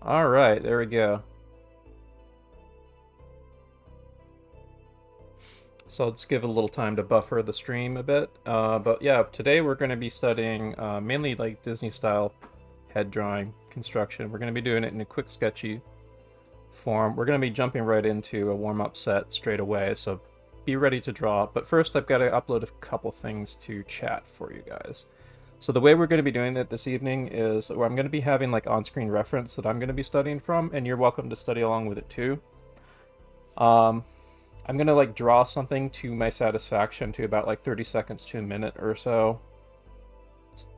All right, there we go. So let's give it a little time to buffer the stream a bit. But yeah, today we're going to be studying mainly like Disney style head drawing construction. We're going to be doing it in a quick, sketchy form. We're going to be jumping right into a warm-up set straight away, so be ready to draw. But first, I've got to upload a couple things to chat for you guys. So the way we're going to be doing it this evening is where I'm going to be having like on-screen reference that I'm going to be studying from, and you're welcome to study along with it too. I'm going to like draw something to my satisfaction to about like 30 seconds to a minute or so,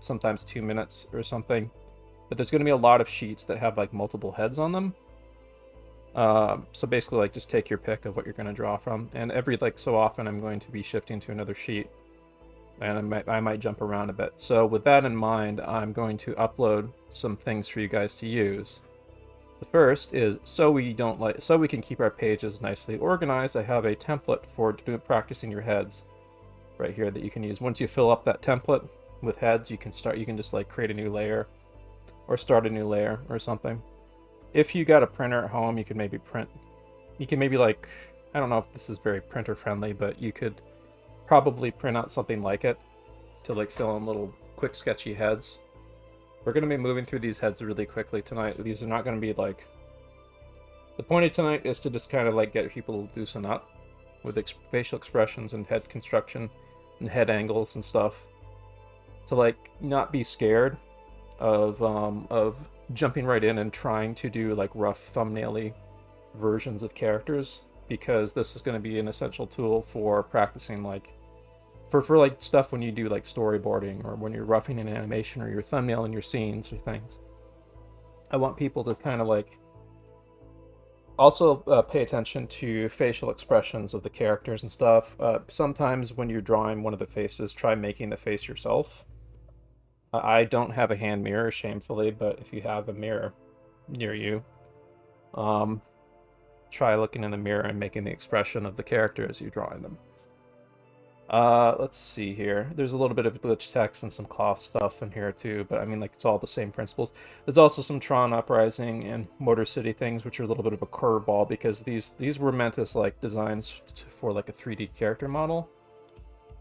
sometimes 2 minutes or something. But there's going to be a lot of sheets that have like multiple heads on them. So basically, like, just take your pick of what you're going to draw from, and every like so often I'm going to be shifting to another sheet, and I might jump around a bit. So with that in mind, I'm going to upload some things for you guys to use. The first is so we can keep our pages nicely organized. I have a template for practicing your heads right here that you can use. Once you fill up that template with heads, you can just like create a new layer or start a new layer or something. If you got a printer at home, you can maybe like, I don't know if this is very printer friendly, but you could probably print out something like it to like fill in little quick sketchy heads. We're going to be moving through these heads really quickly tonight. These are not going to be like, the point of tonight is to just kind of like get people to loosen up with facial expressions and head construction and head angles and stuff, to like not be scared of jumping right in and trying to do like rough thumbnail-y versions of characters, because this is going to be an essential tool for practicing like for like stuff when you do like storyboarding or when you're roughing an animation or your thumbnail in your scenes or things. I want people to kind of like also pay attention to facial expressions of the characters and stuff. Sometimes when you're drawing one of the faces, try making the face yourself. I don't have a hand mirror, shamefully, but if you have a mirror near you, try looking in the mirror and making the expression of the character as you're drawing them. Let's see here. There's a little bit of glitch text and some cloth stuff in here too, but I mean, like, it's all the same principles. There's also some Tron Uprising and Motor City things, which are a little bit of a curveball, because these were meant as like designs for like a 3D character model,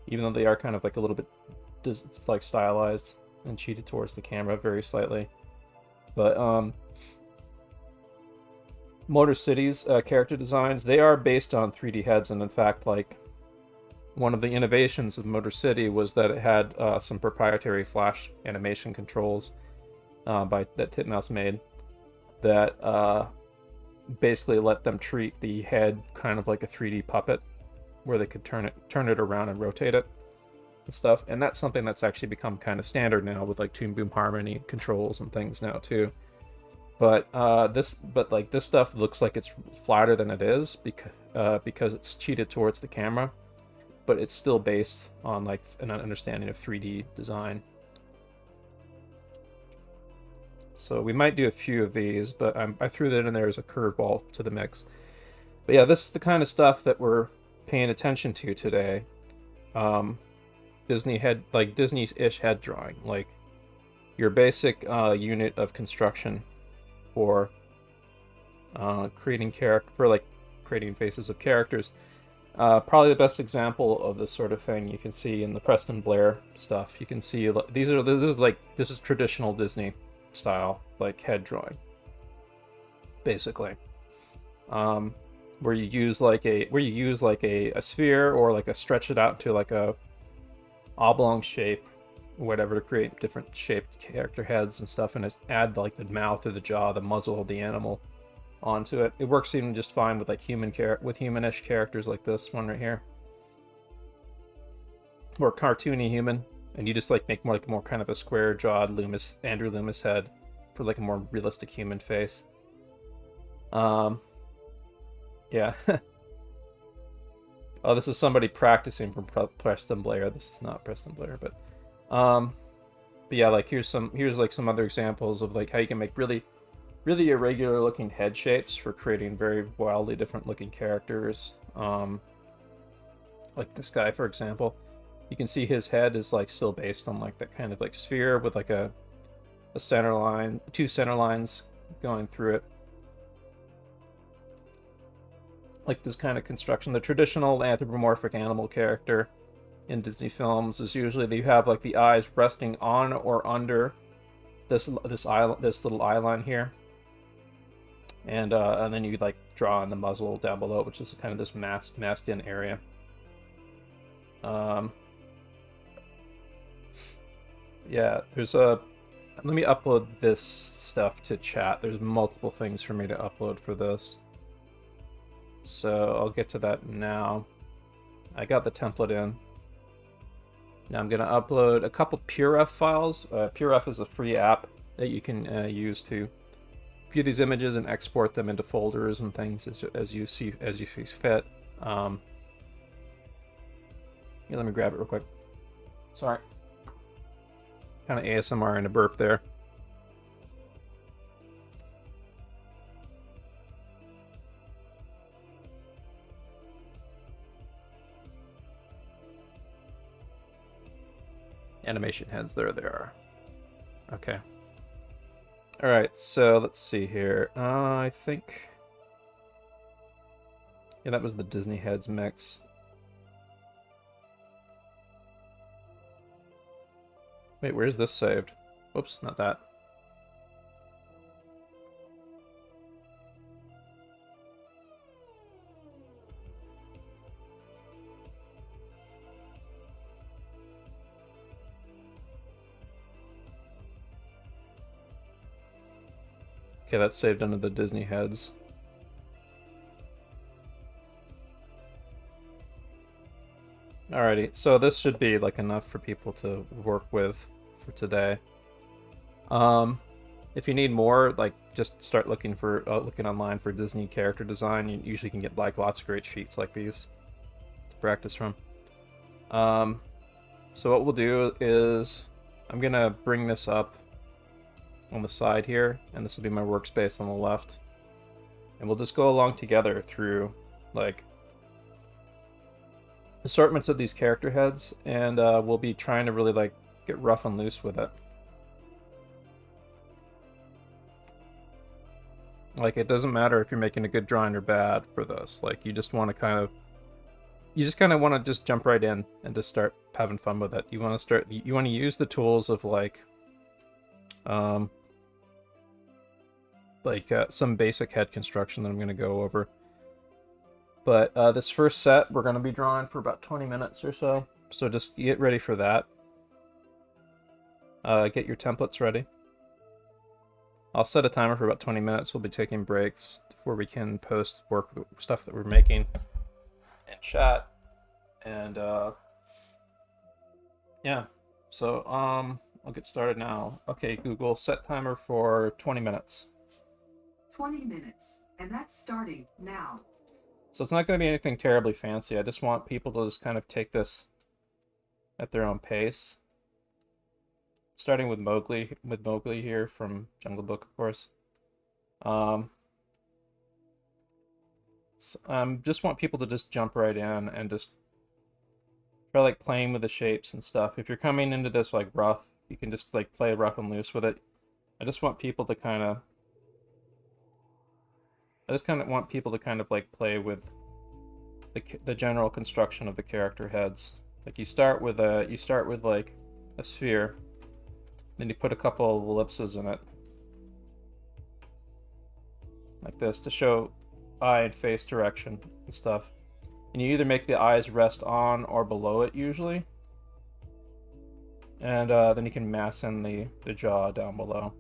even though they are kind of like a little bit like stylized and cheated towards the camera very slightly. But Motor City's character designs, they are based on 3D heads, and in fact, like, one of the innovations of Motor City was that it had some proprietary flash animation controls that Titmouse made that basically let them treat the head kind of like a 3D puppet, where they could turn it around and rotate it and stuff. And that's something that's actually become kind of standard now with like Toon Boom Harmony controls and things now too. But this stuff looks like it's flatter than it is because it's cheated towards the camera, but it's still based on like an understanding of 3D design. So we might do a few of these, but I threw that in there as a curveball to the mix. But yeah, this is the kind of stuff that we're paying attention to today. Disney-ish head drawing, like your basic unit of construction for creating faces of characters. Probably the best example of this sort of thing you can see in the Preston Blair stuff. You can see this is traditional Disney style, like head drawing, basically, where you use like a sphere, or like stretch it out to like a oblong shape, whatever, to create different shaped character heads and stuff, and add like the mouth or the jaw, the muzzle of the animal onto it. It works even just fine with like humanish characters like this one right here, or cartoony human, and you just like make more kind of a square jawed Andrew Loomis head for like a more realistic human face. Yeah. Oh, this is somebody practicing from Preston Blair. This is not Preston Blair, but yeah, like here's like some other examples of like how you can make really irregular looking head shapes for creating very wildly different looking characters. Like this guy, for example, you can see his head is like still based on like that kind of like sphere with like a center line, two center lines going through it. Like this kind of construction. The traditional anthropomorphic animal character in Disney films is usually that you have like the eyes resting on or under this little eye line here, and then you like draw on the muzzle down below, which is kind of this masked in area. Yeah, there's a. Let me upload this stuff to chat. There's multiple things for me to upload for this. So I'll get to that now. I got the template in. Now I'm going to upload a couple PureRef files. PureRef is a free app that you can use to view these images and export them into folders and things as you see fit. Here, let me grab it real quick. Sorry. Kind of ASMR and a burp there. Animation heads, there they are. Okay. Alright, so let's see here. I think... Yeah, that was the Disney heads mix. Wait, where's this saved? Whoops, not that. Okay, that's saved under the Disney heads. Alrighty, so this should be like enough for people to work with for today. If you need more, like just start looking online for Disney character design. You usually can get like lots of great sheets like these to practice from. So what we'll do is I'm gonna bring this up on the side here, and this will be my workspace on the left, and we'll just go along together through like assortments of these character heads, and we'll be trying to really like get rough and loose with it. Like, it doesn't matter if you're making a good drawing or bad for this. Like, you just want to kind of want to just jump right in and just start having fun with it. You want to use the tools of like some basic head construction that I'm going to go over. But this first set, we're going to be drawing for about 20 minutes or so. So just get ready for that. Get your templates ready. I'll set a timer for about 20 minutes. We'll be taking breaks before we can post stuff that we're making and chat. And yeah, so I'll get started now. Okay, Google, set timer for 20 minutes. 20 minutes, and that's starting now. So it's not going to be anything terribly fancy. I just want people to just kind of take this at their own pace. Starting with Mowgli here from Jungle Book, of course. Just want people to just jump right in and just try like playing with the shapes and stuff. If you're coming into this like rough, you can just like play rough and loose with it. I just want people to kind of like play with the general construction of the character heads. Like you start with like a sphere, then you put a couple of ellipses in it, like this, to show eye and face direction and stuff. And you either make the eyes rest on or below it usually, and then you can mass in the jaw down below.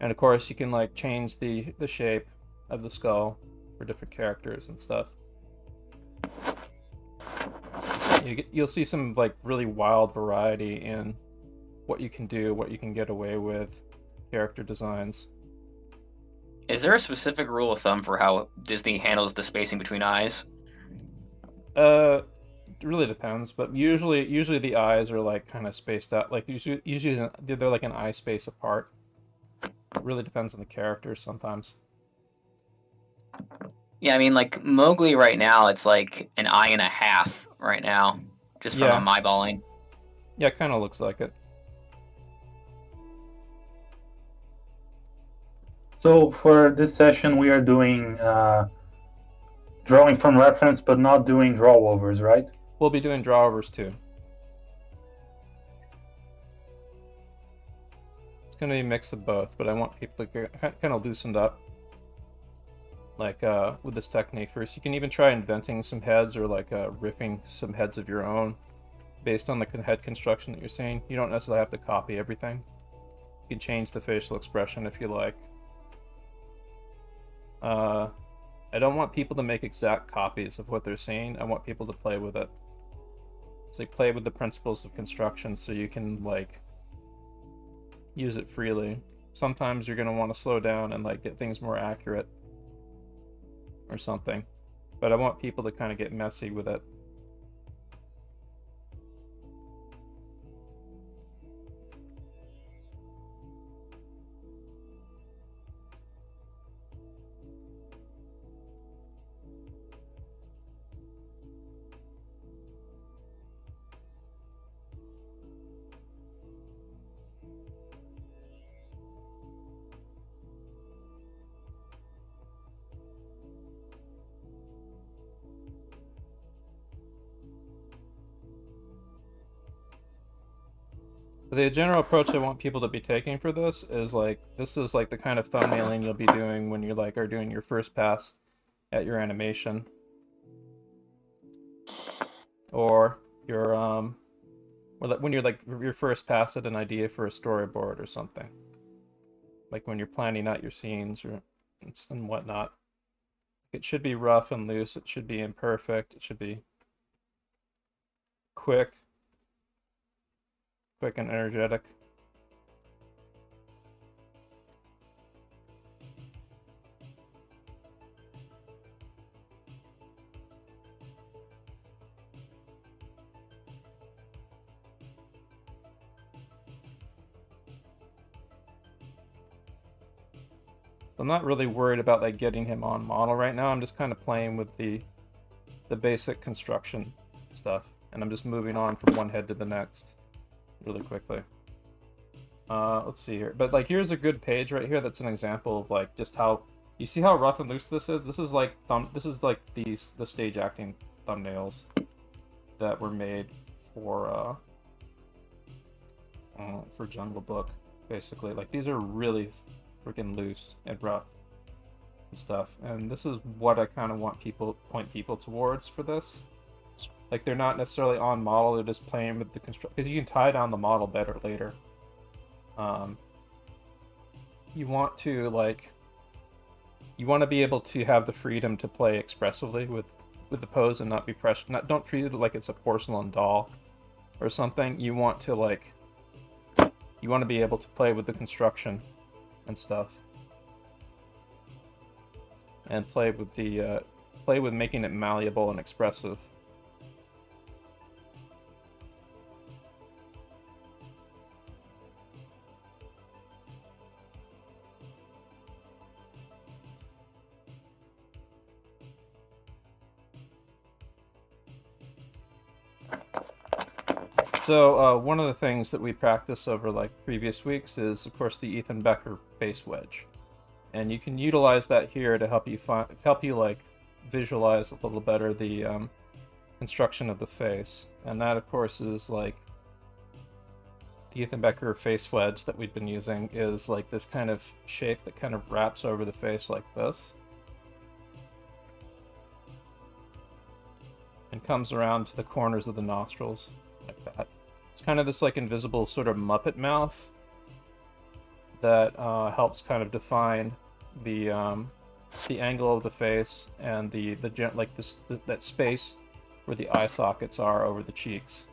And of course you can like change the shape of the skull for different characters and stuff. You'll see some like really wild variety in what you can do, what you can get away with, character designs. Is there a specific rule of thumb for how Disney handles the spacing between eyes? It really depends, but usually the eyes are like kind of spaced out. Like usually they're like an eye space apart. It really depends on the characters sometimes. Yeah, I mean, like Mowgli right now, it's like an eye and a half right now, just from my eyeballing. Yeah, it kind of looks like it. So for this session, we are doing drawing from reference, but not doing draw-overs, right? We'll be doing drawovers too. It's going to be a mix of both, but I want people to get kind of loosened up, like with this technique first. You can even try inventing some heads or like riffing some heads of your own based on the head construction that you're seeing. You don't necessarily have to copy everything. You can change the facial expression if you like. I don't want people to make exact copies of what they're seeing. I want people to play with it. So you play with the principles of construction so you can like use it freely. Sometimes you're going to want to slow down and like get things more accurate or something. But I want people to kind of get messy with it. The general approach I want people to be taking for this is like the kind of thumbnailing you'll be doing when you like are doing your first pass at your animation, or your or like when you're like your first pass at an idea for a storyboard or something, like when you're planning out your scenes or and whatnot. It should be rough and loose. It should be imperfect. It should be quick and energetic. I'm not really worried about like getting him on model right now. I'm just kind of playing with the basic construction stuff, and I'm just moving on from one head to the next really quickly. Let's see here. But like here's a good page right here that's an example of like just how you see how rough and loose this is. This is like the stage acting thumbnails that were made for Jungle Book, basically. Like these are really freaking loose and rough and stuff, and this is what I kind of want point people towards for this. Like they're not necessarily on model, they're just playing with the construct, because you can tie down the model better later. You want to be able to have the freedom to play expressively with the pose and not be pressured. Don't treat it like it's a porcelain doll or something. You want to be able to play with the construction and stuff, and play with making it malleable and expressive. So one of the things that we practice over like previous weeks is, of course, the Ethan Becker face wedge, and you can utilize that here to help you like visualize a little better the construction of the face. And that, of course, is like the Ethan Becker face wedge that we've been using is like this kind of shape that kind of wraps over the face like this, and comes around to the corners of the nostrils like that. It's kind of this like invisible sort of Muppet mouth that helps kind of define the angle of the face and that space where the eye sockets are over the cheeks.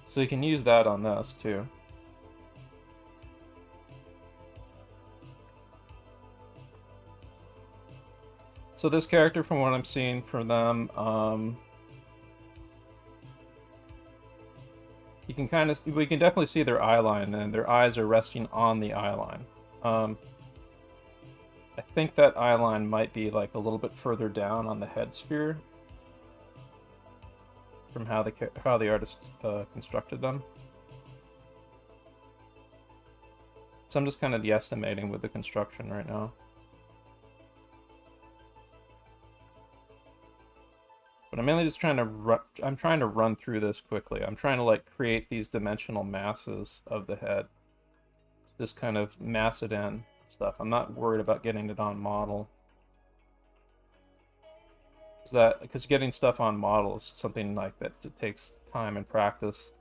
So you can use that on this too. So this character, from what I'm seeing from them, we can definitely see their eye line, and their eyes are resting on the eye line. I think that eye line might be like a little bit further down on the head sphere from how the artist constructed them. So I'm just kind of estimating with the construction right now. But I'm mainly just trying to run through this quickly. I'm trying to like create these dimensional masses of the head. Just kind of mass it in stuff. I'm not worried about getting it on model. Because getting stuff on model is something like that. It takes time and practice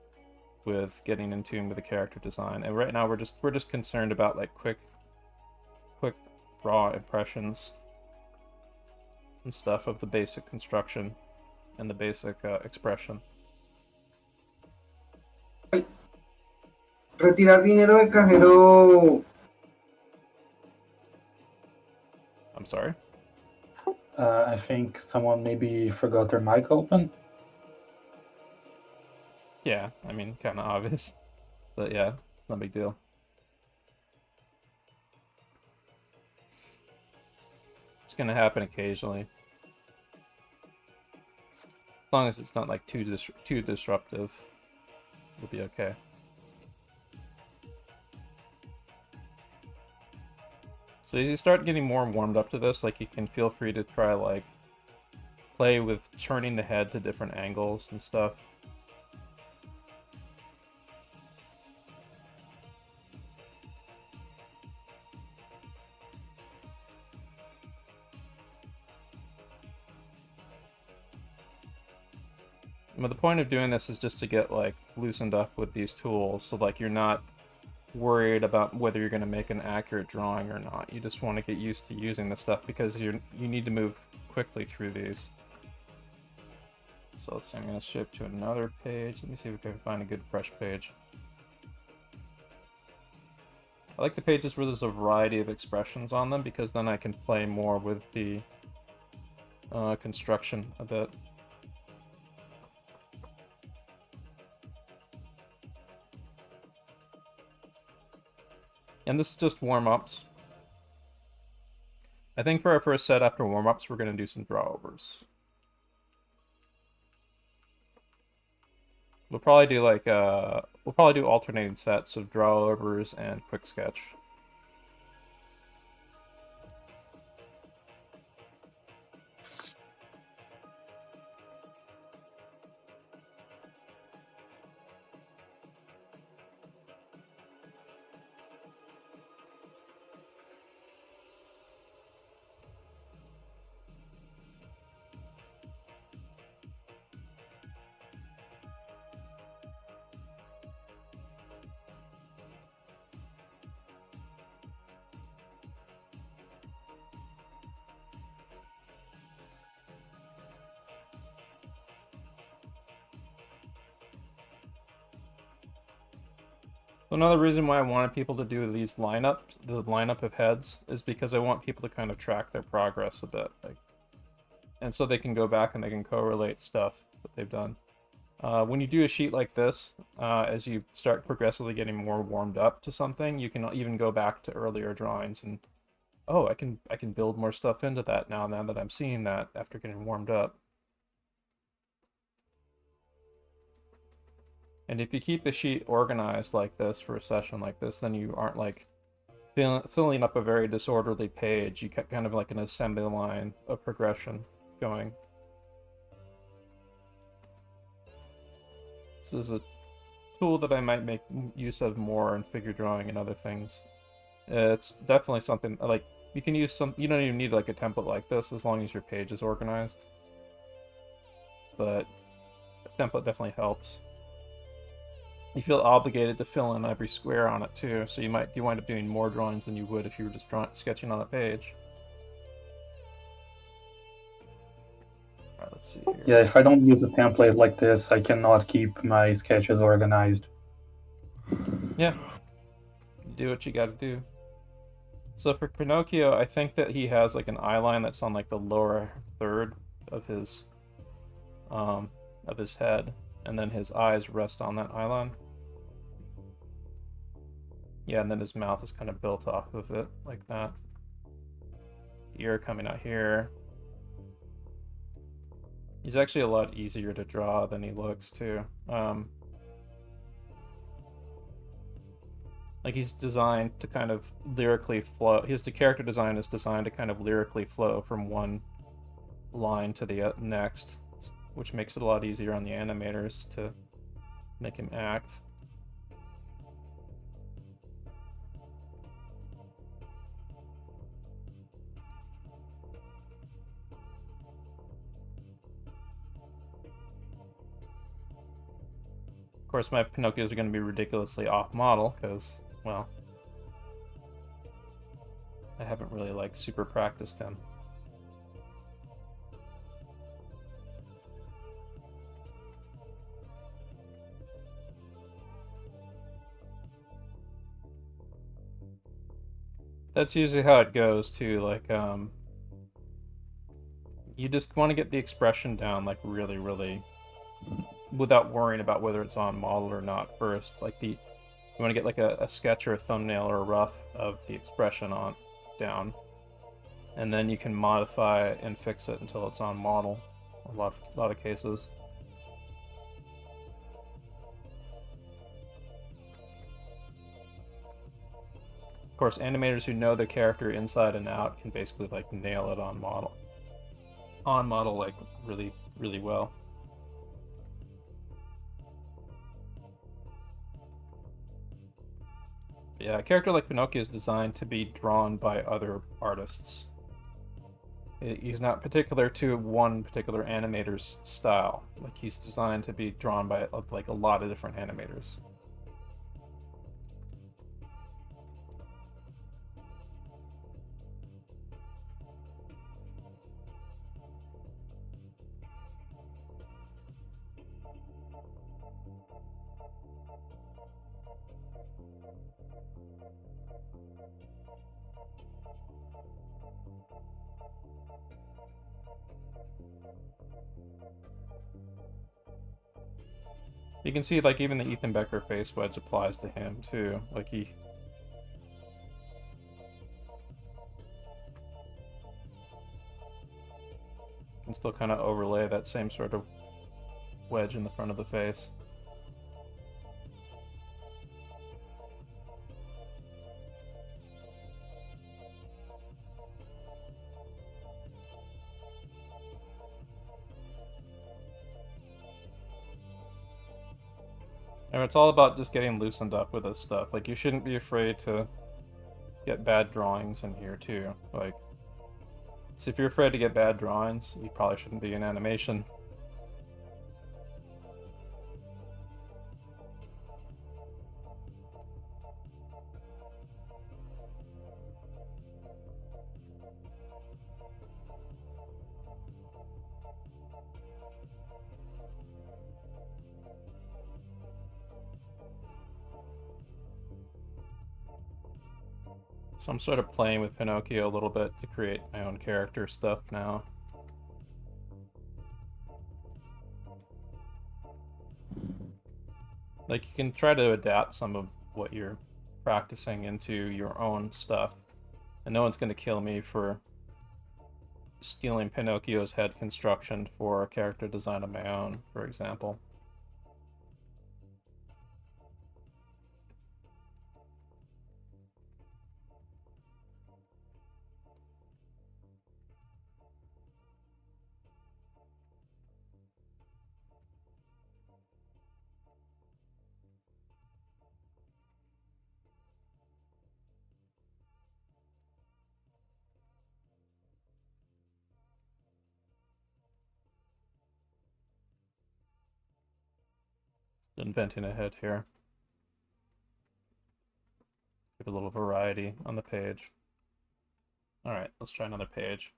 with getting in tune with the character design. And right now we're just concerned about like quick raw impressions and stuff of the basic construction and the basic expression. Retirar dinero del cajero. I'm sorry? I think someone maybe forgot their mic open. Yeah, I mean, kind of obvious. But yeah, no big deal. It's gonna happen occasionally. As long as it's not like too disruptive, it'll be okay. So as you start getting more warmed up to this, like you can feel free to try like play with turning the head to different angles and stuff. But the point of doing this is just to get like loosened up with these tools, so like you're not worried about whether you're going to make an accurate drawing or not. You just want to get used to using this stuff because you need to move quickly through these. So let's see, I'm going to shift to another page. Let me see if I can find a good fresh page. I like the pages where there's a variety of expressions on them because then I can play more with the construction a bit. And this is just warm-ups. I think for our first set after warm-ups, we're going to do some draw-overs. We'll probably do like alternating sets of draw-overs and quick sketch. Another reason why I wanted people to do these the lineup of heads, is because I want people to kind of track their progress a bit, like, and so they can go back and they can correlate stuff that they've done. When you do a sheet like this, as you start progressively getting more warmed up to something, you can even go back to earlier drawings and, oh, I can build more stuff into that now that I'm seeing that after getting warmed up. And if you keep the sheet organized like this for a session like this, then you aren't like filling up a very disorderly page. You get kind of like an assembly line of progression going. This is a tool that I might make use of more in figure drawing and other things. It's definitely something like you can use you don't even need like a template like this as long as your page is organized. But a template definitely helps. You feel obligated to fill in every square on it too, so you wind up doing more drawings than you would if you were just sketching on a page. Alright, let's see here. Yeah, if I don't use a template like this, I cannot keep my sketches organized. Yeah. You do what you gotta do. So for Pinocchio, I think that he has like an eye line that's on like the lower third of his head, and then his eyes rest on that eye line. Yeah, and then his mouth is kind of built off of it, like that. Ear coming out here. He's actually a lot easier to draw than he looks, too. Like, he's designed to kind of lyrically flow. The character design is designed to kind of lyrically flow from one line to the next, which makes it a lot easier on the animators to make him act. Of course, my Pinocchios are going to be ridiculously off-model, because, well, I haven't really, like, super practiced him. That's usually how it goes, too, like, you just want to get the expression down, like, really, really, without worrying about whether it's on model or not first. Like, you want to get, like, a sketch or a thumbnail or a rough of the expression down, and then you can modify and fix it until it's on model. A lot of cases. Of course, animators who know their character inside and out can basically like nail it on model. On model, like really, really well. Yeah, a character like Pinocchio is designed to be drawn by other artists. He's not particular to one particular animator's style. Like, he's designed to be drawn by like a lot of different animators. You can see, like, even the Ethan Becker face wedge applies to him, too. Like, he can still kind of overlay that same sort of wedge in the front of the face. And it's all about just getting loosened up with this stuff. Like, you shouldn't be afraid to get bad drawings in here, too. Like, so if you're afraid to get bad drawings, you probably shouldn't be in animation. So I'm sort of playing with Pinocchio a little bit to create my own character stuff now. Like, you can try to adapt some of what you're practicing into your own stuff. And no one's going to kill me for stealing Pinocchio's head construction for a character design of my own, for example. Inventing a head here. Give a little variety on the page. Alright, let's try another page.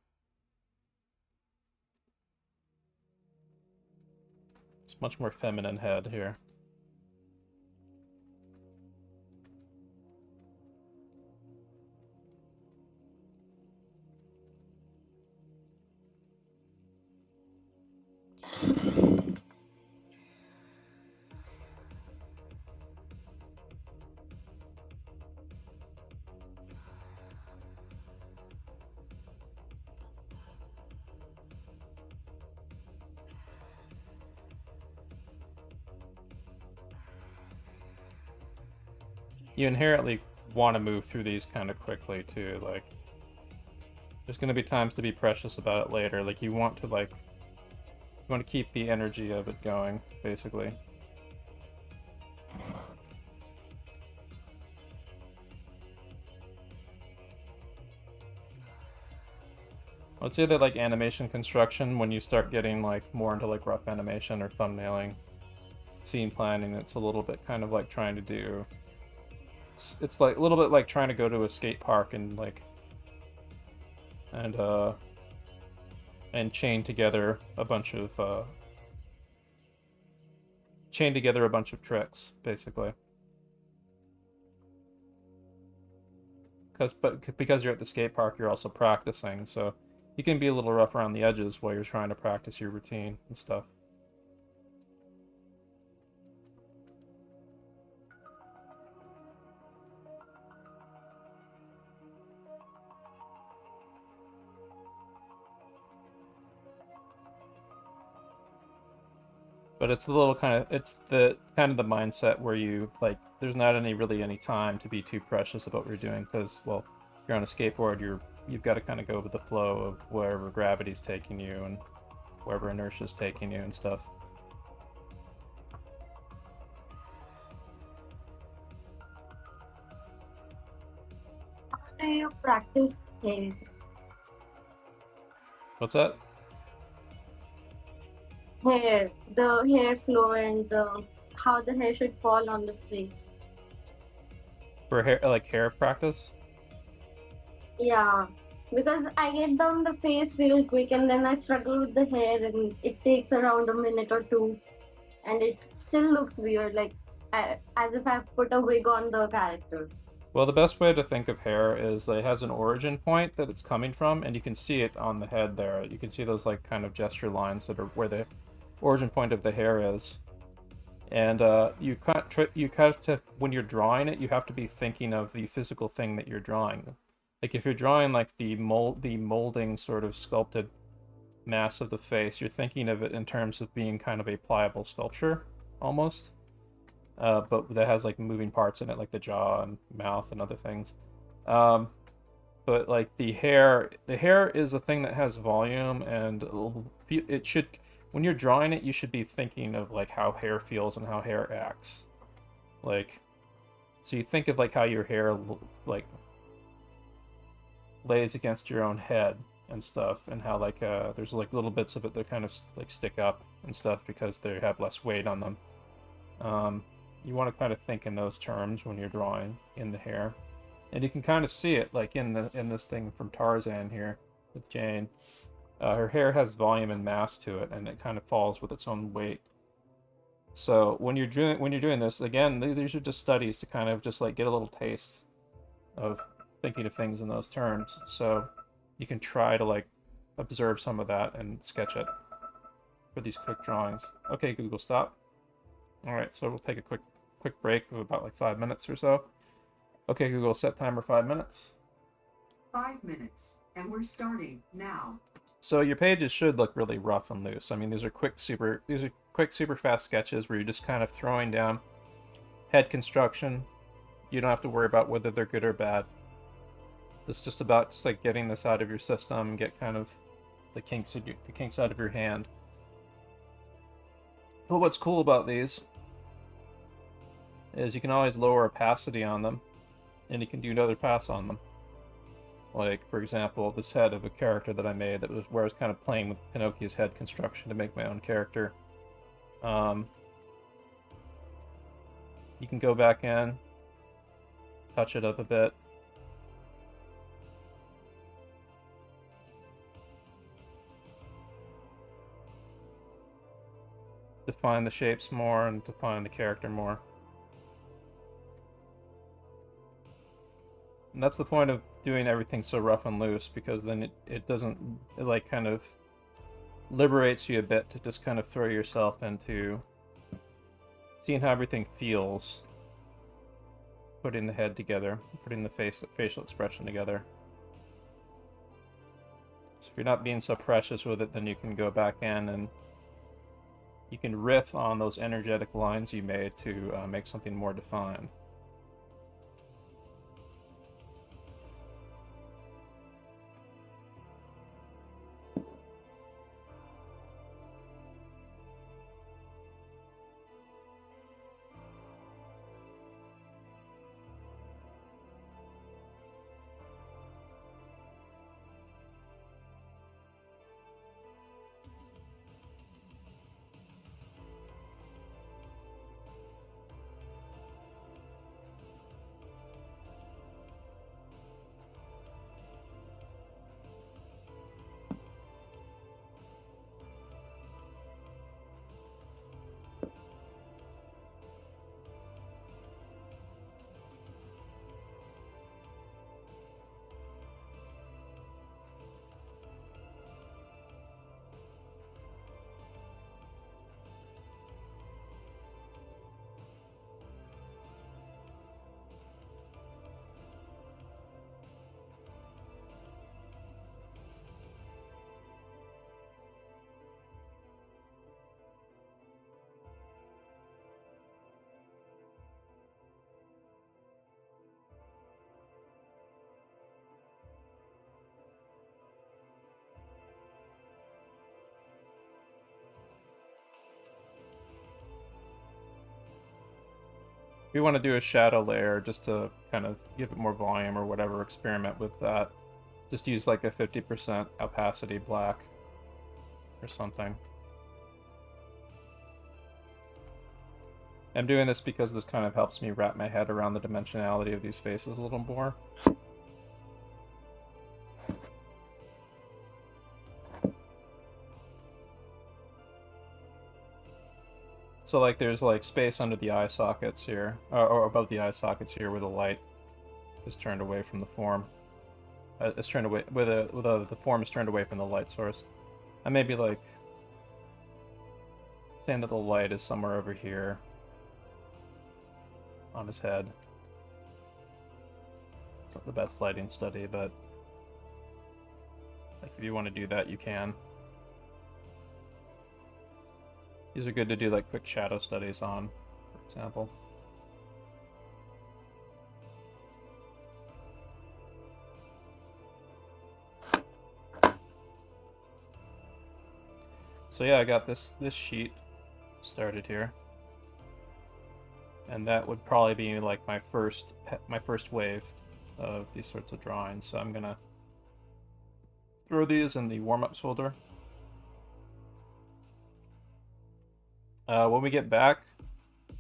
It's much more feminine head here. you inherently want to move through these kind of quickly too. Like, there's going to be times to be precious about it later. Like, you want to keep the energy of it going, basically. I'd say that like animation construction, when you start getting like more into like rough animation or thumbnailing, scene planning, it's a little bit kind of like trying to do. It's like a little bit like trying to go to a skate park and like and chain together a bunch of tricks, basically. Because you're at the skate park, you're also practicing, so you can be a little rough around the edges while you're trying to practice your routine and stuff. But it's a little it's the kind of the mindset where you like there's not really any time to be too precious about what you're doing, because well, if you're on a skateboard, you've got to kind of go with the flow of wherever gravity's taking you and wherever inertia's taking you and stuff. How do you practice hair? What's that? Hair, the hair flow and how the hair should fall on the face. For hair practice? Yeah, because I get down the face real quick and then I struggle with the hair and it takes around a minute or two and it still looks weird, like as if I've put a wig on the character. Well, the best way to think of hair is that it has an origin point that it's coming from, and you can see it on the head there. You can see those like kind of gesture lines that are where the origin point of the hair is. And you have to, when you're drawing it, you have to be thinking of the physical thing that you're drawing. Like if you're drawing like the molding sort of sculpted mass of the face, you're thinking of it in terms of being kind of a pliable sculpture, almost. But that has like moving parts in it, like the jaw and mouth and other things. But like the hair is a thing that has volume, and it should, when you're drawing it, you should be thinking of like how hair feels and how hair acts. Like, so you think of like how your hair like lays against your own head and stuff, and how like there's like little bits of it that kind of like stick up and stuff because they have less weight on them. You want to kind of think in those terms when you're drawing in the hair, and you can kind of see it like in this thing from Tarzan here with Jane. Her hair has volume and mass to it, and it kind of falls with its own weight. So when you're doing this, again, these are just studies to kind of just like get a little taste of thinking of things in those terms. So you can try to like observe some of that and sketch it for these quick drawings. Okay, Google, stop. All right, so we'll take a quick break of about like 5 minutes or so. Okay, Google, set timer 5 minutes. 5 minutes, and we're starting now. So your pages should look really rough and loose. I mean, these are quick, super fast sketches where you're just kind of throwing down head construction. You don't have to worry about whether they're good or bad. It's just about just like getting this out of your system, get kind of the kinks out of your hand. But what's cool about these is you can always lower opacity on them, and you can do another pass on them. Like, for example, this head of a character that I made that was where I was kind of playing with Pinocchio's head construction to make my own character. You can go back in, touch it up a bit. Define the shapes more and define the character more. And that's the point of doing everything so rough and loose, because then it like kind of liberates you a bit to just kind of throw yourself into seeing how everything feels, putting the head together, putting the facial expression together. So if you're not being so precious with it, then you can go back in and you can riff on those energetic lines you made to make something more defined. If you want to do a shadow layer just to kind of give it more volume or whatever, experiment with that. Just use like a 50% opacity black or something. I'm doing this because this kind of helps me wrap my head around the dimensionality of these faces a little more. So like there's like space under the eye sockets here, or above the eye sockets here where the light is turned away from the form. It's turned away, where the form is turned away from the light source. I may be like saying that the light is somewhere over here on his head. It's not the best lighting study, but like if you want to do that, you can. These are good to do like quick shadow studies on, for example. So yeah, I got this sheet started here, and that would probably be like my first wave of these sorts of drawings. So I'm gonna throw these in the warm-ups folder. When we get back,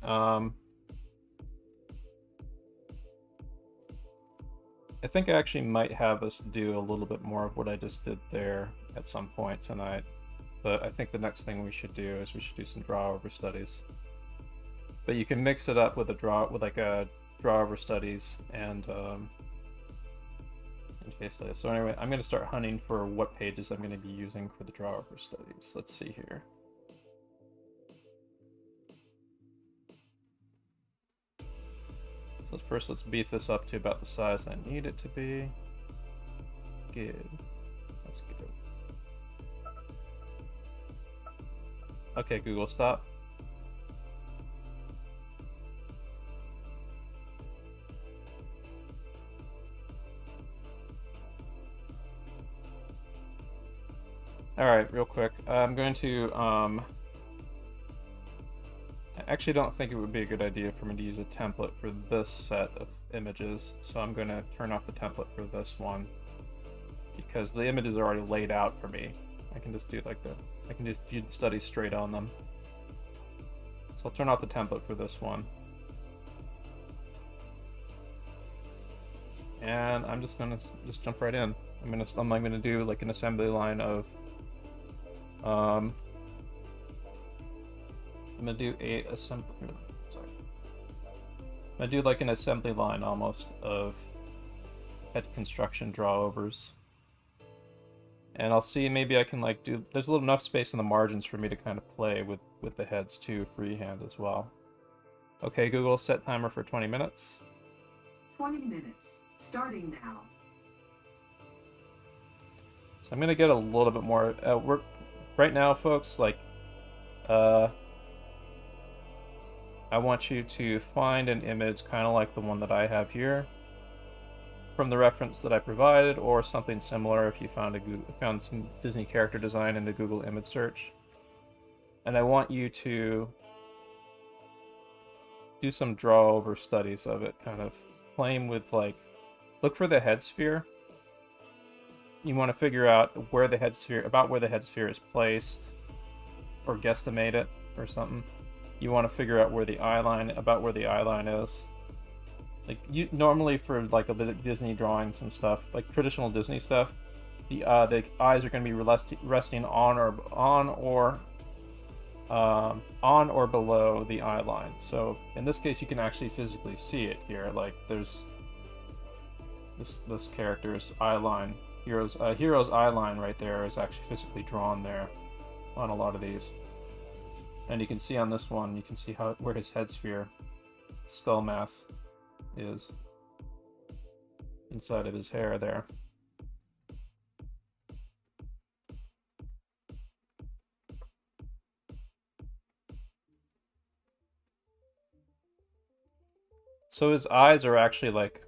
I think I actually might have us do a little bit more of what I just did there at some point tonight. But I think the next thing we should do is we should do some draw over studies. But you can mix it up with a draw over studies and in case studies. So anyway, I'm going to start hunting for what pages I'm going to be using for the draw over studies. Let's see here. So first let's beef this up to about the size I need it to be. Good. That's good. Okay, Google, stop. Alright, real quick. I'm going to, I actually don't think it would be a good idea for me to use a template for this set of images, so I'm going to turn off the template for this one, because the images are already laid out for me. I can just do like I can just do the studies straight on them. So I'll turn off the template for this one. And I'm just gonna jump right in. I'm gonna do like an assembly line of I'm gonna do I'm gonna do like an assembly line almost of head construction drawovers. And I'll see, maybe I can like do, there's a little enough space in the margins for me to kind of play with the heads too, freehand as well. Okay, Google, set timer for 20 minutes. 20 minutes, starting now. So I'm gonna get a little bit more, right now folks, like, I want you to find an image kind of like the one that I have here, from the reference that I provided, or something similar if you found some Disney character design in the Google image search. And I want you to do some draw over studies of it, kind of playing with like, look for the head sphere. You want to figure out where the head sphere is placed, or guesstimate it or something. You want to figure out where the eye line is. Like normally for like the Disney drawings and stuff, like traditional Disney stuff, the eyes are going to be resting on or below the eye line. So in this case, you can actually physically see it here. Like there's this character's eye line, hero's eye line right there is actually physically drawn there on a lot of these. And you can see on this one, you can see where his head sphere, skull mass, is inside of his hair there. So his eyes are actually like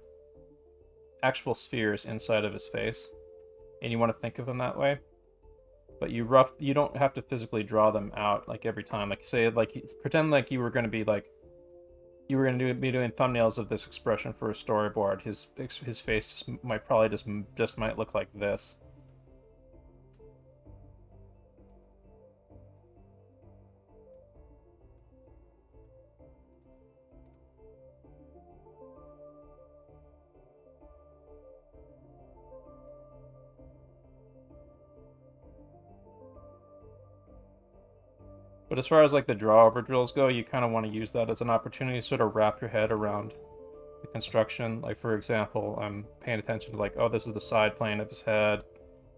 actual spheres inside of his face, and you want to think of them that way. But you don't have to physically draw them out like every time. Like say, like pretend like you were going to be like, you were going to be doing thumbnails of this expression for a storyboard, his face just might look like this. But as far as like the draw over drills go, you kind of want to use that as an opportunity to sort of wrap your head around the construction. Like for example, I'm paying attention to like, oh, this is the side plane of his head.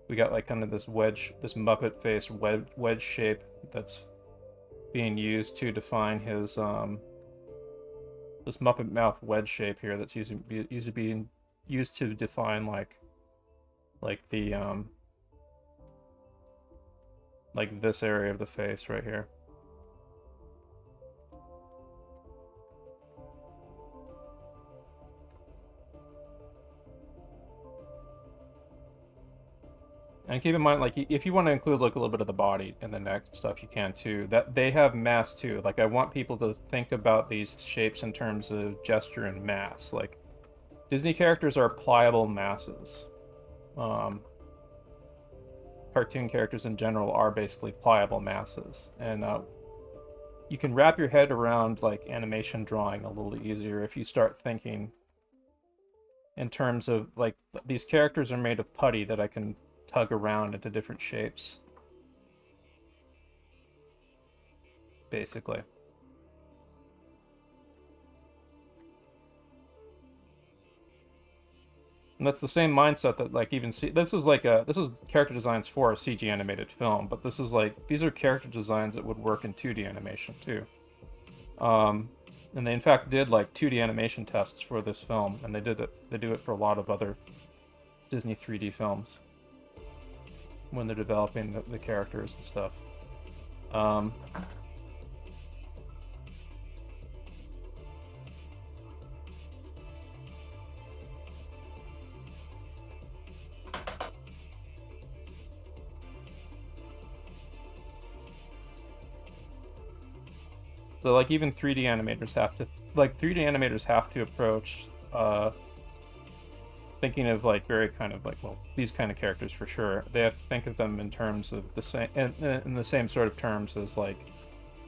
We got like kind of this Muppet face wedge shape that's being used to define his this Muppet mouth wedge shape here that's used to define like the like this area of the face right here. And keep in mind, like, if you want to include like a little bit of the body and the neck and stuff, you can too. That they have mass too. Like, I want people to think about these shapes in terms of gesture and mass. Like, Disney characters are pliable masses. Cartoon characters in general are basically pliable masses, and you can wrap your head around like animation drawing a little easier if you start thinking in terms of like these characters are made of putty that I can tug around into different shapes, basically. And that's the same mindset that like even this is character designs for a CG animated film, but this is like these are character designs that would work in 2D animation too. And they in fact did like 2D animation tests for this film, and they do it for a lot of other Disney 3D films when they're developing the characters and stuff. So like even 3D animators have to approach thinking of like very kind of like, well, these kind of characters for sure. They have to think of them in terms of the same in the same sort of terms as like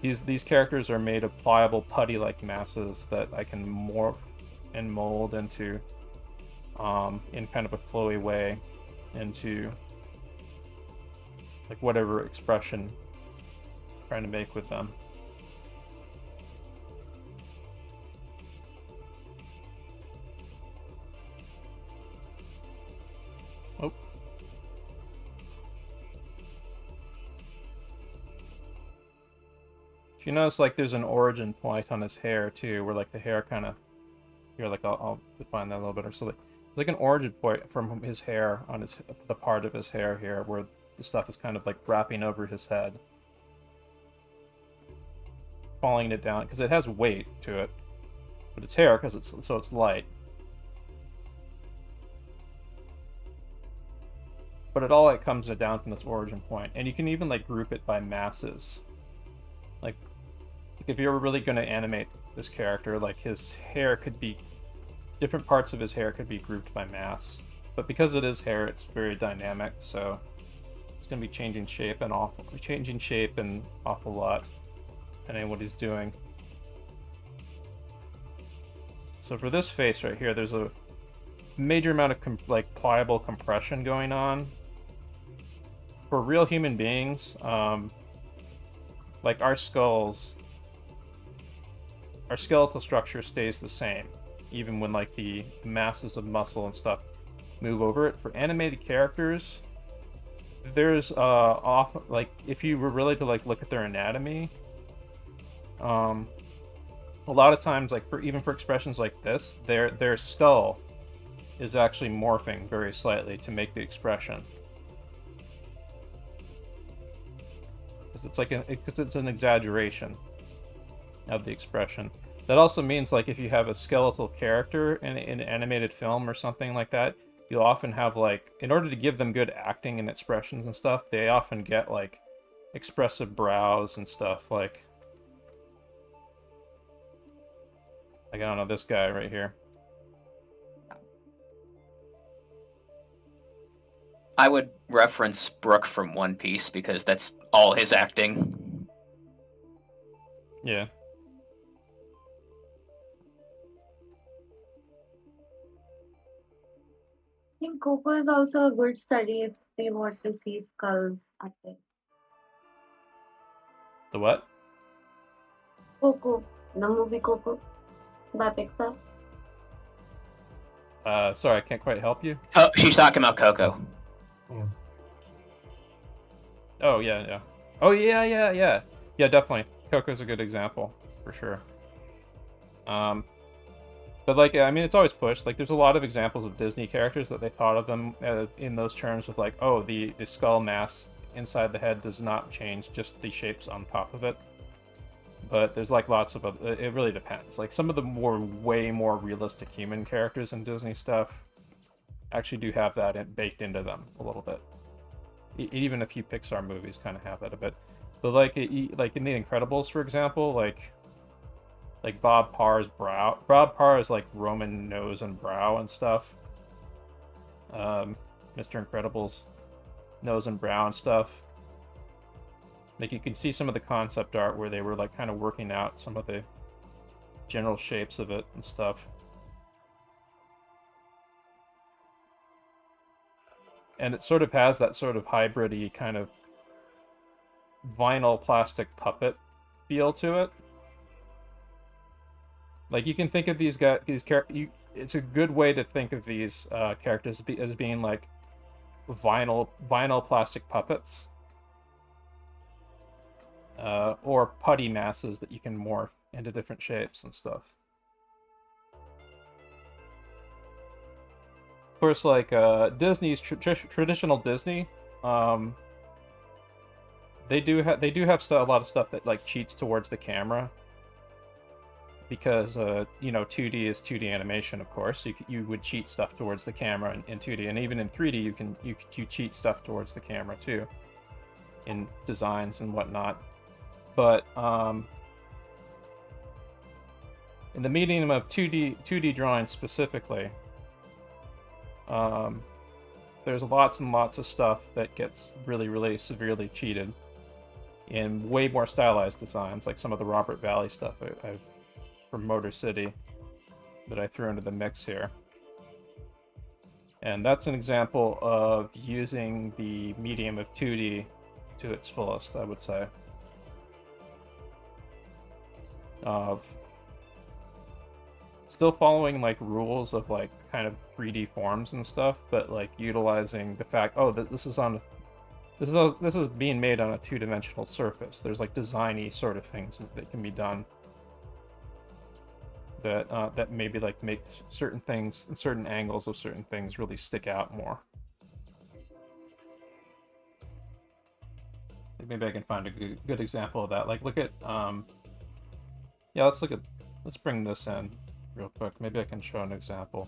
these characters are made of pliable putty-like masses that I can morph and mold into in kind of a flowy way into like whatever expression I'm trying to make with them. Oh. You notice like there's an origin point on his hair too, where like the hair kind of here, like I'll define that a little better. So like there's like an origin point from his hair on the part of his hair here, where the stuff is kind of like wrapping over his head, falling it down because it has weight to it, but it's hair because it's light. But it all like comes down from this origin point, and you can even like group it by masses. Like if you're really going to animate this character, like his hair could be, different parts of his hair could be grouped by mass. But because it is hair, it's very dynamic, so it's going to be changing shape an awful lot, depending on what he's doing. So for this face right here, there's a major amount of pliable compression going on. For real human beings, like our skulls, our skeletal structure stays the same, even when like the masses of muscle and stuff move over it. For animated characters, there's like if you were really to like look at their anatomy, a lot of times like even for expressions like this, their skull is actually morphing very slightly to make the expression. Because it's an exaggeration of the expression. That also means like if you have a skeletal character in an animated film or something like that, you'll often have like, in order to give them good acting and expressions and stuff, they often get like expressive brows and stuff. Like Like, I don't know, this guy right here. I would reference Brooke from One Piece because that's all his acting. Yeah. I think Coco is also a good study if they want to see skulls acting. The what? Coco, the movie Coco by Pixar. Sorry, I can't quite help you. Oh, she's talking about Coco. Oh, yeah. Oh, yeah. Yeah, definitely. Coco's a good example, for sure. But, like, I mean, it's always pushed. Like, there's a lot of examples of Disney characters that they thought of them in those terms of, like, oh, the skull mass inside the head does not change, just the shapes on top of it. But there's, like, lots of... it really depends. Like, some of the way more realistic human characters in Disney stuff actually do have that baked into them a little bit. Even a few Pixar movies kind of have that a bit. But, like in The Incredibles, for example, like Bob Parr's brow. Bob Parr is like Roman nose and brow and stuff. Mr. Incredible's nose and brow and stuff. Like, you can see some of the concept art where they were like kind of working out some of the general shapes of it and stuff. And it sort of has that sort of hybrid-y kind of vinyl plastic puppet feel to it. Like, you can think of these characters. It's a good way to think of these characters as being like vinyl plastic puppets, or putty masses that you can morph into different shapes and stuff. Of course, like Disney's traditional Disney, they do have a lot of stuff that like cheats towards the camera. Because, 2D is 2D animation, of course. So you would cheat stuff towards the camera in 2D. And even in 3D, you cheat stuff towards the camera, too. In designs and whatnot. But, in the medium of 2D drawing specifically, there's lots and lots of stuff that gets really, really severely cheated in way more stylized designs, like some of the Robert Valley stuff I've from Motor City that I threw into the mix here. And that's an example of using the medium of 2D to its fullest, I would say. Of still following like rules of like kind of 3D forms and stuff, but like utilizing the fact, oh, that this is being made on a two-dimensional surface. There's like designy sort of things that can be done. That maybe like make certain things and certain angles of certain things really stick out more. Maybe I can find a good example of that. Like, look at yeah, let's bring this in real quick. Maybe I can show an example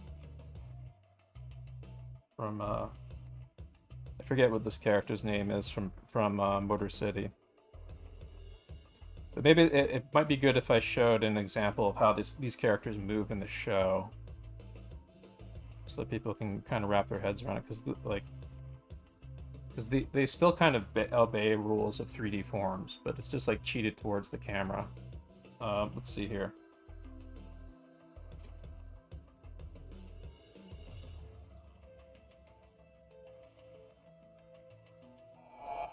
from I forget what this character's name is from Motor City. But maybe it might be good if I showed an example of how these characters move in the show, so that people can kind of wrap their heads around it, because they still kind of obey rules of 3D forms, but it's just like cheated towards the camera. Let's see here.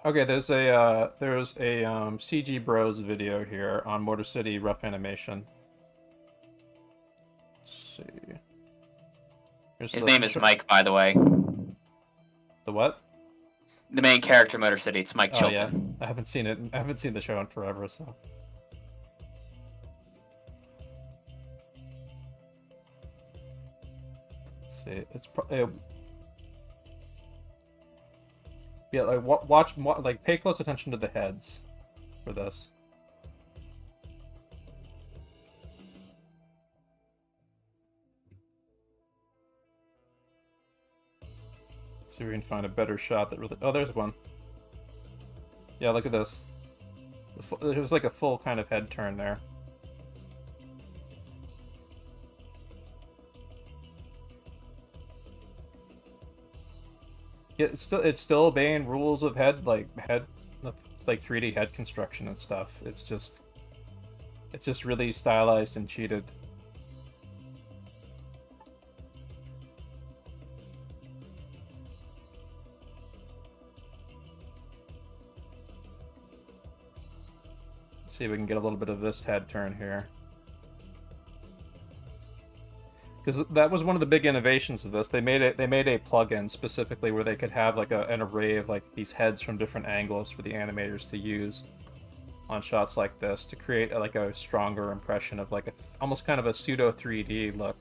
Okay, there's a CG Bros video here on Motor City Rough Animation. Let's see. His name is Mike, by the way. The what? The main character, Motor City. It's Mike Chilton. Yeah. I haven't seen it. I haven't seen the show in forever, so. Let's see. It's probably. Yeah, like watch, like pay close attention to the heads for this. See if we can find a better shot that really. Oh, there's one. Yeah, look at this. There's like a full kind of head turn there. it's still obeying rules of head like 3D head construction and stuff. It's just really stylized and cheated. Let's see if we can get a little bit of this head turn here. Because that was one of the big innovations of this. They made a plugin specifically where they could have like an array of like these heads from different angles for the animators to use on shots like this to create like a stronger impression of like almost kind of a pseudo 3D look.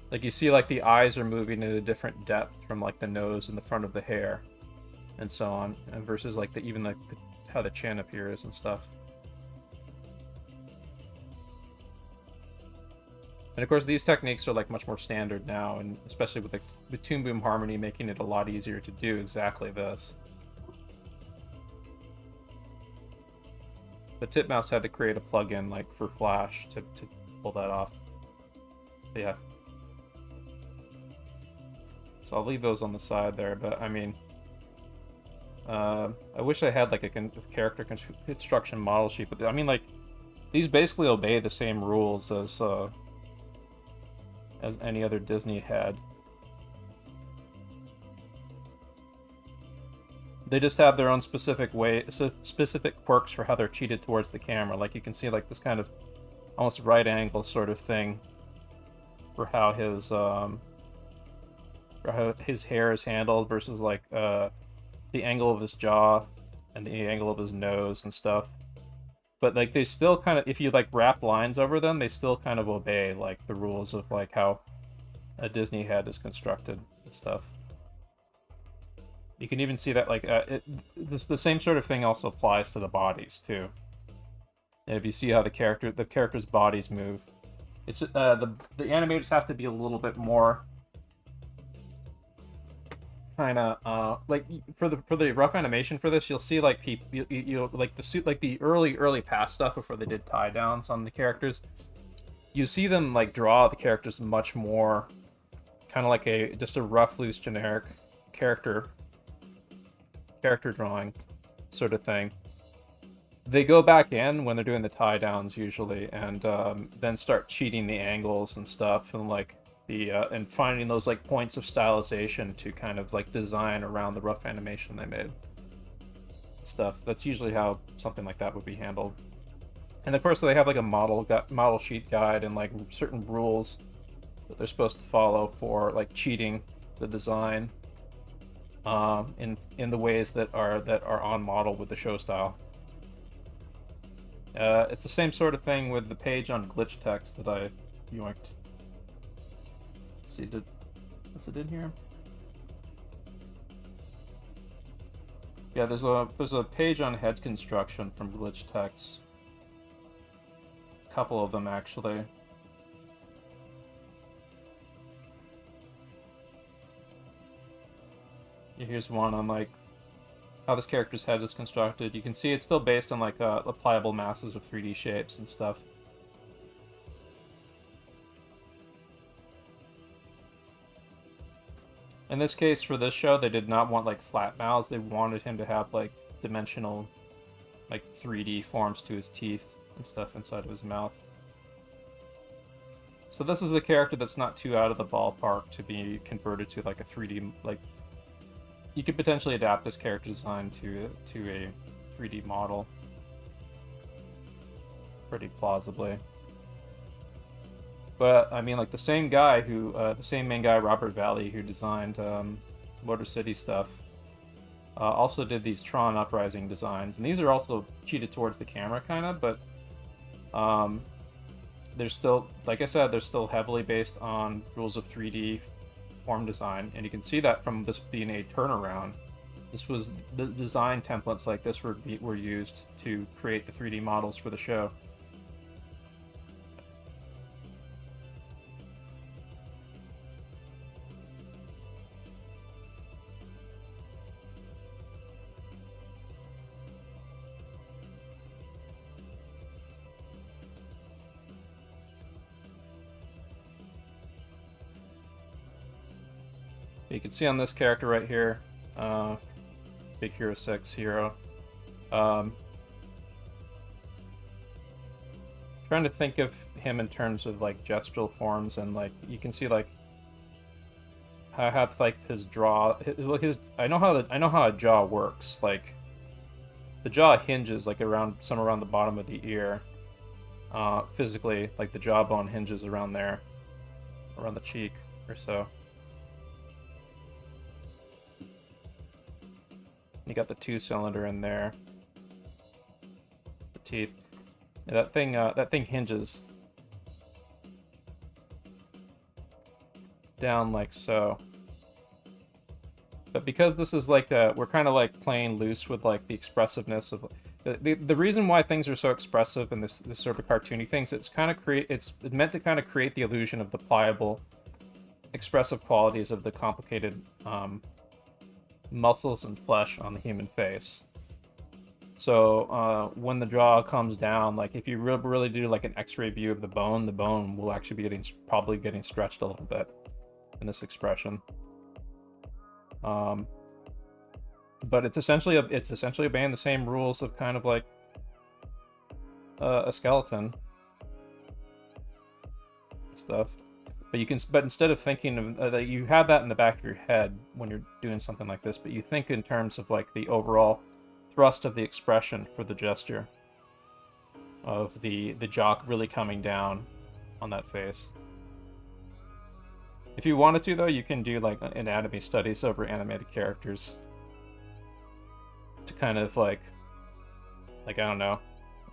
Like you see like the eyes are moving at a different depth from like the nose and the front of the hair and so on, and versus like how the chin appears and stuff. And of course, these techniques are like much more standard now, and especially with Toon Boom Harmony making it a lot easier to do exactly this. But Titmouse had to create a plugin like for Flash to pull that off. But yeah. So I'll leave those on the side there, but I mean, I wish I had like a character construction model sheet, but I mean like, these basically obey the same rules as any other Disney had. They just have their own specific quirks for how they're cheated towards the camera. Like you can see like this kind of almost right angle sort of thing for how his hair is handled versus like the angle of his jaw and the angle of his nose and stuff. But like they still kind of, if you like wrap lines over them, they still kind of obey like the rules of like how a Disney head is constructed and stuff. You can even see that like the same sort of thing also applies to the bodies too. And if you see how the characters' bodies move, it's the animators have to be a little bit more kind of like for the rough animation for this, you'll see like people you like the suit, like the early past stuff before they did tie downs on the characters. You see them like draw the characters much more kind of like just a rough, loose, generic character drawing sort of thing. They go back in when they're doing the tie downs usually, and then start cheating the angles and stuff, and like and finding those like points of stylization to kind of like design around the rough animation they made. Stuff. That's usually how something like that would be handled. And of course they have like a model sheet guide and like certain rules that they're supposed to follow for like cheating the design in the ways that are on model with the show style. It's the same sort of thing with the page on glitch text that I yoinked. Let's see, is it in here? Yeah, there's a page on head construction from glitch text. A couple of them actually. Here's one on like how this character's head is constructed. You can see it's still based on like pliable masses of 3D shapes and stuff. In this case, for this show, they did not want like flat mouths. They wanted him to have like dimensional, like 3D forms to his teeth and stuff inside of his mouth. So this is a character that's not too out of the ballpark to be converted to like a 3D, like you could potentially adapt this character design to a 3D model pretty plausibly. But I mean, like the same main guy, Robert Valley, who designed Motor City stuff, also did these Tron Uprising designs, and these are also cheated towards the camera, kind of. But they're still, like I said, they're still heavily based on rules of 3D form design, and you can see that from this being a turnaround. This was the design templates like this were used to create the 3D models for the show. You can see on this character right here, Big Hero 6 hero. Trying to think of him in terms of like gestural forms, and like you can see like how I have like his draw. I know how a jaw works. Like the jaw hinges like around the bottom of the ear. Physically, like the jawbone hinges around there, around the cheek or so. You got the 2-cylinder in there. The teeth. Yeah, that thing hinges down like so. But because this is like we're kind of like playing loose with like the expressiveness of the reason why things are so expressive in this sort of cartoony things. It's meant to kind of create the illusion of the pliable, expressive qualities of the complicated muscles and flesh on the human face. So when the jaw comes down, like if you really do like an X-ray view of the bone will actually be probably getting stretched a little bit in this expression. But it's essentially obeying the same rules of kind of like a skeleton stuff. But instead of thinking of that, you have that in the back of your head when you're doing something like this, but you think in terms of like the overall thrust of the expression for the gesture of the jaw really coming down on that face. If you wanted to, though, you can do like anatomy studies over animated characters to kind of like I don't know,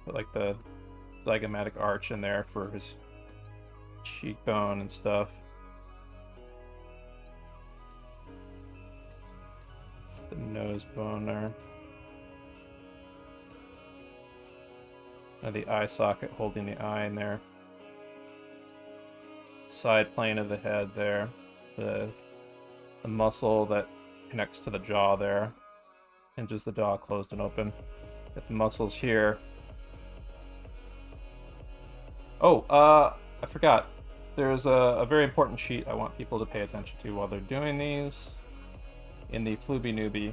put like the zygomatic arch in there for his cheekbone and stuff. The nose bone there. The eye socket holding the eye in there. Side plane of the head there. The muscle that connects to the jaw there. Hinges the jaw closed and open. Got the muscles here. Oh, I forgot. There's a very important sheet I want people to pay attention to while they're doing these in the Flooby Newbie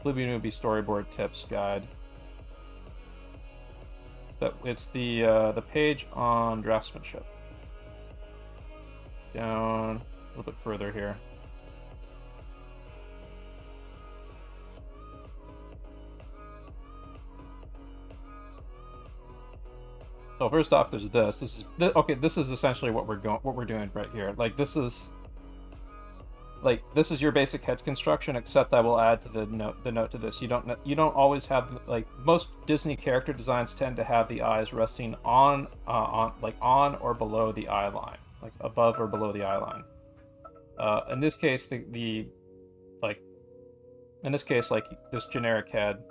storyboard tips guide. It's the page on draftsmanship. Down a little bit further here. So first off, there's this. This is essentially what we're doing right here. Like this is your basic head construction, except I will add to the note to this. You don't always have, like, most Disney character designs tend to have the eyes resting on or below the eye line, like above or below the eye line. In this case, this generic head,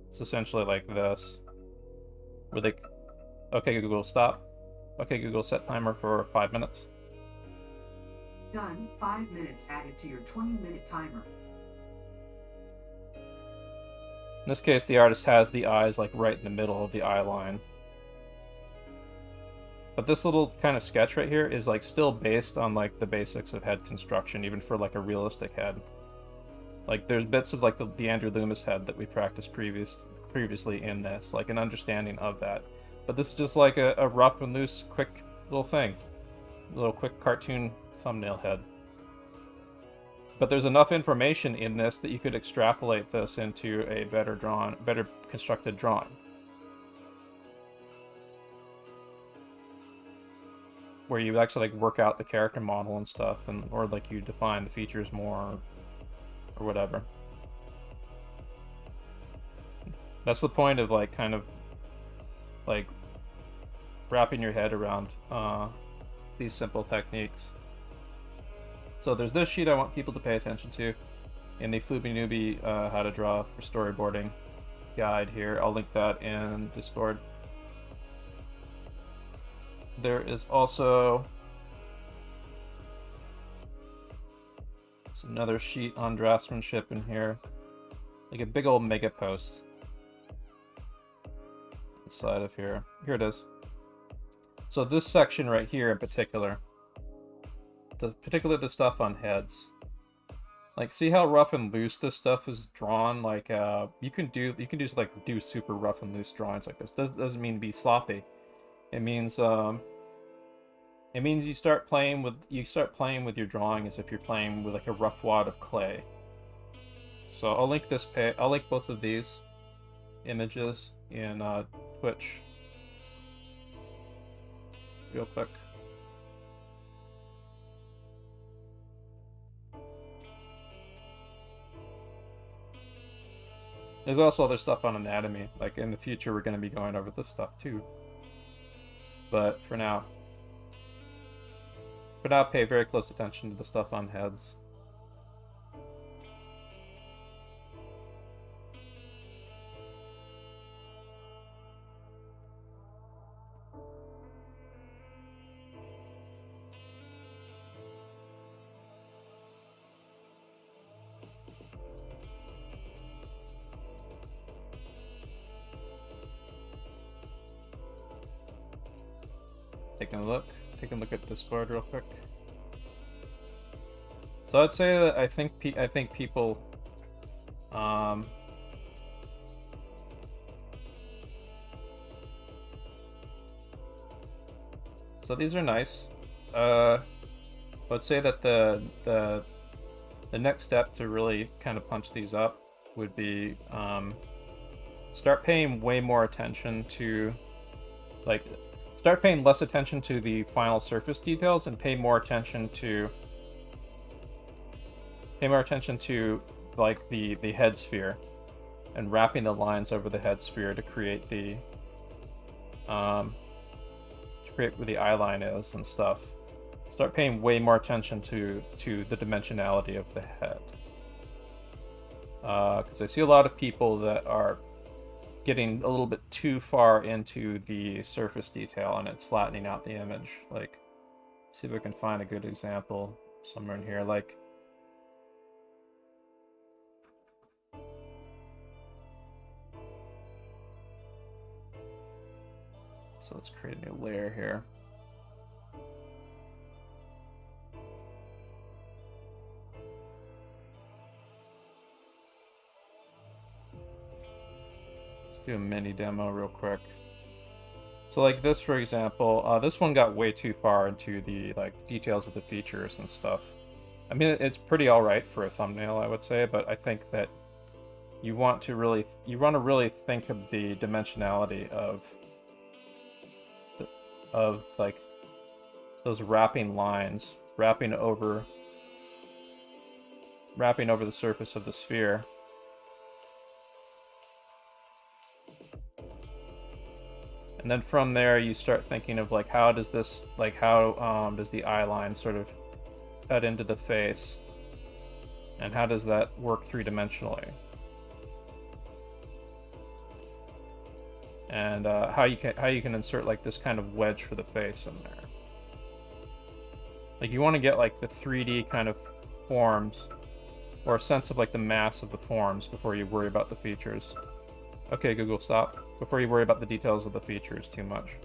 it's essentially like this, where okay, Google, stop. Okay, Google, set timer for 5 minutes. Done. 5 minutes added to your 20-minute timer. In this case, the artist has the eyes like right in the middle of the eye line. But this little kind of sketch right here is like still based on like the basics of head construction, even for like a realistic head. Like there's bits of like the Andrew Loomis head that we practiced previously in this, like an understanding of that. But this is just like a rough and loose, quick little thing, a little quick cartoon thumbnail head. But there's enough information in this that you could extrapolate this into a better constructed drawing, where you actually like work out the character model and stuff, or like you define the features more, or whatever. That's the point of like kind of like wrapping your head around these simple techniques. So there's this sheet I want people to pay attention to in the Flooby Newbie how to draw for storyboarding guide here. I'll link that in Discord. There is also another sheet on draftsmanship in here, like a big old mega post inside of here. Here it is. So this section right here in particular, particularly the stuff on heads. Like, see how rough and loose this stuff is drawn? Like, you can just like do super rough and loose drawings like this. Doesn't mean be sloppy. It means you start playing with your drawing as if you're playing with like a rough wad of clay. So I'll link I'll link both of these images in Twitch real quick. There's also other stuff on anatomy. Like in the future, we're going to be going over this stuff too. But for now, pay very close attention to the stuff on heads. Taking a look at Discord real quick. So I'd say that I think people, so these are nice. I'd say that the next step to really kind of punch these up would be start paying way more attention to, like, start paying less attention to the final surface details and pay more attention to like the head sphere and wrapping the lines over the head sphere to create the where the eye line is and stuff. Start paying way more attention to the dimensionality of the head, because I see a lot of people that are getting a little bit too far into the surface detail and it's flattening out the image. Like, see if I can find a good example somewhere in here. Like, so let's create a new layer here. Do a mini demo real quick. So like this, for example, this one got way too far into the like details of the features and stuff. I mean, it's pretty all right for a thumbnail, I would say, but I think that you want to really think of the dimensionality of like those wrapping lines, wrapping over the surface of the sphere. And then from there, you start thinking of like, how does this, like, how does the eye line sort of cut into the face, and how does that work three-dimensionally? And how you can insert like this kind of wedge for the face in there. Like, you want to get like the 3D kind of forms, or a sense of like the mass of the forms before you worry about the features. Okay, Google, stop. Before you worry about the details of the features too much.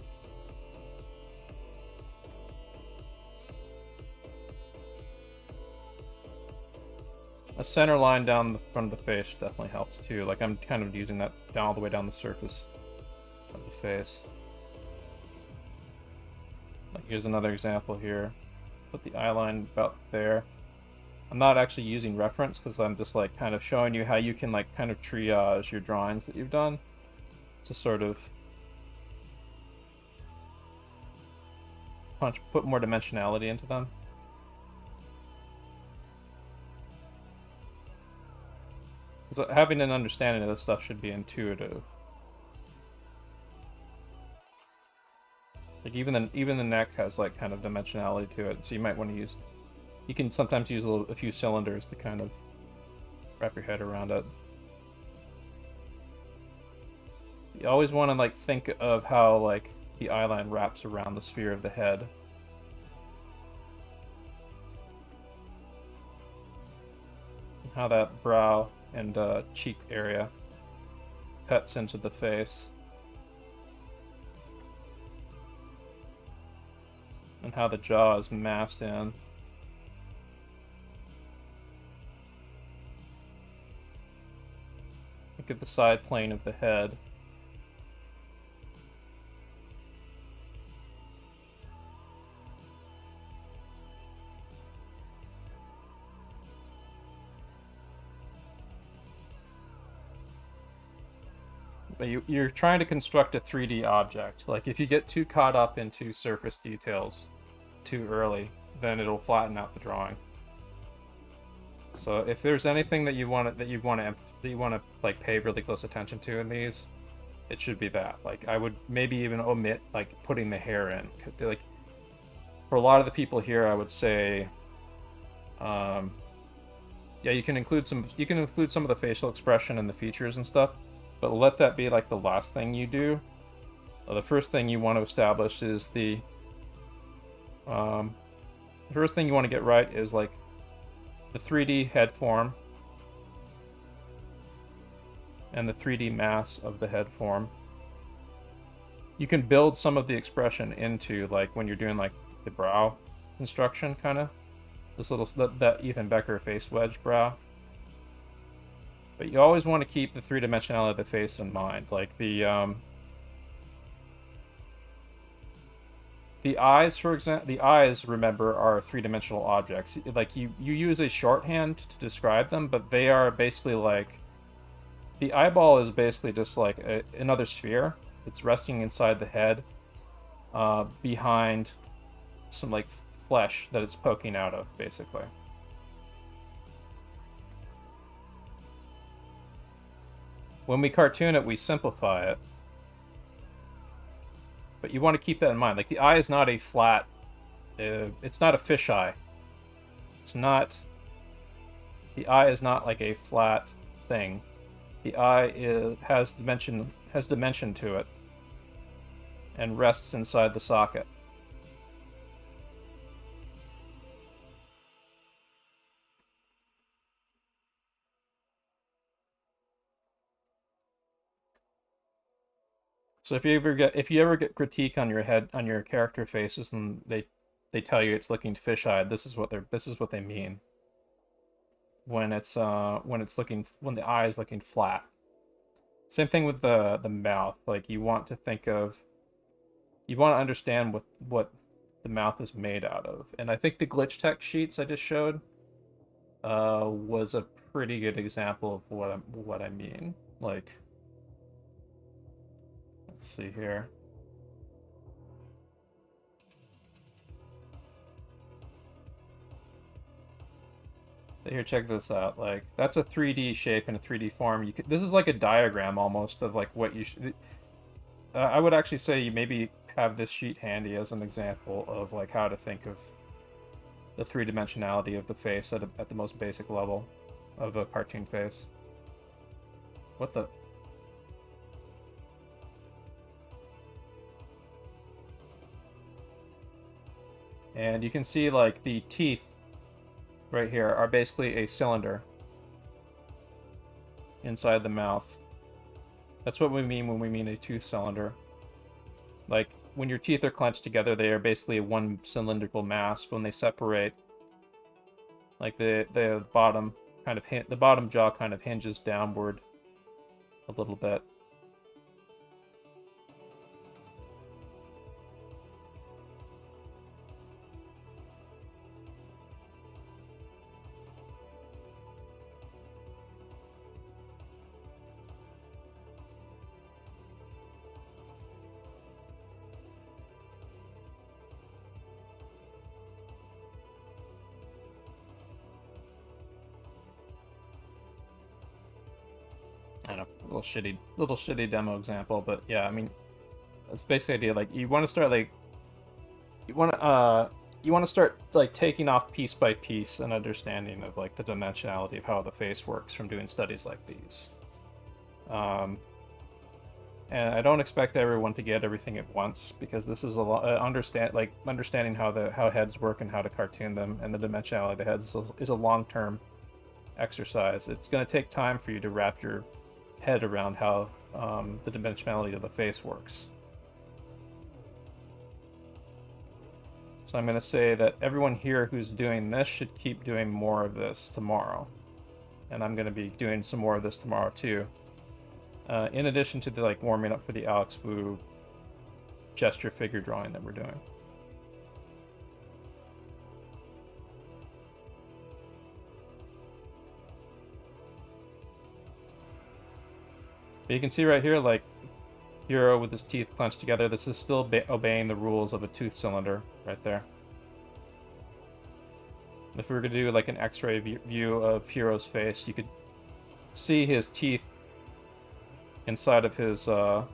A center line down the front of the face definitely helps too. Like, I'm kind of using that down all the way down the surface of the face. Like, here's another example here. Put the eye line about there. I'm not actually using reference because I'm just like kind of showing you how you can like kind of triage your drawings that you've done to sort of put more dimensionality into them. Because having an understanding of this stuff should be intuitive. Like, even the neck has like kind of dimensionality to it, so you might want to use. You can sometimes use a few cylinders to kind of wrap your head around it. You always want to like think of how like the eye line wraps around the sphere of the head. And how that brow and cheek area cuts into the face. and how the jaw is masked in. Look at the side plane of the head. But you're trying to construct a 3D object. Like, if you get too caught up into surface details too early, then it'll flatten out the drawing. So if there's anything that you want to like pay really close attention to in these, it should be that. Like, I would maybe even omit like putting the hair in. Like, for a lot of the people here, I would say, yeah, you can include some of the facial expression and the features and stuff, but let that be like the last thing you do. The first thing you want to establish is the first thing you want to get right is like the 3D head form and the 3D mass of the head form. You can build some of the expression into, like, when you're doing like the brow construction, kind of this little that Ethan Becker face wedge brow. But you always want to keep the three-dimensionality of the face in mind. Like the eyes, for example, the eyes, remember, are three-dimensional objects. Like, you use a shorthand to describe them, but they are basically like, the eyeball is basically just like another sphere. It's resting inside the head, behind some like flesh that it's poking out of, basically. When we cartoon it, we simplify it. But you want to keep that in mind. Like, the eye is not a flat, it's not a fisheye. It's not, the eye is not like a flat thing. The eye has dimension to it and rests inside the socket. So if you ever get critique on your character faces, and they tell you it's looking fish-eyed, this is what they mean. When the eye is looking flat. Same thing with the mouth. Like, you want to understand what the mouth is made out of. And I think the glitch tech sheets I just showed was a pretty good example of what I mean. Like, let's see here. Here, check this out. Like, that's a 3D shape and a 3D form. This is like a diagram almost of like what you should. I would actually say you maybe have this sheet handy as an example of like how to think of the three-dimensionality of the face at the most basic level of a cartoon face. What the? And you can see like the teeth right here are basically a cylinder inside the mouth. That's what we mean when we mean a tooth cylinder. Like, when your teeth are clenched together, they are basically one cylindrical mass. When they separate, like the bottom jaw kind of hinges downward a little bit. I don't know, little shitty demo example, but yeah, I mean, that's basically the idea. Like, you want to start taking off piece by piece an understanding of like the dimensionality of how the face works from doing studies like these. And I don't expect everyone to get everything at once, because this is a lot. Understanding how heads work and how to cartoon them and the dimensionality of the heads is a long-term exercise. It's going to take time for you to wrap your head around how the dimensionality of the face works. So I'm going to say that everyone here who's doing this should keep doing more of this tomorrow. And I'm going to be doing some more of this tomorrow too. In addition to the like warming up for the Alex Wu gesture figure drawing that we're doing. But you can see right here, like, Hero with his teeth clenched together. This is still obeying the rules of a tooth cylinder right there. If we were to do like an X-ray view of Hero's face, you could see his teeth inside of his. You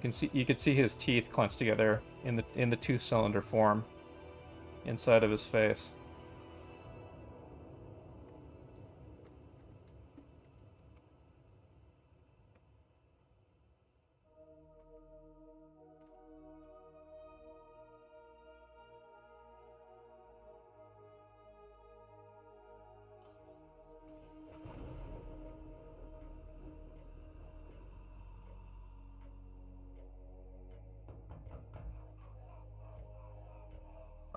could see his teeth clenched together in the tooth cylinder form inside of his face.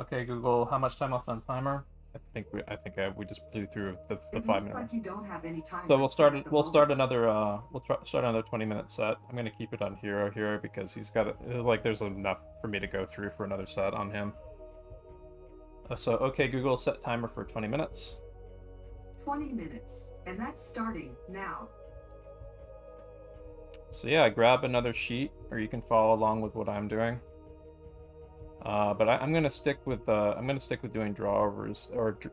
Okay, Google, how much time left on timer? I think we just blew through the 5 minutes. Like you don't have any time. So we'll start another 20-minute set. I'm gonna keep it on Hero here because he's got like there's enough for me to go through for another set on him. So okay, Google, set timer for 20 minutes. 20 minutes, and that's starting now. So yeah, grab another sheet, or you can follow along with what I'm doing. But I'm gonna stick with doing drawovers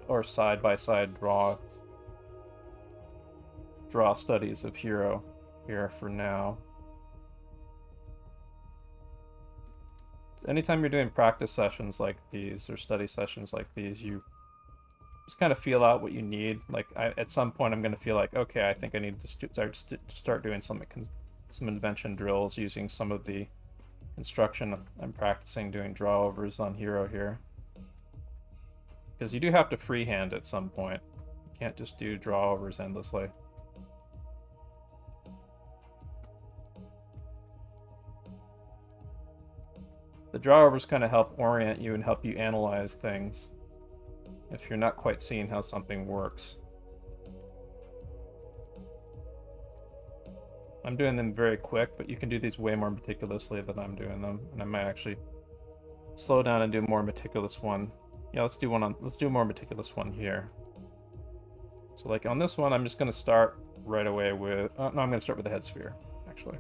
or side by side draw studies of Hero here for now. Anytime you're doing practice sessions like these or study sessions like these, you just kind of feel out what you need. Like at some point, I'm gonna feel like, okay, I think I need to start doing some invention drills using some of the construction I'm practicing doing drawovers on Hero here. Because you do have to freehand at some point. You can't just do drawovers endlessly. The drawovers kind of help orient you and help you analyze things if you're not quite seeing how something works. I'm doing them very quick, but you can do these way more meticulously than I'm doing them, and I might actually slow down and do a more meticulous one. Yeah, let's do a more meticulous one here. So like on this one, I'm just going to start right away with, no, I'm going to start with the head sphere, actually.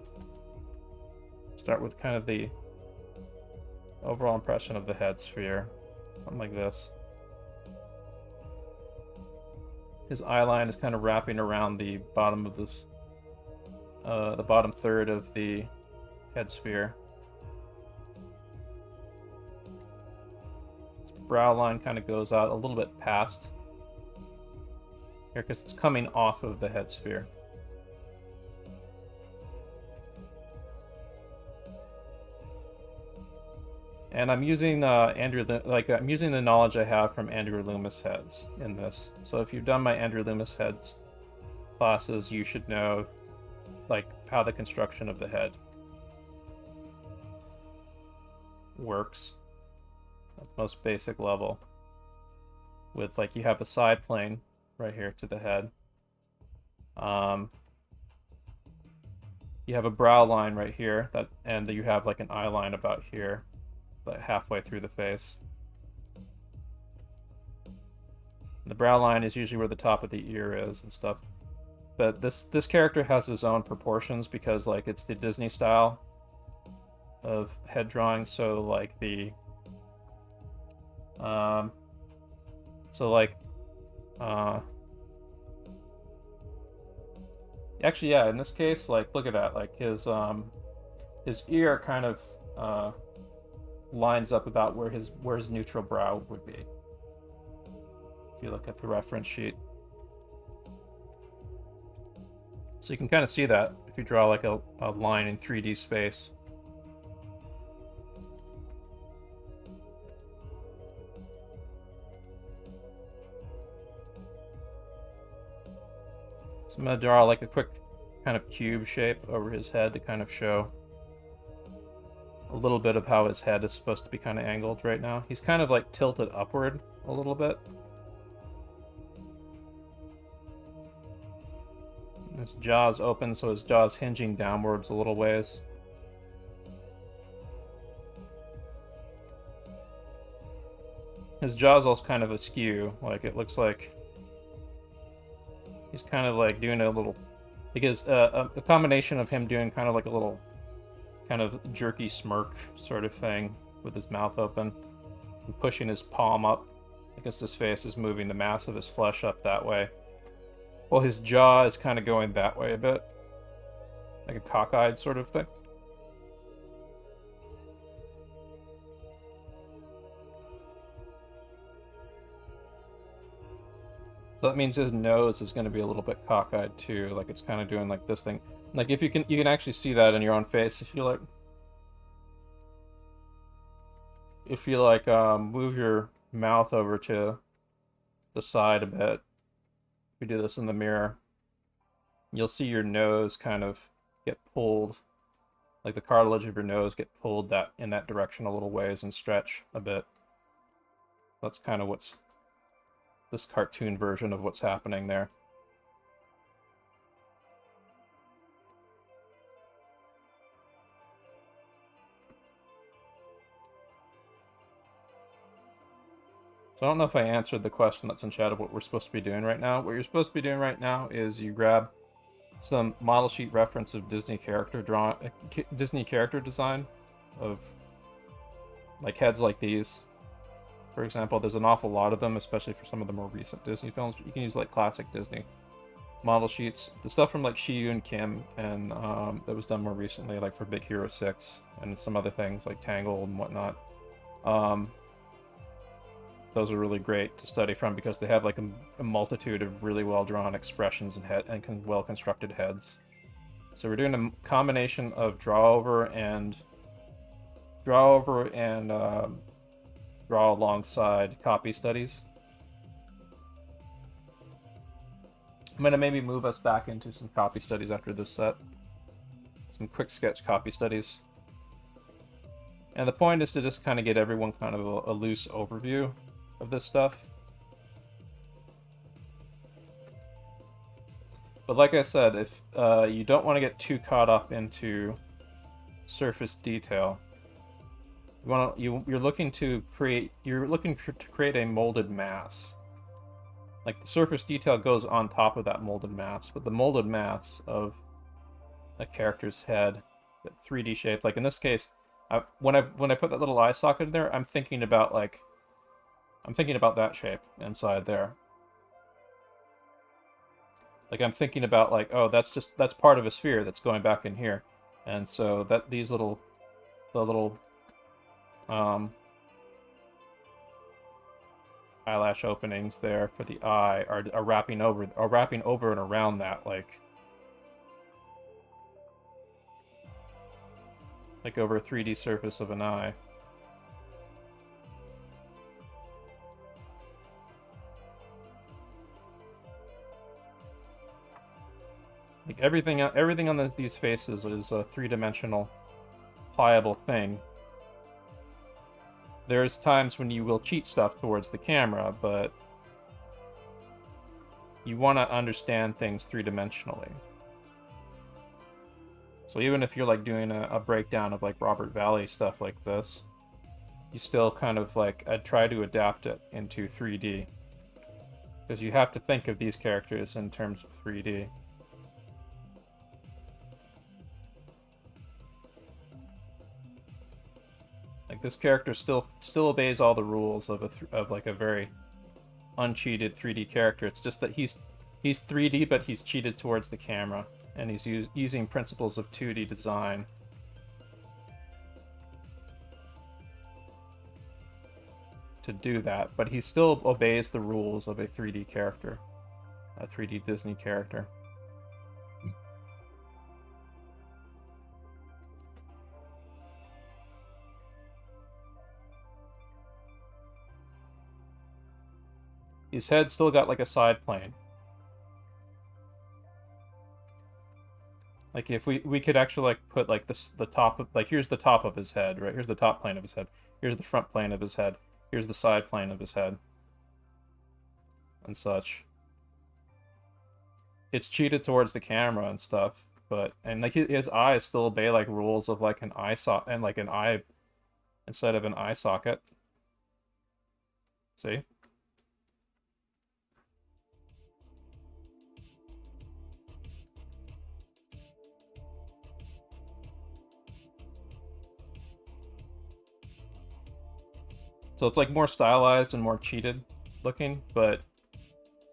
Start with kind of the overall impression of the head sphere, something like this. His eye line is kind of wrapping around the bottom of this, the bottom third of the head sphere. His brow line kind of goes out a little bit past here because it's coming off of the head sphere. And I'm using I'm using the knowledge I have from Andrew Loomis heads in this. So if you've done my Andrew Loomis heads classes, you should know like how the construction of the head works at the most basic level. With like you have a side plane right here to the head. You have a brow line right here and you have like an eye line about here, like halfway through the face. And the brow line is usually where the top of the ear is and stuff. But this character has his own proportions because like it's the Disney style of head drawing. So like actually yeah, in this case, like look at that, like his ear kind of lines up about where his neutral brow would be. If you look at the reference sheet. So you can kind of see that if you draw like a line in 3D space. So I'm going to draw like a quick kind of cube shape over his head to kind of show a little bit of how his head is supposed to be kind of angled right now. He's kind of like tilted upward a little bit. His jaw's open, so his jaw's hinging downwards a little ways. His jaw's also kind of askew, like it looks like he's kind of like doing a little, because a combination of him doing kind of like a little kind of jerky smirk sort of thing with his mouth open and pushing his palm up against his face is moving the mass of his flesh up that way. Well, his jaw is kind of going that way a bit, like a cockeyed sort of thing. So that means his nose is going to be a little bit cockeyed too, like it's kind of doing like this thing. Like if you can actually see that in your own face if you like move your mouth over to the side a bit. If you do this in the mirror, you'll see your nose kind of get pulled, like the cartilage of your nose get pulled in that direction a little ways and stretch a bit. That's kind of what's this cartoon version of what's happening there. So I don't know if I answered the question that's in chat of what we're supposed to be doing right now. What you're supposed to be doing right now is you grab some model sheet reference of Disney character design of like heads like these. For example, there's an awful lot of them, especially for some of the more recent Disney films, but you can use like classic Disney model sheets. The stuff from like Shi-Yun Kim and that was done more recently, like for Big Hero 6 and some other things like Tangled and whatnot. Those are really great to study from because they have like a multitude of really well-drawn expressions and well-constructed heads. So we're doing a combination of draw over and draw alongside copy studies. I'm going to maybe move us back into some copy studies after this set. Some quick sketch copy studies. And the point is to just kind of get everyone kind of a loose overview of this stuff. But like I said, if you don't want to get too caught up into surface detail, you're looking to create a molded mass. Like the surface detail goes on top of that molded mass, but the molded mass of a character's head, that 3D shape, like in this case, when I put that little eye socket in there, I'm thinking about that shape inside there. Like I'm thinking about like, oh, that's part of a sphere that's going back in here, and so that the little eyelash openings there for the eye are wrapping over and around that like over a 3D surface of an eye. Like everything on these faces is a three-dimensional, pliable thing. There's times when you will cheat stuff towards the camera, but you want to understand things three-dimensionally. So even if you're like doing a breakdown of like Robert Valley stuff like this, you still kind of like, I'd try to adapt it into 3D. Because you have to think of these characters in terms of 3D. Like this character still obeys all the rules of like a very uncheated 3D character. It's just that he's 3D, but he's cheated towards the camera, and he's using principles of 2D design. To do that, but he still obeys the rules of a 3D character, a 3D Disney character. His head still got like a side plane. Like if we could actually like put like the top of like here's the top of his head, right? Here's the top plane of his head. Here's the front plane of his head. Here's the side plane of his head. And such. It's cheated towards the camera and stuff, but and like his eyes still obey like rules of like an eye socket and like an eye instead of an eye socket. See? So it's like more stylized and more cheated looking, but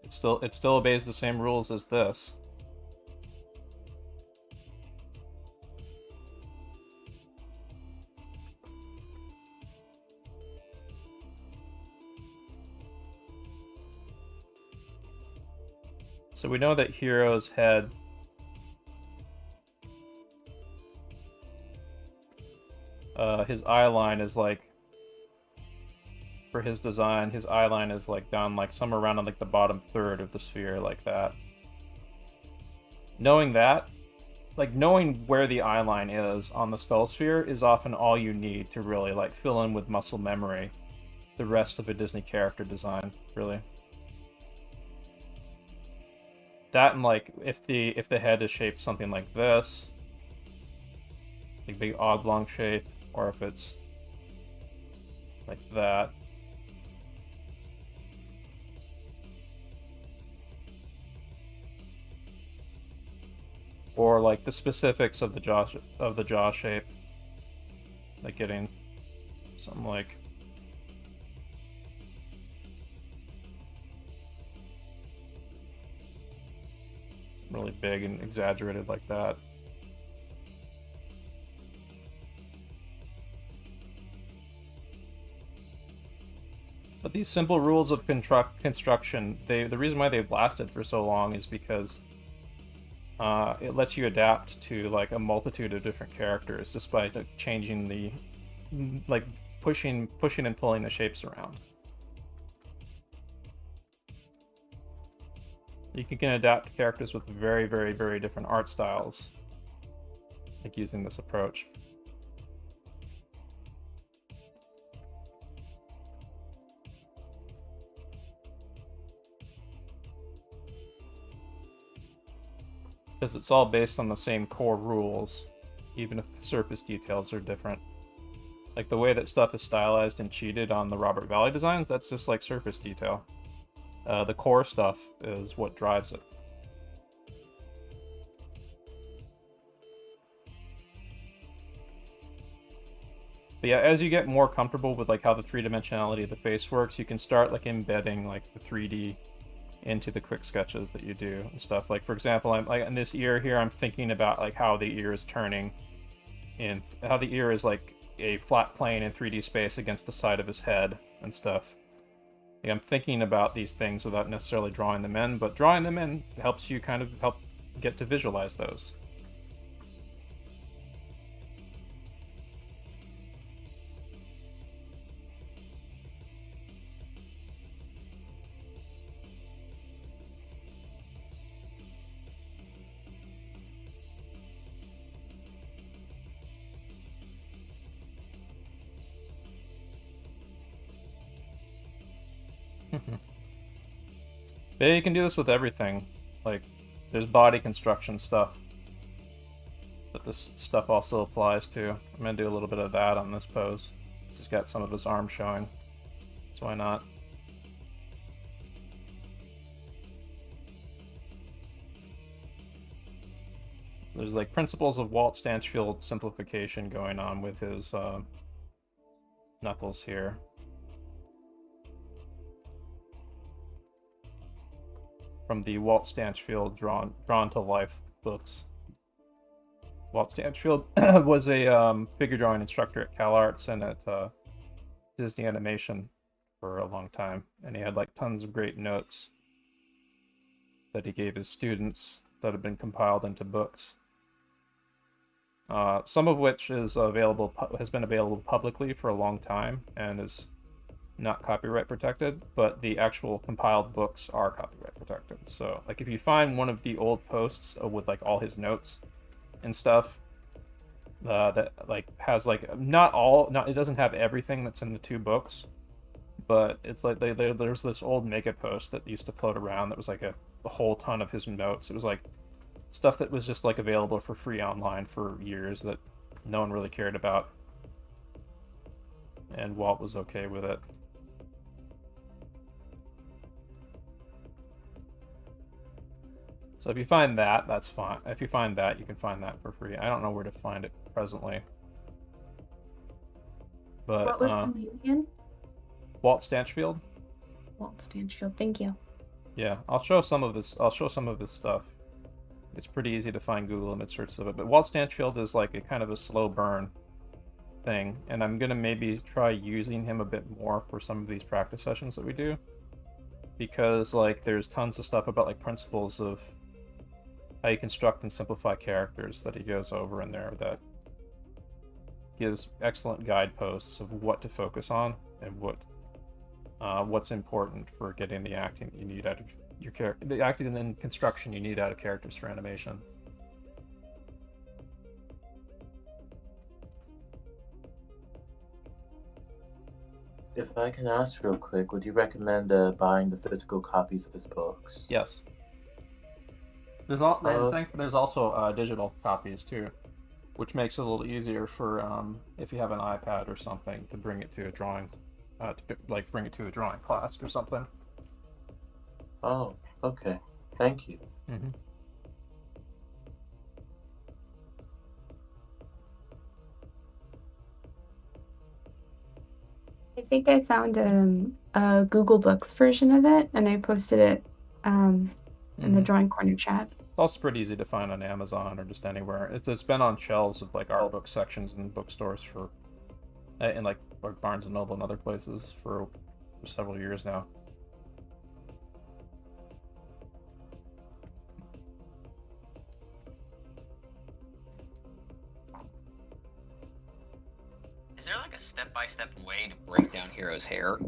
it still obeys the same rules as this. So we know that Hero's head his eye line is like, for his design, his eye line is like down like somewhere around on like the bottom third of the sphere, like that. Knowing that, like knowing where the eye line is on the skull sphere is often all you need to really like fill in with muscle memory the rest of a Disney character design, really. That and like if the head is shaped something like this, like big oblong shape, or if it's like that. Or like the specifics of the jaw shape, like getting something like really big and exaggerated like that. But these simple rules of construction, the reason why they've lasted for so long is because it lets you adapt to like a multitude of different characters, despite like, changing the like pushing and pulling the shapes around. You can adapt to characters with very, very, very different art styles, like using this approach. Because it's all based on the same core rules, even if the surface details are different. Like the way that stuff is stylized and cheated on the Robert Valley designs, that's just like surface detail. The core stuff is what drives it. But yeah, as you get more comfortable with like how the three-dimensionality of the face works, you can start like embedding like the 3D into the quick sketches that you do and stuff. Like for example, I'm like in this ear here, I'm thinking about like how the ear is turning and how the ear is like a flat plane in 3D space against the side of his head and stuff. Like, I'm thinking about these things without necessarily drawing them in, but drawing them in helps you kind of help get to visualize those. Yeah, you can do this with everything. Like, there's body construction stuff that this stuff also applies to. I'm gonna do a little bit of that on this pose. He's got some of his arm showing, so why not? There's like principles of Walt Stanchfield simplification going on with his knuckles here. From the Walt Stanchfield Drawn to Life books. Walt Stanchfield was a figure drawing instructor at CalArts and at Disney Animation for a long time, and he had like tons of great notes that he gave his students that have been compiled into books. Some of which is has been available publicly for a long time and is not copyright protected, but the actual compiled books are copyright protected. So like if you find one of the old posts with like all his notes, and stuff. That like has like it doesn't have everything that's in the 2 books, but it's like there's this old mega post that used to float around that was like a whole ton of his notes. It was like stuff that was just like available for free online for years that no one really cared about, and Walt was okay with it. So if you find that, that's fine. If you find that, you can find that for free. I don't know where to find it presently. But What was the name again? Walt Stanchfield. Walt Stanchfield. Thank you. Yeah, I'll show some of his stuff. It's pretty easy to find Google image search of it. But Walt Stanchfield is like a kind of a slow burn thing, and I'm gonna maybe try using him a bit more for some of these practice sessions that we do, because like there's tons of stuff about like principles of how you construct and simplify characters that he goes over in there that gives excellent guideposts of what to focus on and what's important for getting the acting that you need out of your character, the acting and construction you need out of characters for animation. If I can ask real quick, would you recommend buying the physical copies of his books? Yes. There's there's also digital copies too, which makes it a little easier for if you have an iPad or something to bring it to a drawing, bring it to a drawing class or something. Oh, okay. Thank you. Mm-hmm. I think I found a Google Books version of it, and I posted it in the Drawing Corner chat. It's also pretty easy to find on Amazon or just anywhere. It's been on shelves of like art book sections in bookstores for, in like Barnes and Noble and other places for several years now. Is there like a step-by-step way to break down Hero's hair?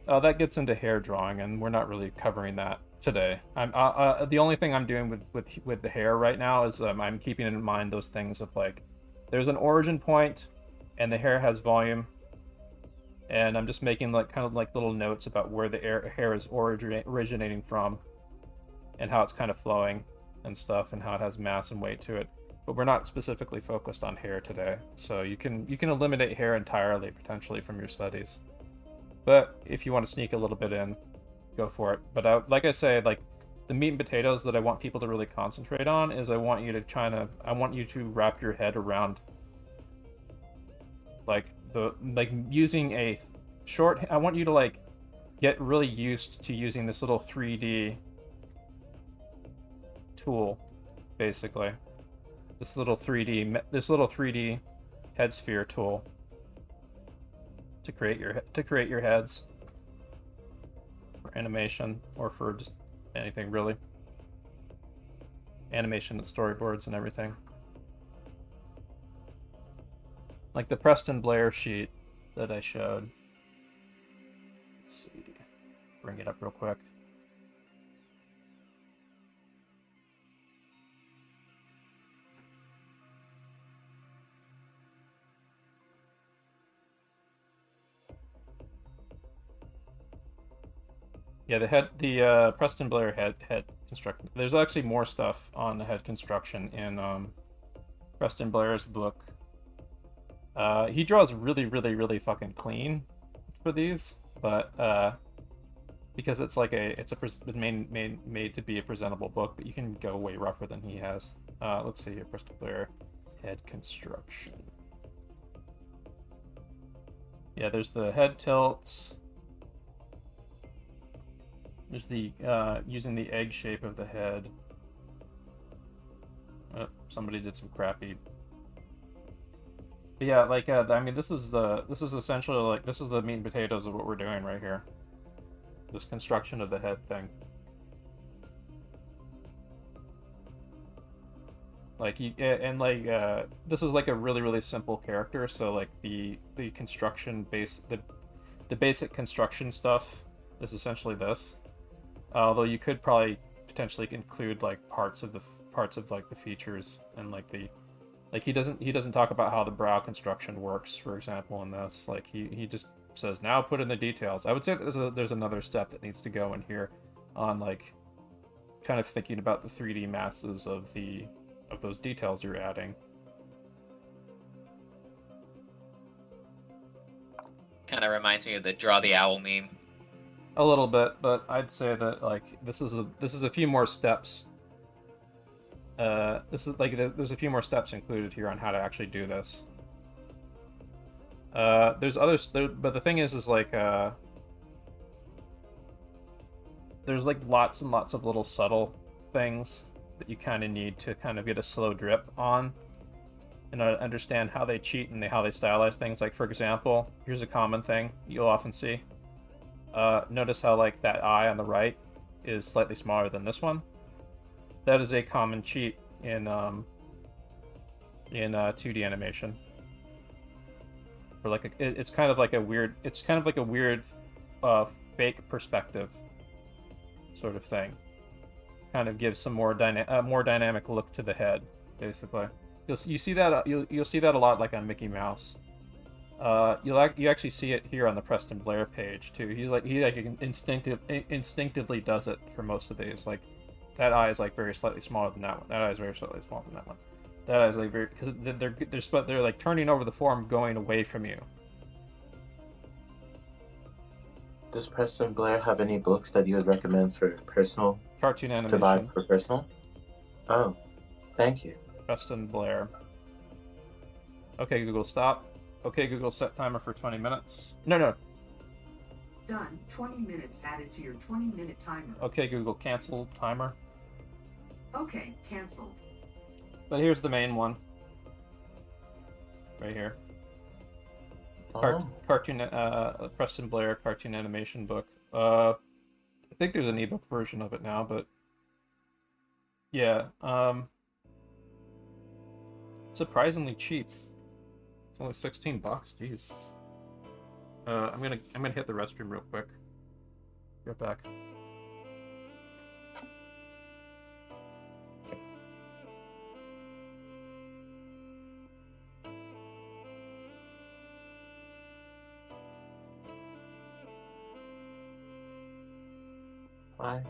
Oh, that gets into hair drawing, and we're not really covering that today. I'm the only thing I'm doing with the hair right now is I'm keeping in mind those things of like, there's an origin point, and the hair has volume, and I'm just making like kind of like little notes about where the hair is originating from, and how it's kind of flowing and stuff, and how it has mass and weight to it. But we're not specifically focused on hair today, so you can eliminate hair entirely potentially from your studies. But if you want to sneak a little bit in, go for it. But like I say, like the meat and potatoes that I want people to really concentrate on is I want you to wrap your head around like using a short. I want you to like get really used to using this little 3D tool, basically. This little 3D head sphere tool to create your heads for animation or for just anything really. Animation and storyboards and everything. Like the Preston Blair sheet that I showed. Let's see. Bring it up real quick. Yeah, the Preston Blair head construction. There's actually more stuff on the head construction in Preston Blair's book. He draws really fucking clean for these, but because it's like it's made to be a presentable book, but you can go way rougher than he has. Let's see here, Preston Blair head construction. Yeah, there's the head tilts. There's the using the egg shape of the head. Somebody did some crappy. But yeah, like I mean, this is essentially like this is the meat and potatoes of what we're doing right here. This construction of the head thing. Like this is like a really simple character. So like the construction base the basic construction stuff is essentially this. Although you could probably potentially include like parts of parts of like the features and like the like he doesn't talk about how the brow construction works, for example, in this. Like he just says, now put in the details. I would say that there's another step that needs to go in here on like kind of thinking about the 3D masses of those details you're adding. Kind of reminds me of the draw the owl meme. A little bit, but I'd say that like this is a few more steps. This is like there's a few more steps included here on how to actually do this. There's others, but the thing is like there's like lots and lots of little subtle things that you kind of need to kind of get a slow drip on and understand how they cheat and how they stylize things. Like, for example, here's a common thing you'll often see. Notice how like that eye on the right is slightly smaller than this one. That is a common cheat in 2D animation. Or like it's kind of like a weird fake perspective sort of thing. Kind of gives some more dynamic look to the head, basically. You see that you'll see that a lot like on Mickey Mouse. You actually see it here on the Preston Blair page too. He instinctively does it for most of these. Like that eye is like very slightly smaller than that one. That eye is very slightly smaller than that one. That eye is like very, because they're like turning over the form, going away from you. Does Preston Blair have any books that you would recommend for personal Cartoon animation to buy for personal? Oh, thank you. Preston Blair. Okay, Google, stop. Okay, Google, set timer for 20 minutes. No. Done. 20 minutes added to your 20-minute timer. Okay, Google, cancel timer. Okay, cancel. But here's the main one. Right here. Cartoon, Preston Blair cartoon animation book. I think there's an ebook version of it now, but yeah, surprisingly cheap. It's only $16. Jeez. I'm gonna hit the restroom real quick. Get back. Bye.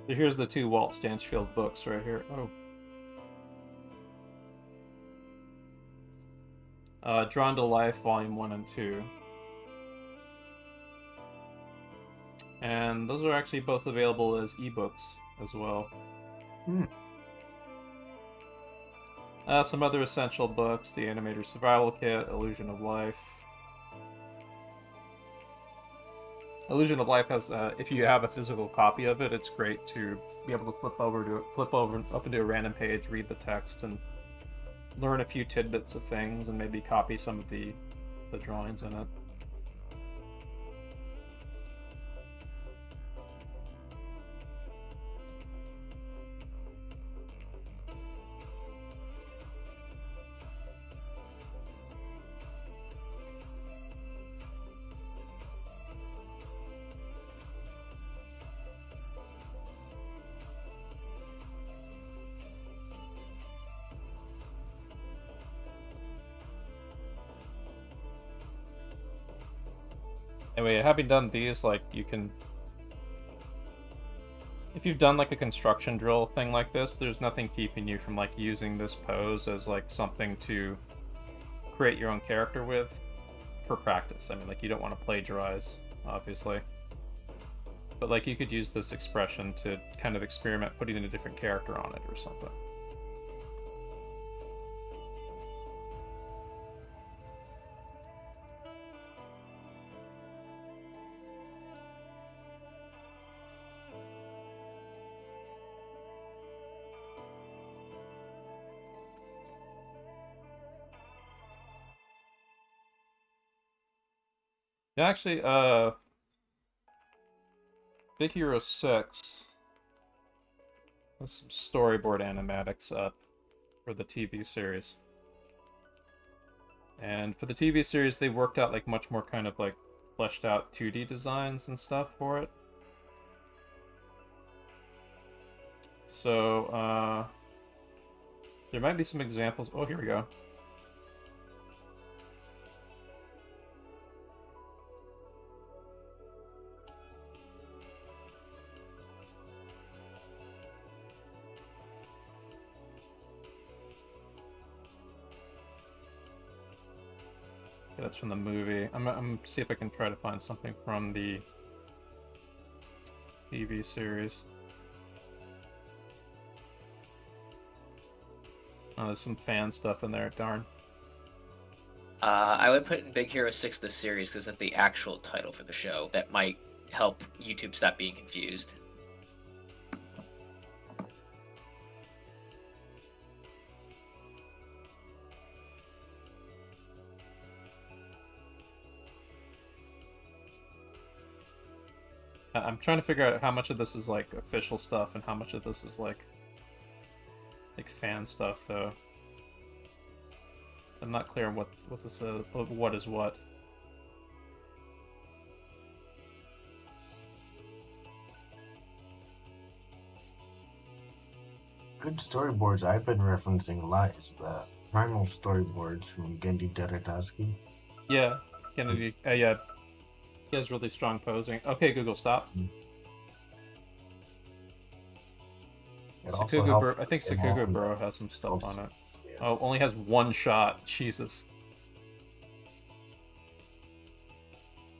So here's the two Walt Stanchfield books right here. Oh. Drawn to Life, Volume 1 and 2. And those are actually both available as ebooks as well. Some other essential books: The Animator Survival Kit, Illusion of Life. Illusion of Life has, if you have a physical copy of it, it's great to be able to flip over up into a random page, read the text, and learn a few tidbits of things, and maybe copy some of the drawings in it. Anyway, having done these, like, you can... If you've done, like, a construction drill thing like this, there's nothing keeping you from, like, using this pose as, like, something to create your own character with for practice. I mean, like, you don't want to plagiarize, obviously. But, like, you could use this expression to kind of experiment putting in a different character on it or something. Yeah, actually, Big Hero 6 has some storyboard animatics up for the TV series. And for the TV series, they worked out, like, much more kind of, like, fleshed out 2D designs and stuff for it. So, there might be some examples. Oh, here we go. That's from the movie. I'm gonna see if I can try to find something from the TV series. Oh, there's some fan stuff in there, darn. I would put in Big Hero 6 the series because that's the actual title for the show. That might help YouTube stop being confused. I'm trying to figure out how much of this is like official stuff and how much of this is like fan stuff, though. I'm not clear on what this is, what is what. Good storyboards I've been referencing a lot is the primal storyboards from Gendy Deritaski. Yeah, Kennedy. Yeah, he has really strong posing. Okay, Google, stop. I think Sakuga Bro has some stuff on it. Yeah. Oh, only has one shot. Jesus.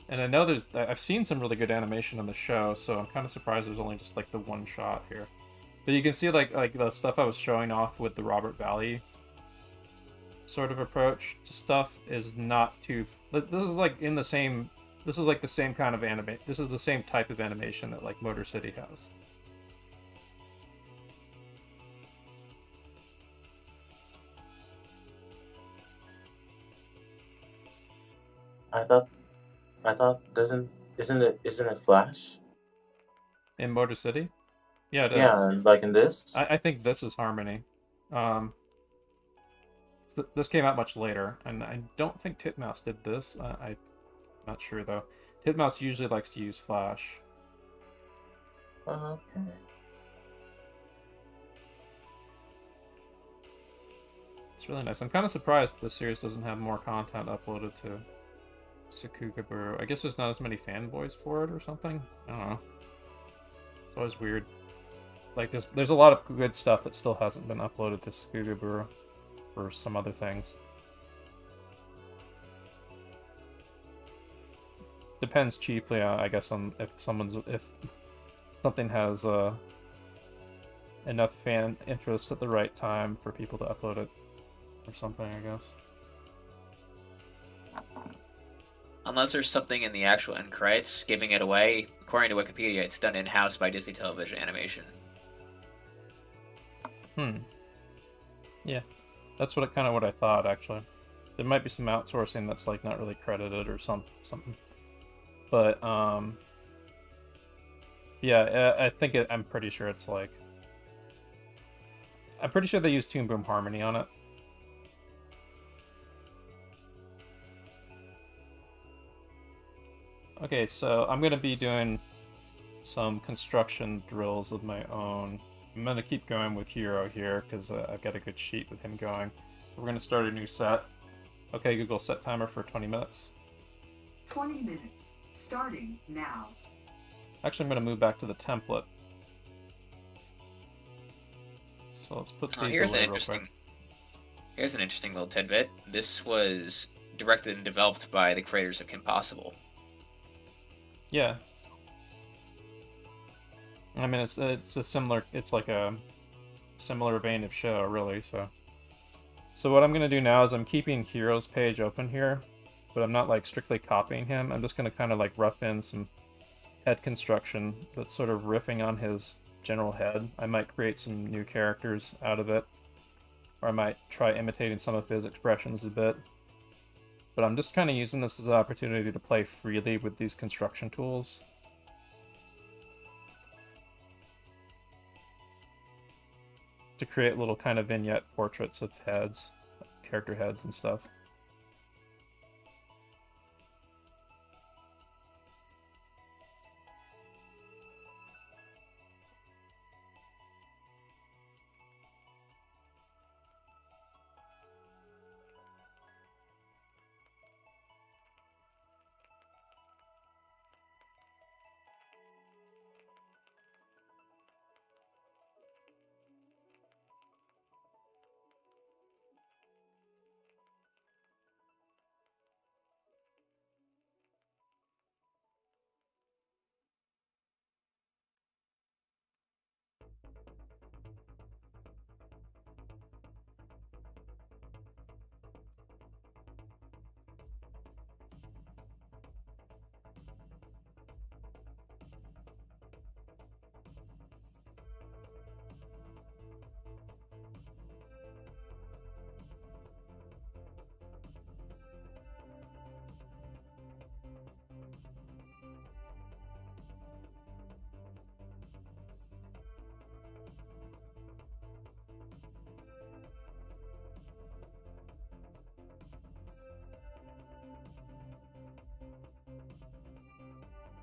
And I know I've seen some really good animation on the show, so I'm kind of surprised there's only just like the one shot here. But you can see like the stuff I was showing off with the Robert Valley sort of approach to stuff is not too. This is like in the same. This is like the same kind of anime. This is the same type of animation that like Motor City has. I thought isn't it Flash? In Motor City? Yeah, it is. Yeah, like in this? I think this is Harmony. This came out much later, and I don't think Titmouse did this. I'm not sure, though. Titmouse usually likes to use Flash. Okay. It's really nice. I'm kind of surprised this series doesn't have more content uploaded to Sakugaburu. I guess there's not as many fanboys for it or something. I don't know. It's always weird. Like there's a lot of good stuff that still hasn't been uploaded to Sakugaburu for some other things. Depends chiefly, I guess, on if something has enough fan interest at the right time for people to upload it or something, I guess. Unless there's something in the actual end credits giving it away, according to Wikipedia, it's done in-house by Disney Television Animation. Yeah, that's kind of what I thought, actually. There might be some outsourcing that's like not really credited or something. But yeah, I'm pretty sure it's like. I'm pretty sure they use Toon Boom Harmony on it. Okay, so I'm gonna be doing some construction drills of my own. I'm gonna keep going with Hero here because I've got a good sheet with him going. So we're gonna start a new set. Okay, Google, set timer for 20 minutes. 20 minutes. Starting now. Actually, I'm going to move back to the template. So let's put these away real quick. Here's an interesting little tidbit. This was directed and developed by the creators of Kim Possible. Yeah. I mean, it's a similar, it's like a similar vein of show, really. So what I'm gonna do now is I'm keeping Hero's page open here, but I'm not like strictly copying him. I'm just gonna kind of like rough in some head construction that's sort of riffing on his general head. I might create some new characters out of it, or I might try imitating some of his expressions a bit. But I'm just kind of using this as an opportunity to play freely with these construction tools. To create little kind of vignette portraits of heads, character heads and stuff.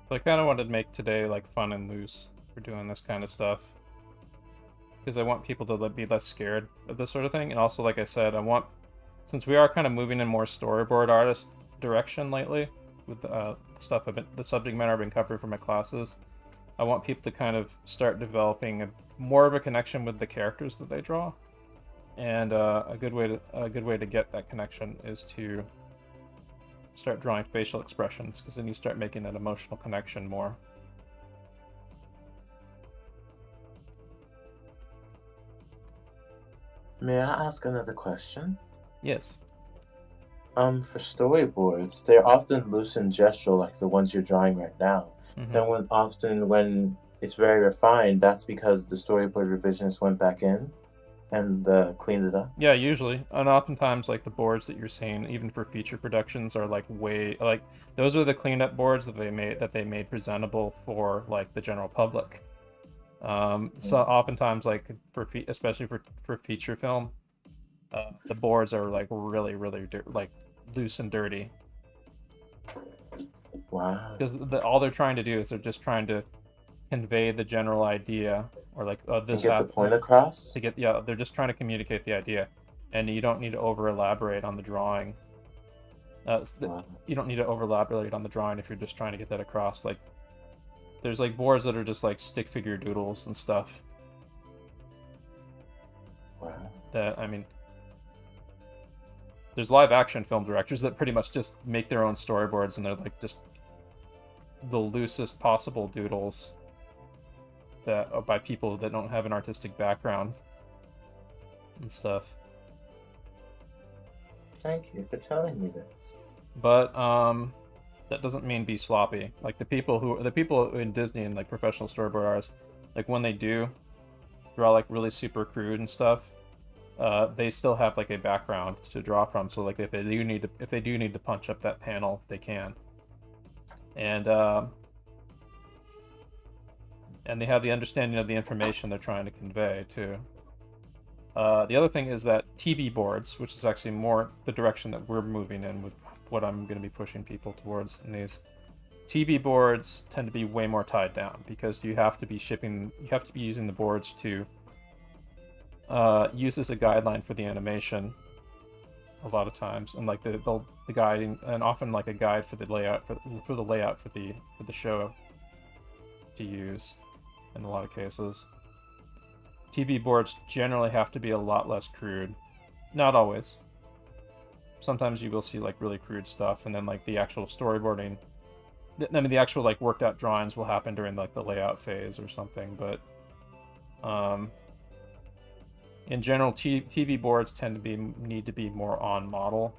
So I kind of wanted to make today like fun and loose for doing this kind of stuff, because I want people to be less scared of this sort of thing. And also, like I said, since we are kind of moving in more storyboard artist direction lately with the subject matter I've been covering for my classes, I want people to kind of start developing more of a connection with the characters that they draw. And a good way to get that connection is to start drawing facial expressions, because then you start making that emotional connection more. May I ask another question? Yes. For storyboards, they're often loose and gestural, like the ones you're drawing right now. Mm-hmm. And when it's very refined, that's because the storyboard revisionist went back in and cleaned it up. Yeah, usually. And oftentimes, like, the boards that you're seeing, even for feature productions, are like those are the cleaned up boards that they made presentable for like the general public. So oftentimes, like especially for feature film, the boards are like really like loose and dirty. Wow. Because all they're trying to do is they're just trying to convey the general idea, or like this. And get the point across. They're just trying to communicate the idea, and you don't need to over elaborate on the drawing. You don't need to over elaborate on the drawing if you're just trying to get that across. Like, there's like boards that are just like stick figure doodles and stuff. Wow. That, I mean, there's live action film directors that pretty much just make their own storyboards, and they're like just the loosest possible doodles that are by people that don't have an artistic background and stuff. Thank you for telling me this. But that doesn't mean be sloppy. Like the people in Disney and like professional storyboard artists, like when they do draw like really super crude and stuff, they still have like a background to draw from. So like if they do need to punch up that panel, they can. And they have the understanding of the information they're trying to convey too. The other thing is that TV boards, which is actually more the direction that we're moving in with what I'm going to be pushing people towards in these. TV boards tend to be way more tied down, because you have to be using the boards to use as a guideline for the animation. a lot of times, and like the guide, and often like a guide for the layout for the show to use in a lot of cases. TV boards generally have to be a lot less crude. Not always. Sometimes you will see like really crude stuff, and then like the actual storyboarding, I mean the actual like worked out drawings will happen during like the layout phase or something, but in general, TV boards tend to need to be more on model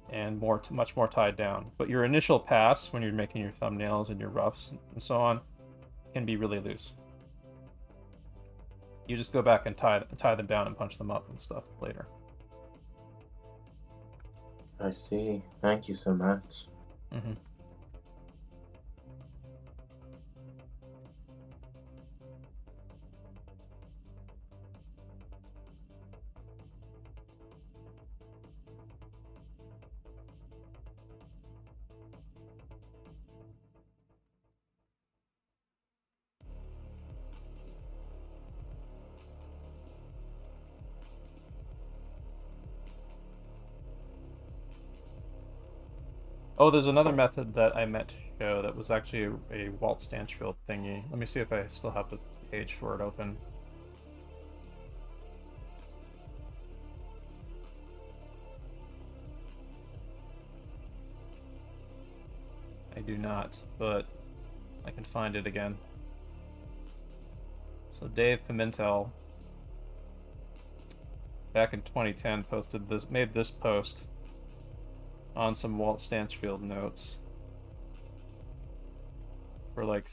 and much more tied down. But your initial pass when you're making your thumbnails and your roughs and so on can be really loose. You just go back and tie them down and punch them up and stuff later. I see. Thank you so much. Mm-hmm. Oh, there's another method that I meant to show that was actually a Walt Stanchfield thingy. Let me see if I still have the page for it open. I do not, but I can find it again. So Dave Pimentel, back in 2010, made this post on some Walt Stanchfield notes for like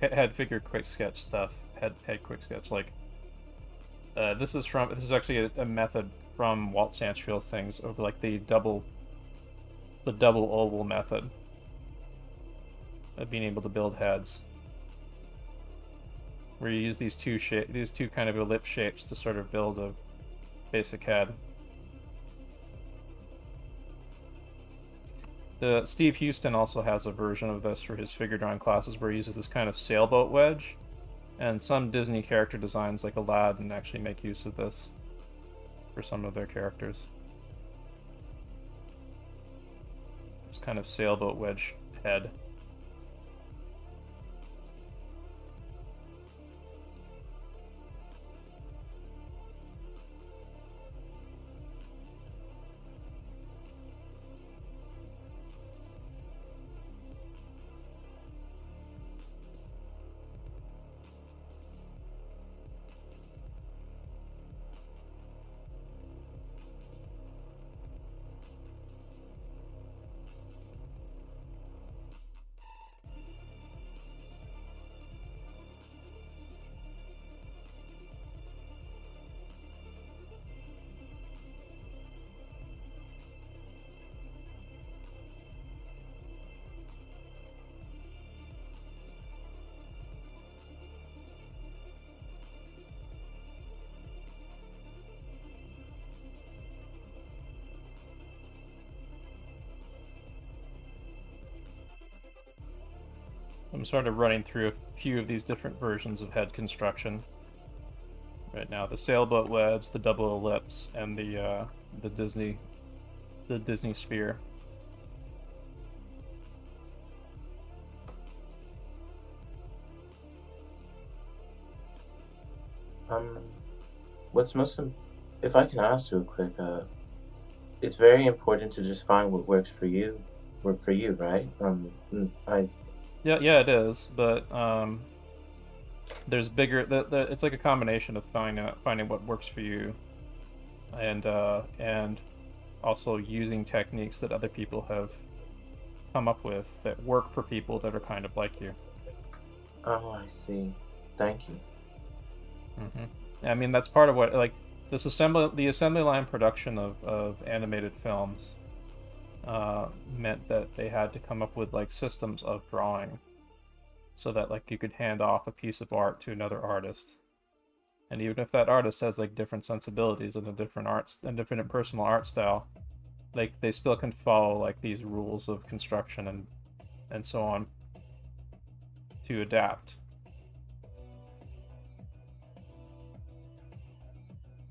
head figure quick sketch stuff, head quick sketch. Like this is actually a method from Walt Stanchfield things over like the double oval method of being able to build heads, where you use these two kind of ellipse shapes to sort of build a basic head. Steve Houston also has a version of this for his figure drawing classes where he uses this kind of sailboat wedge, and some Disney character designs like Aladdin actually make use of this for some of their characters. This kind of sailboat wedge head. I'm sort of running through a few of these different versions of head construction right now. The sailboat wedge, the double ellipse, and the Disney sphere. What's most if I can ask real quick, it's very important to just find what works for you, right? Yeah, it is, but there's bigger. It's like a combination of finding what works for you, and also using techniques that other people have come up with that work for people that are kind of like you. Oh, I see. Thank you. I mean, that's part of what the assembly line production of animated films meant that they had to come up with like systems of drawing so that like you could hand off a piece of art to another artist, and even if that artist has like different sensibilities and a different personal art style, like they still can follow like these rules of construction and so on to adapt.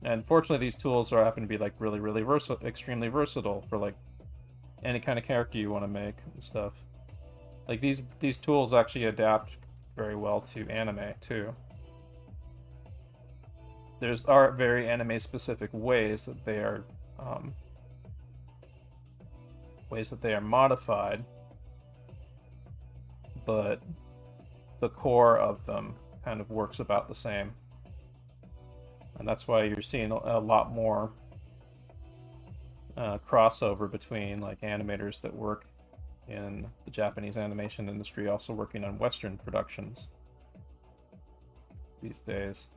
And fortunately, these tools are happen to be like really extremely versatile for like any kind of character you want to make and stuff. Like these tools actually adapt very well to anime too. Are very anime specific ways that they are modified, but the core of them kind of works about the same. And that's why you're seeing a lot more crossover between like animators that work in the Japanese animation industry also working on Western productions these days.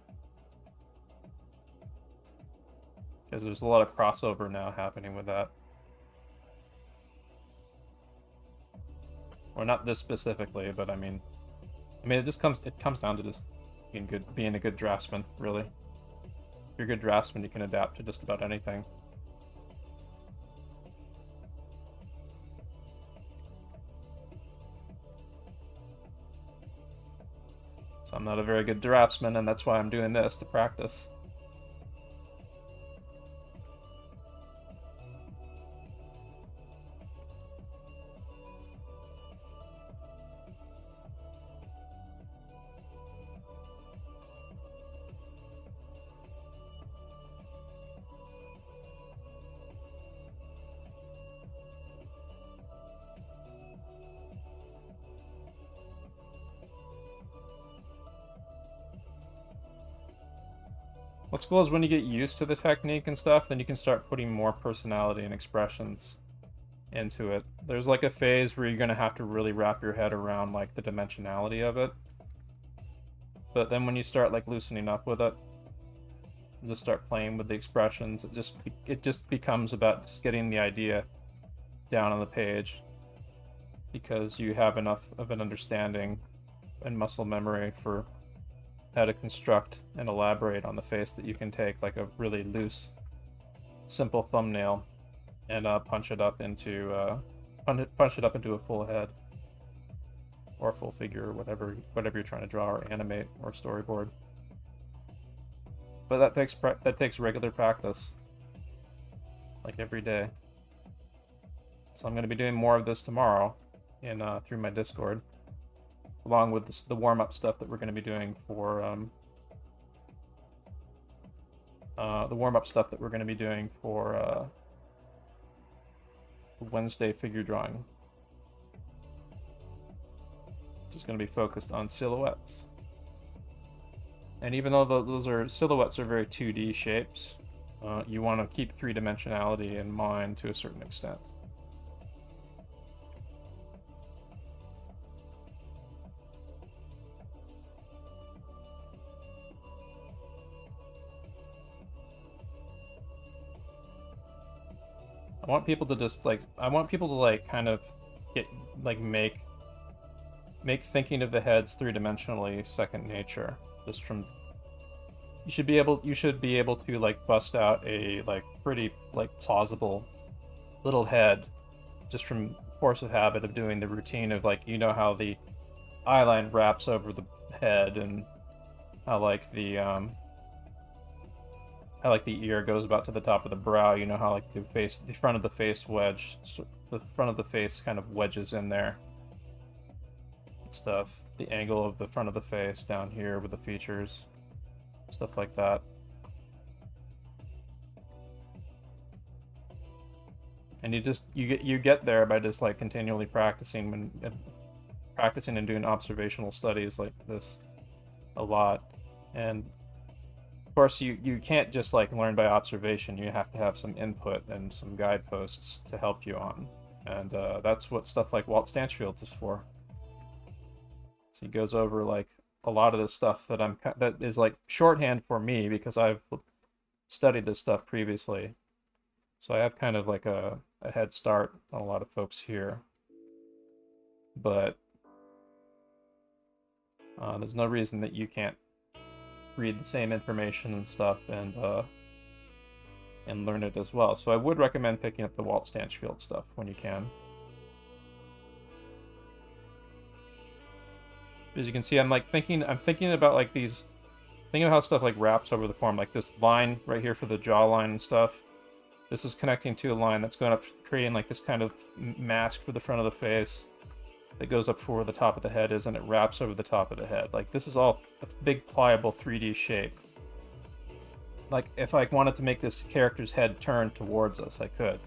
Because there's a lot of crossover now happening with that. Or not this specifically, but I mean it comes down to just being a good draftsman, really. If you're a good draftsman, you can adapt to just about anything. So I'm not a very good draftsman, and that's why I'm doing this, to practice. What's cool is when you get used to the technique and stuff, then you can start putting more personality and expressions into it. There's like a phase where you're going to have to really wrap your head around like the dimensionality of it. But then when you start like loosening up with it, just start playing with the expressions, it just becomes about just getting the idea down on the page, because you have enough of an understanding and muscle memory for how to construct and elaborate on the face that you can take like a really loose, simple thumbnail and punch it up into a full head or full figure, or whatever you're trying to draw or animate or storyboard. But that takes regular practice, like every day. So I'm going to be doing more of this tomorrow through my Discord, along with the warm-up stuff that we're going to be doing for Wednesday figure drawing, which is going to be focused on silhouettes. And even though silhouettes are very 2D shapes, you want to keep three-dimensionality in mind to a certain extent. I want people to like kind of get like make thinking of the heads three-dimensionally second nature. Just from you should be able to like bust out a like pretty like plausible little head just from force of habit of doing the routine of like, you know, how the eye line wraps over the head, and how like the ear goes about to the top of the brow. You know how like the front of the face kind of wedges in there and stuff. The angle of the front of the face down here with the features, stuff like that. And you get there by just like continually practicing and doing observational studies like this a lot. And of course, you can't just like learn by observation. You have to have some input and some guideposts to help you on, and that's what stuff like Walt Stanchfield is for. So he goes over like a lot of the stuff that is like shorthand for me, because I've studied this stuff previously, so I have kind of like a head start on a lot of folks here. But there's no reason that you can't read the same information and stuff and learn it as well. So I would recommend picking up the Walt Stanchfield stuff when you can. As you can see, I'm thinking about like these Think of how stuff like wraps over the form, like this line right here for the jawline and stuff. This is connecting to a line that's going up, creating like this kind of mask for the front of the face that goes up for where the top of the head is, and it wraps over the top of the head. Like, this is all a big, pliable 3D shape. Like, if I wanted to make this character's head turn towards us, I could.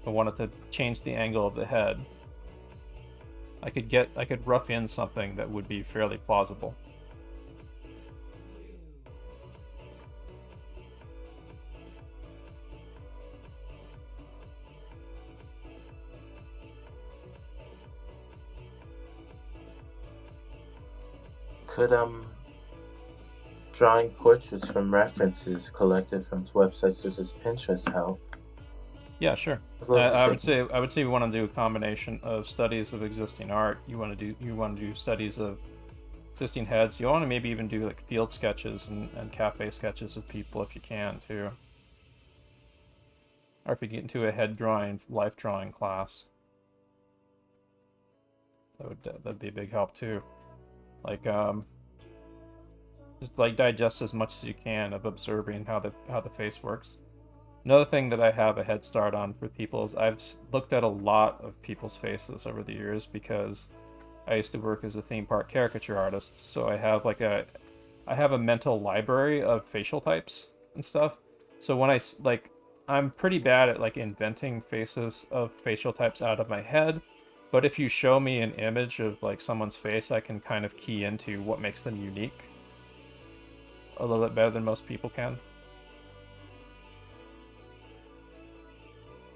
If I wanted to change the angle of the head, I could rough in something that would be fairly plausible. Could drawing portraits from references collected from websites such as Pinterest help? Yeah, sure. I would say we want to do a combination of studies of existing art. You want to do studies of existing heads. You want to maybe even do like field sketches and cafe sketches of people if you can too. Or if you get into a head drawing, life drawing class, that'd be a big help too. Like just like digest as much as you can of observing how the face works. Another thing that I have a head start on for people is I've looked at a lot of people's faces over the years because I used to work as a theme park caricature artist. So I have a mental library of facial types and stuff. So when I'm pretty bad at like inventing faces of facial types out of my head. But if you show me an image of like someone's face, I can kind of key into what makes them unique a little bit better than most people can.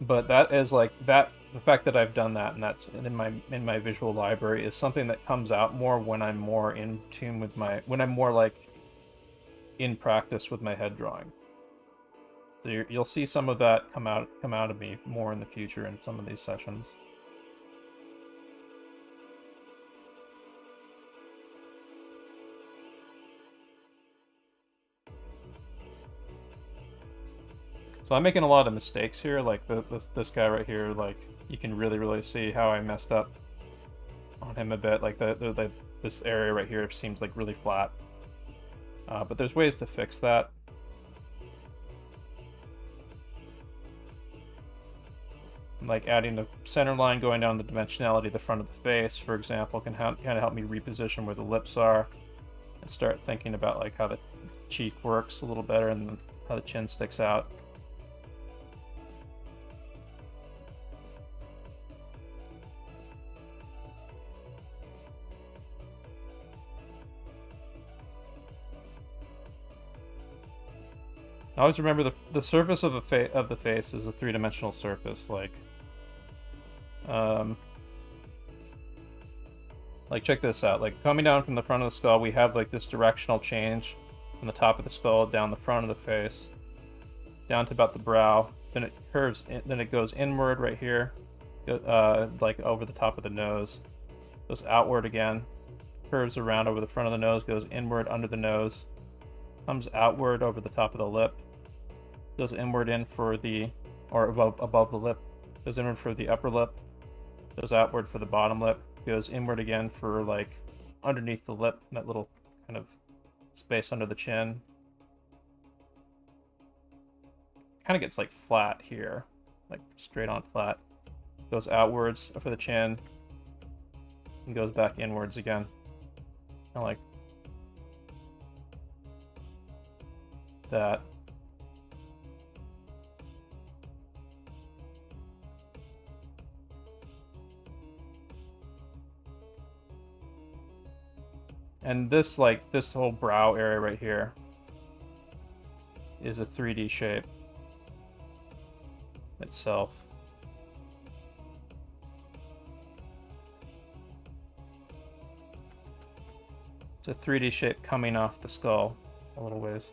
But that is like the fact that I've done that and that's in my visual library is something that comes out more when I'm more in tune with when I'm more like in practice with my head drawing. So you'll see some of that come out of me more in the future in some of these sessions. So I'm making a lot of mistakes here, like this guy right here, like you can really see how I messed up on him a bit. Like this area right here seems like really flat. But there's ways to fix that. Like adding the center line going down the dimensionality of the front of the face, for example, can kind of help me reposition where the lips are and start thinking about like how the cheek works a little better and how the chin sticks out. I always remember the surface of the face is a three-dimensional surface. Like check this out. Like coming down from the front of the skull, we have like this directional change from the top of the skull down the front of the face, down to about the brow. Then it curves. Then it goes inward right here, like over the top of the nose. Goes outward again, curves around over the front of the nose, goes inward under the nose. Comes outward over the top of the lip, goes inward in for above the lip, goes inward for the upper lip, goes outward for the bottom lip, goes inward again for like underneath the lip, that little kind of space under the chin. Kind of gets like flat here, like straight on flat. Goes outwards for the chin, and goes back inwards again. Kind of like that. And this whole brow area right here is a 3D shape itself. It's a 3D shape coming off the skull a little ways.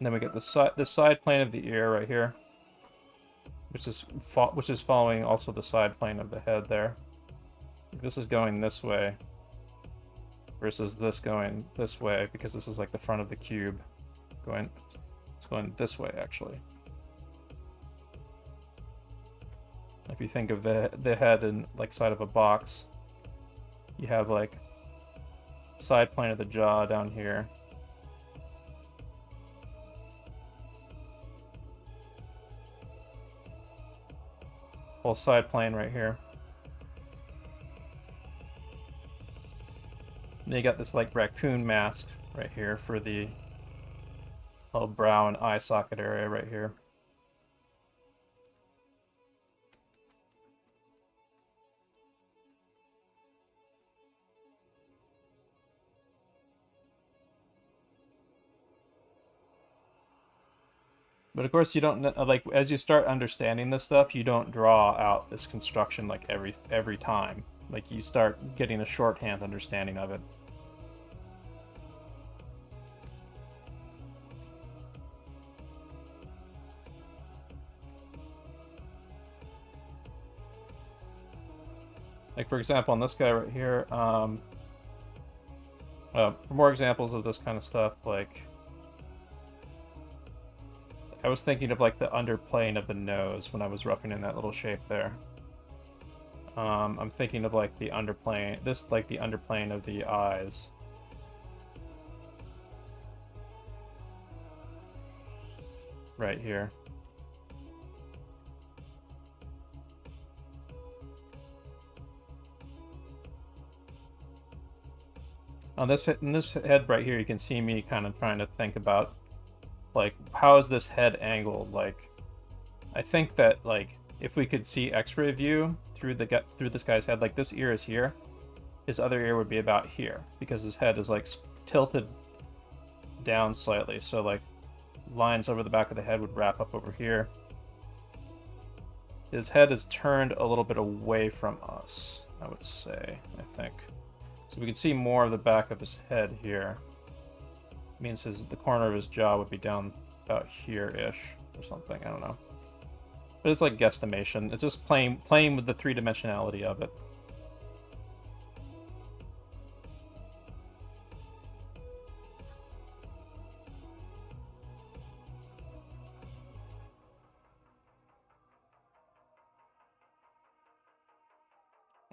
And then we get the side plane of the ear right here, which is following also the side plane of the head there. This is going this way versus this going this way, because this is like the front of the cube. It's going this way actually. If you think of the head in like side of a box, you have like side plane of the jaw down here. Whole side plane right here. And then you got this like raccoon mask right here for the little brow and eye socket area right here. But of course, you don't like as you start understanding this stuff, you don't draw out this construction like every time. Like you start getting a shorthand understanding of it. Like for example, on this guy right here, for more examples of this kind of stuff, like I was thinking of like the underplane of the nose when I was roughing in that little shape there. I'm thinking of like the underplane, like the underplane of the eyes. Right here. On this head right here, you can see me kind of trying to think about like how is this head angled. Like I think that like if we could see x-ray view through this guy's head, like this ear is here, his other ear would be about here because his head is like tilted down slightly, so like lines over the back of the head would wrap up over here. His head is turned a little bit away from us, I would say, I think. So we can see more of the back of his head here. It means the corner of his jaw would be down about here-ish or something, I don't know. But it's like guesstimation. It's just playing with the three-dimensionality of it.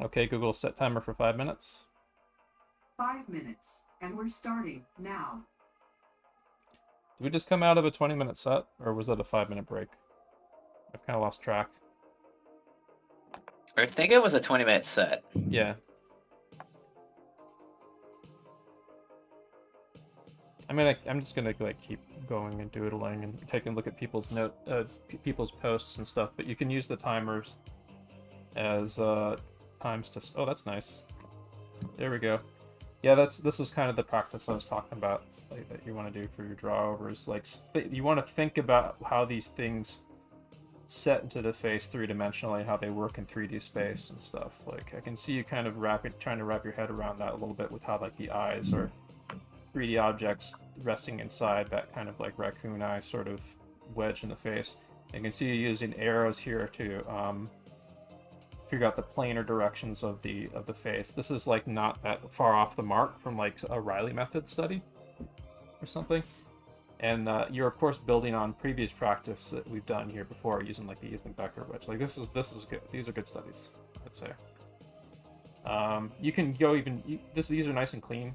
Okay, Google, set timer for 5 minutes. 5 minutes, and we're starting now. Did we just come out of a 20-minute set, or was that a 5-minute break? I've kind of lost track. I think it was a 20-minute set. Yeah. I mean, I'm just gonna like keep going and doodling and taking a look at people's people's posts and stuff. But you can use the timers as times to. Oh, that's nice. There we go. Yeah, this is kind of the practice I was talking about, like, that you want to do for your drawovers. Like you want to think about how these things set into the face three-dimensionally, how they work in 3D space and stuff. Like I can see you kind of trying to wrap your head around that a little bit with how like the eyes are 3D objects resting inside that kind of like raccoon eye sort of wedge in the face. You can see you using arrows here to figure out the planar directions of the face. This is like not that far off the mark from like a Riley method study or something. And you're of course building on previous practice that we've done here before using like the Ethan Becker wedge. Like this is good. These are good studies, I'd say. You can go even these are nice and clean,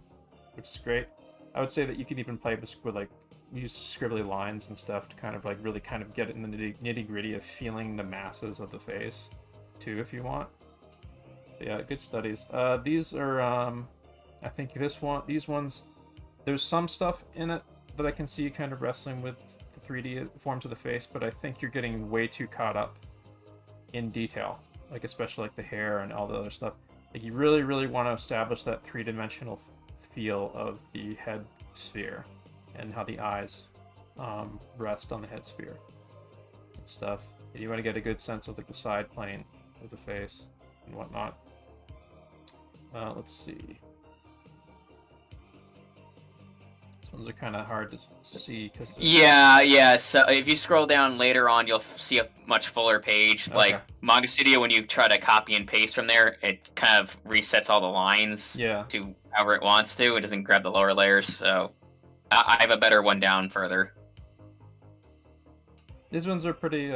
which is great. I would say that you could even play with like use scribbly lines and stuff to kind of like really kind of get it in the nitty gritty of feeling the masses of the face too, if you want. But yeah, good studies. These are I think these ones, there's some stuff in it that I can see you kind of wrestling with the 3D forms of the face, but I think you're getting way too caught up in detail, like especially like the hair and all the other stuff. Like you really, really want to establish that three-dimensional feel of the head sphere and how the eyes rest on the head sphere and stuff. And you want to get a good sense of like the side plane of the face and whatnot. Let's see. So ones are kind of hard to see because Yeah. So if you scroll down later on, you'll see a much fuller page. Okay. Like Manga Studio, when you try to copy and paste from there, it kind of resets all the lines to however it wants to. It doesn't grab the lower layers. So I have a better one down further. These ones are pretty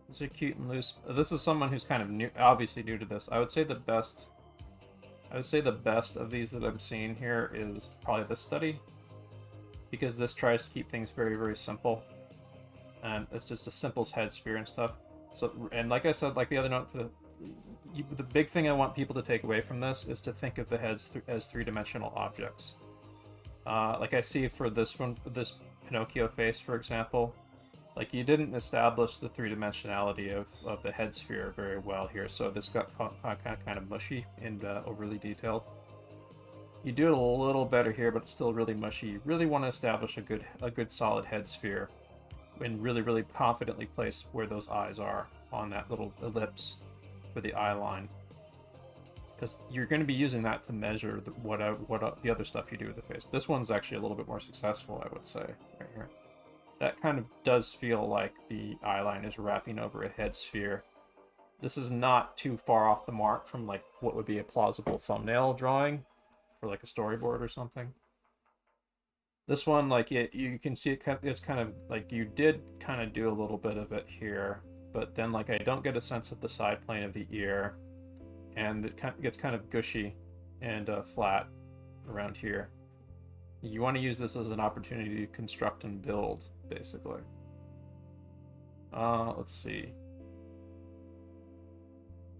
these are cute and loose. This is someone who's kind of new, obviously new to this. I would say the best of these that I'm seeing here is probably this study, because this tries to keep things very, very simple, and it's just as simple as head sphere and stuff. So, and like I said, like the other note, the big thing I want people to take away from this is to think of the heads as three-dimensional objects. Like I see for this one, for this Pinocchio face, for example, like you didn't establish the three-dimensionality of the head sphere very well here, so this got kind of mushy and overly detailed. You do it a little better here, but it's still really mushy. You really want to establish a good solid head sphere and really, really confidently place where those eyes are on that little ellipse for the eye line, because you're going to be using that to measure what the other stuff you do with the face. This one's actually a little bit more successful, I would say, right here. That kind of does feel like the eyeline is wrapping over a head sphere. This is not too far off the mark from like what would be a plausible thumbnail drawing for like a storyboard or something. This one, like you can see it's kind of like you did kind of do a little bit of it here, but then like I don't get a sense of the side plane of the ear, and it gets kind of gushy and flat around here. You want to use this as an opportunity to construct and build, basically. Let's see.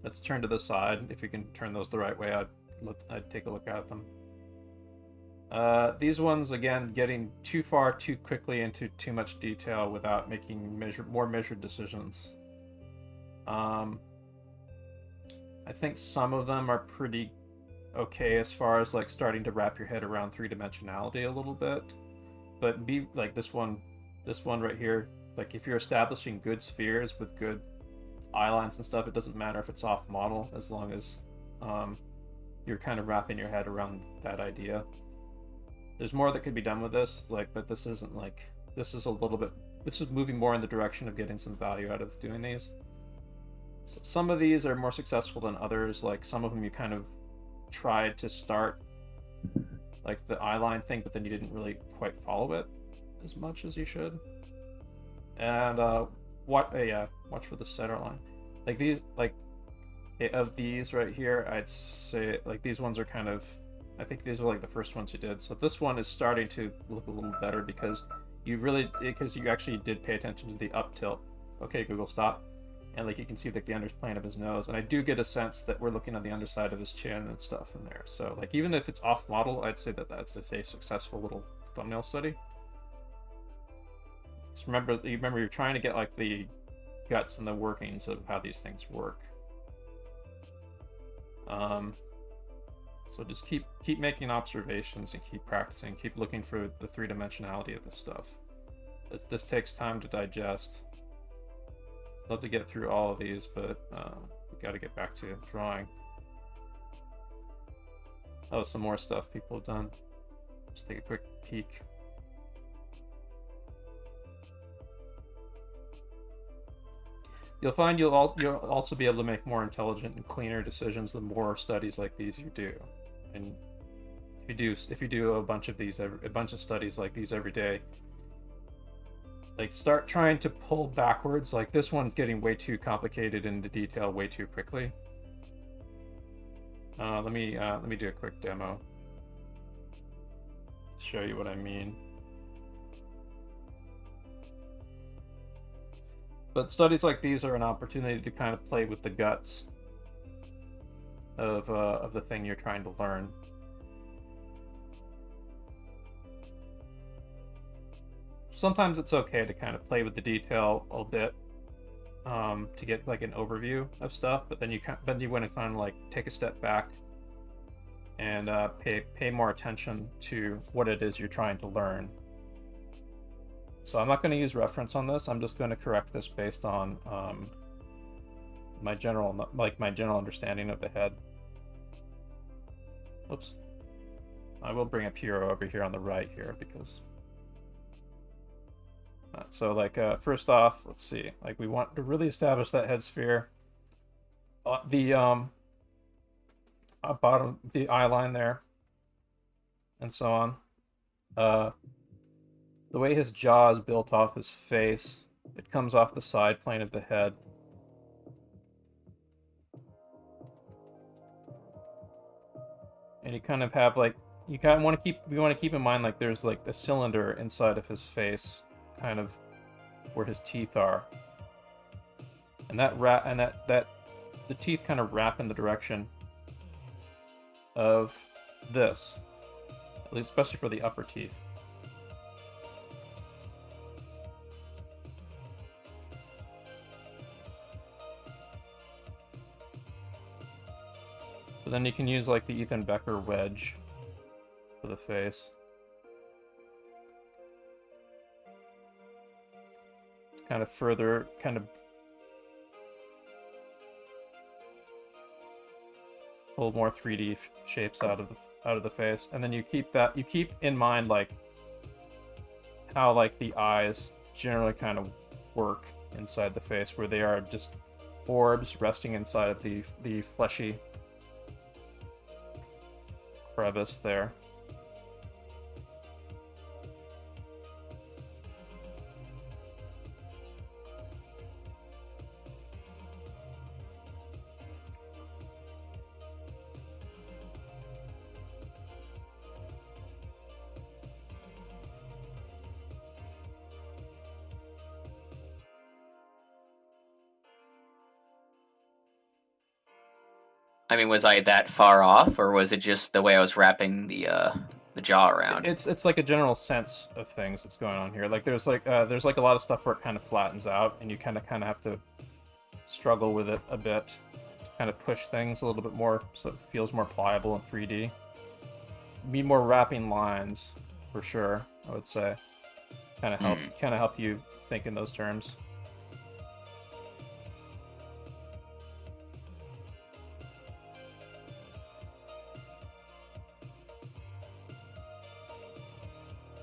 Let's turn to the side. If you can turn those the right way, I'd take a look at them. These ones, again, getting too far too quickly into too much detail without making more measured decisions. I think some of them are pretty okay as far as like starting to wrap your head around three-dimensionality a little bit, but be like this one right here, like if you're establishing good spheres with good eye lines and stuff, it doesn't matter if it's off model as long as you're kind of wrapping your head around that idea. There's more that could be done with this, like, but this isn't like, this is moving more in the direction of getting some value out of doing these. So some of these are more successful than others. Like some of them you kind of tried to start like the eyeline thing, but then you didn't really quite follow it as much as you should. And watch for the center line. Like these, like of these right here, I'd say like these ones are kind of, I think these are like the first ones you did. So this one is starting to look a little better because you actually did pay attention to the up tilt. Okay, Google, stop. And like you can see like the underplane of his nose, and I do get a sense that we're looking at the underside of his chin and stuff in there. So like even if it's off model, I'd say that that's a successful little thumbnail study. Just remember you're trying to get like the guts and the workings of how these things work. So just keep making observations and keep practicing, keep looking for the three-dimensionality of this stuff. This takes time to digest. Love to get through all of these, but we got to get back to drawing. Oh, some more stuff people have done. Just take a quick peek. You'll find you'll also be able to make more intelligent and cleaner decisions the more studies like these you do. And if you do a bunch of these, a bunch of studies like these every day, like start trying to pull backwards. Like this one's getting way too complicated into detail way too quickly. Let me do a quick demo. Show you what I mean. But studies like these are an opportunity to kind of play with the guts of the thing you're trying to learn. Sometimes it's okay to kind of play with the detail a bit to get like an overview of stuff, but then you want to kind of like take a step back and pay more attention to what it is you're trying to learn. So I'm not going to use reference on this. I'm just going to correct this based on my general understanding of the head. Oops. I will bring up Hero over here on the right here because. So like first off, let's see. Like we want to really establish that head sphere. The bottom, the eye line there, and so on. The way his jaw is built off his face, it comes off the side plane of the head. And you kind of have like, you kind of want to keep in mind like there's like a cylinder inside of his face, kind of where his teeth are. And that the teeth kind of wrap in the direction of this, at least especially for the upper teeth. But then you can use like the Ethan Becker wedge for the face. Kind of further, kind of pull more 3D shapes out of the face, and then you keep in mind like how like the eyes generally kind of work inside the face, where they are just orbs resting inside of the fleshy crevice there. I mean, was I that far off, or was it just the way I was wrapping the jaw around? It's like a general sense of things that's going on here. Like there's like a lot of stuff where it kind of flattens out, and you kind of have to struggle with it a bit to kind of push things a little bit more, so it feels more pliable in 3D. Need more wrapping lines, for sure. I would say, kind of help you think in those terms.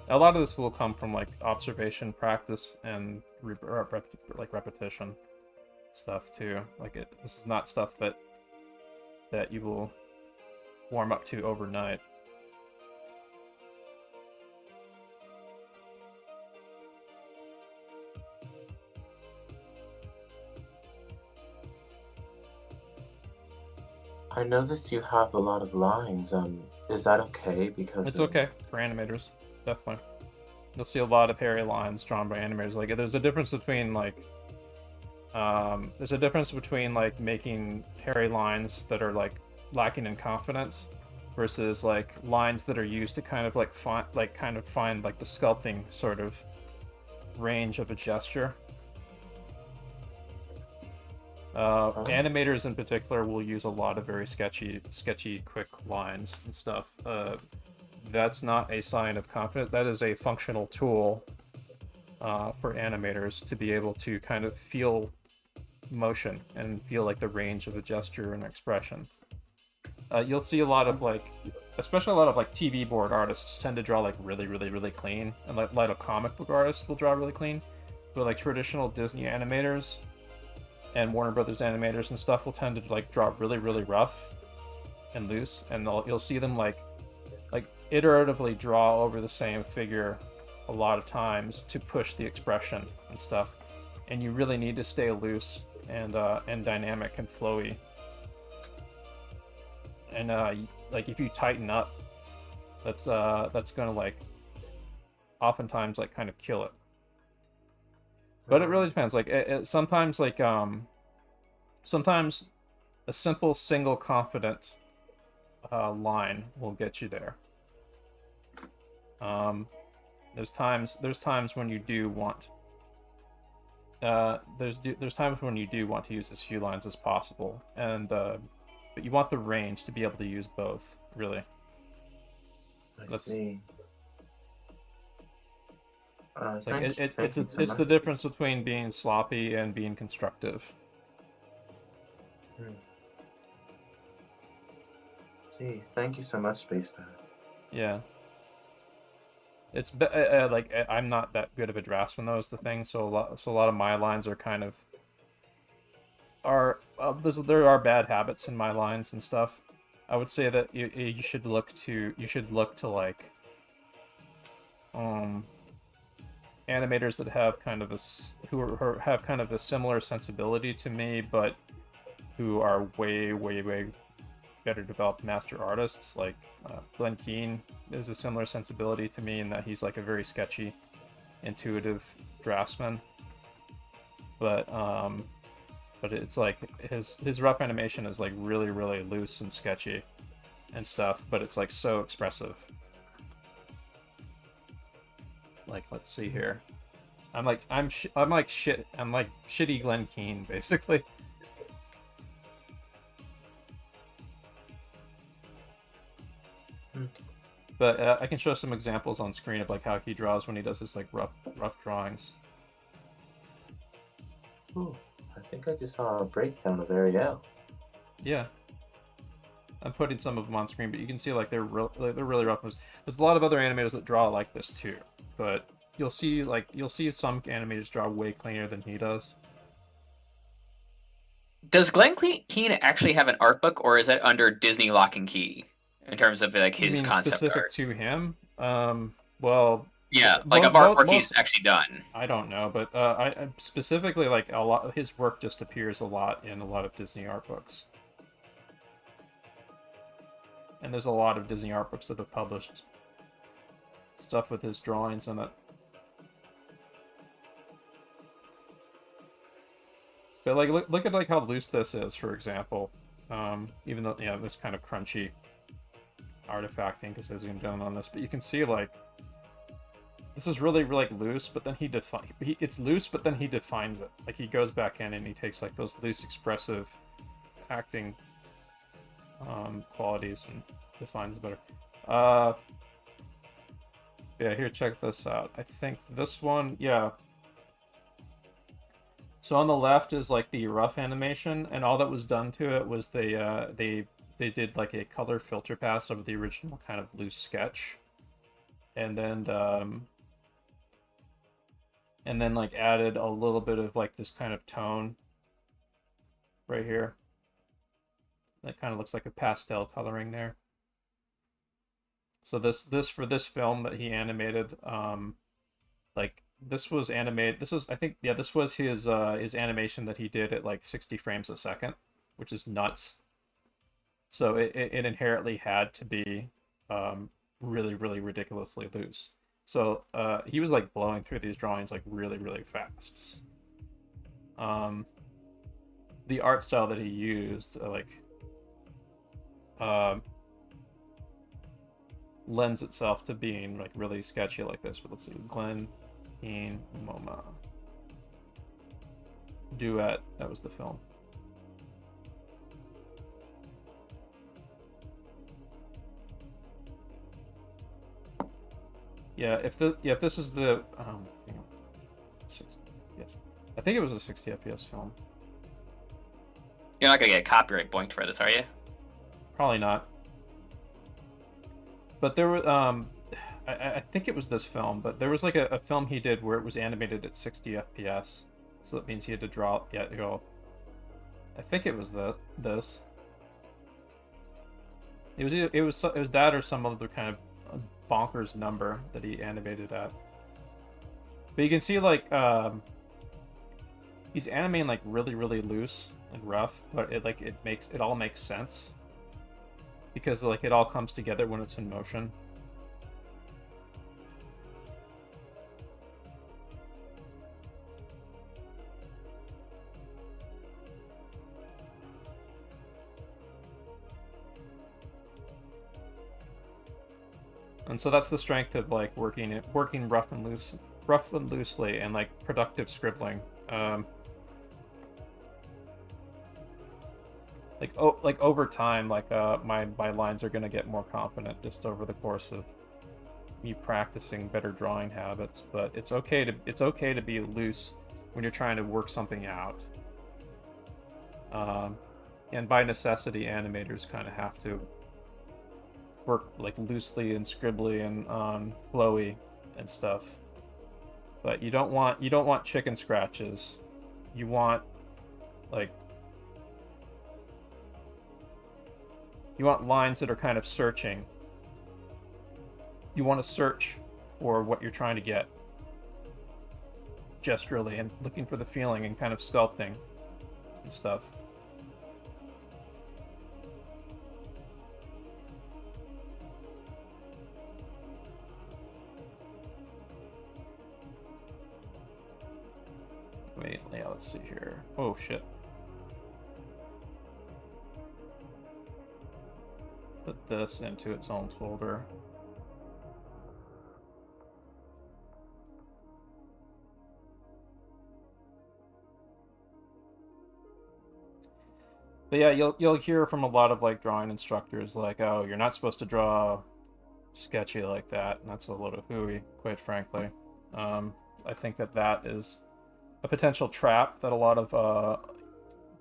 A lot of this will come from like observation, practice, and repetition stuff too. Like this is not stuff that you will warm up to overnight. I noticed you have a lot of lines. Is that okay? Because it's okay for animators, definitely. You'll see a lot of hairy lines drawn by animators. Like there's a difference between like making hairy lines that are like lacking in confidence versus like lines that are used to kind of find like the sculpting sort of range of a gesture. Animators in particular will use a lot of very sketchy, quick lines and stuff. That's not a sign of confidence. That is a functional tool for animators to be able to kind of feel motion and feel like the range of a gesture and expression. You'll see a lot of especially a lot of TV board artists tend to draw like really clean, and like a lot of comic book artists will draw really clean, but like traditional Disney animators and Warner Brothers animators and stuff will tend to like draw really rough and loose, and you'll see them like iteratively draw over the same figure a lot of times to push the expression and stuff, and you really need to stay loose and dynamic and flowy. And like if you tighten up, that's gonna like oftentimes like kind of kill it. But it really depends. Like sometimes sometimes a simple single confident line will get you there. There's times when you do want there's times when you do want to use as few lines as possible, and but you want the range to be able to use both, really. I see. It's the difference between being sloppy and being constructive. See, thank you so much, Spacedad. Yeah. It's like I'm not that good of a draftsman though is the thing. So a lot of my lines are kind of there are bad habits in my lines and stuff. I would say that you should look to like animators that have kind of who have kind of a similar sensibility to me, but who are way better developed master artists. Like Glenn Keane is a similar sensibility to me in that he's like a very sketchy, intuitive draftsman. But it's like his rough animation is like really loose and sketchy and stuff, but it's like so expressive. Like, let's see here. I'm like shitty Glenn Keane, basically. But I can show some examples on screen of like how he draws when he does his like rough drawings. Ooh, I think I just saw a breakdown of Ariel. Yeah. I'm putting some of them on screen, but you can see like they're really rough. There's a lot of other animators that draw like this too, but you'll see some animators draw way cleaner than he does. Does Glenn Keane actually have an art book, or is it under Disney Lock and Key in terms of like his concept specific art? to him? Well, yeah, like of artwork he's actually done. I don't know, but I specifically like a lot. His work just appears a lot in a lot of Disney art books. And there's a lot of Disney art books that have published stuff with his drawings in it. But like, look at like how loose this is, for example. Even though there's kind of crunchy artifacting because I zoomed down on this, but you can see like this is really like loose. But then it's loose, but then he defines it. Like he goes back in and he takes like those loose, expressive acting qualities and defines it better. Yeah, here, check this out. I think this one, yeah. So on the left is like the rough animation, and all that was done to it was they did like a color filter pass over the original kind of loose sketch, and then like added a little bit of like this kind of tone right here. That kind of looks like a pastel coloring there. So this for this film that he animated, like this was animated. This was, I think, yeah, this was his animation that he did at like 60 frames a second, which is nuts. So it inherently had to be really ridiculously loose. So he was like blowing through these drawings like really fast. The art style that he used, lends itself to being like really sketchy like this. But let's see, Glenn Keane MoMA Duet, that was the film. Yeah, if this is the hang on. 60, yes, I think it was a 60 FPS film. You're not gonna get copyright boinked for this, are you? Probably not. But there was I think it was this film, but there was like a film he did where it was animated at 60 FPS. So that means he had to draw. Yeah, I think it was this. It was that or some other kind of bonkers number that he animated at. But you can see like he's animating like really loose and rough, but it all makes sense because like it all comes together when it's in motion. And so that's the strength of like working rough and loosely, and like productive scribbling. Like over time, like my lines are gonna get more confident just over the course of me practicing better drawing habits. But it's okay to be loose when you're trying to work something out. And by necessity, animators kind of have to work like loosely and scribbly and flowy and stuff. But you don't want chicken scratches. You want like lines that are kind of searching. You want to search for what you're trying to get gesturally and looking for the feeling and kind of sculpting and stuff. Wait, yeah, let's see here. Oh, shit. Put this into its own folder. But yeah, you'll hear from a lot of like drawing instructors like, oh, you're not supposed to draw sketchy like that. And that's a load of hooey, quite frankly. I think that is a potential trap that a lot of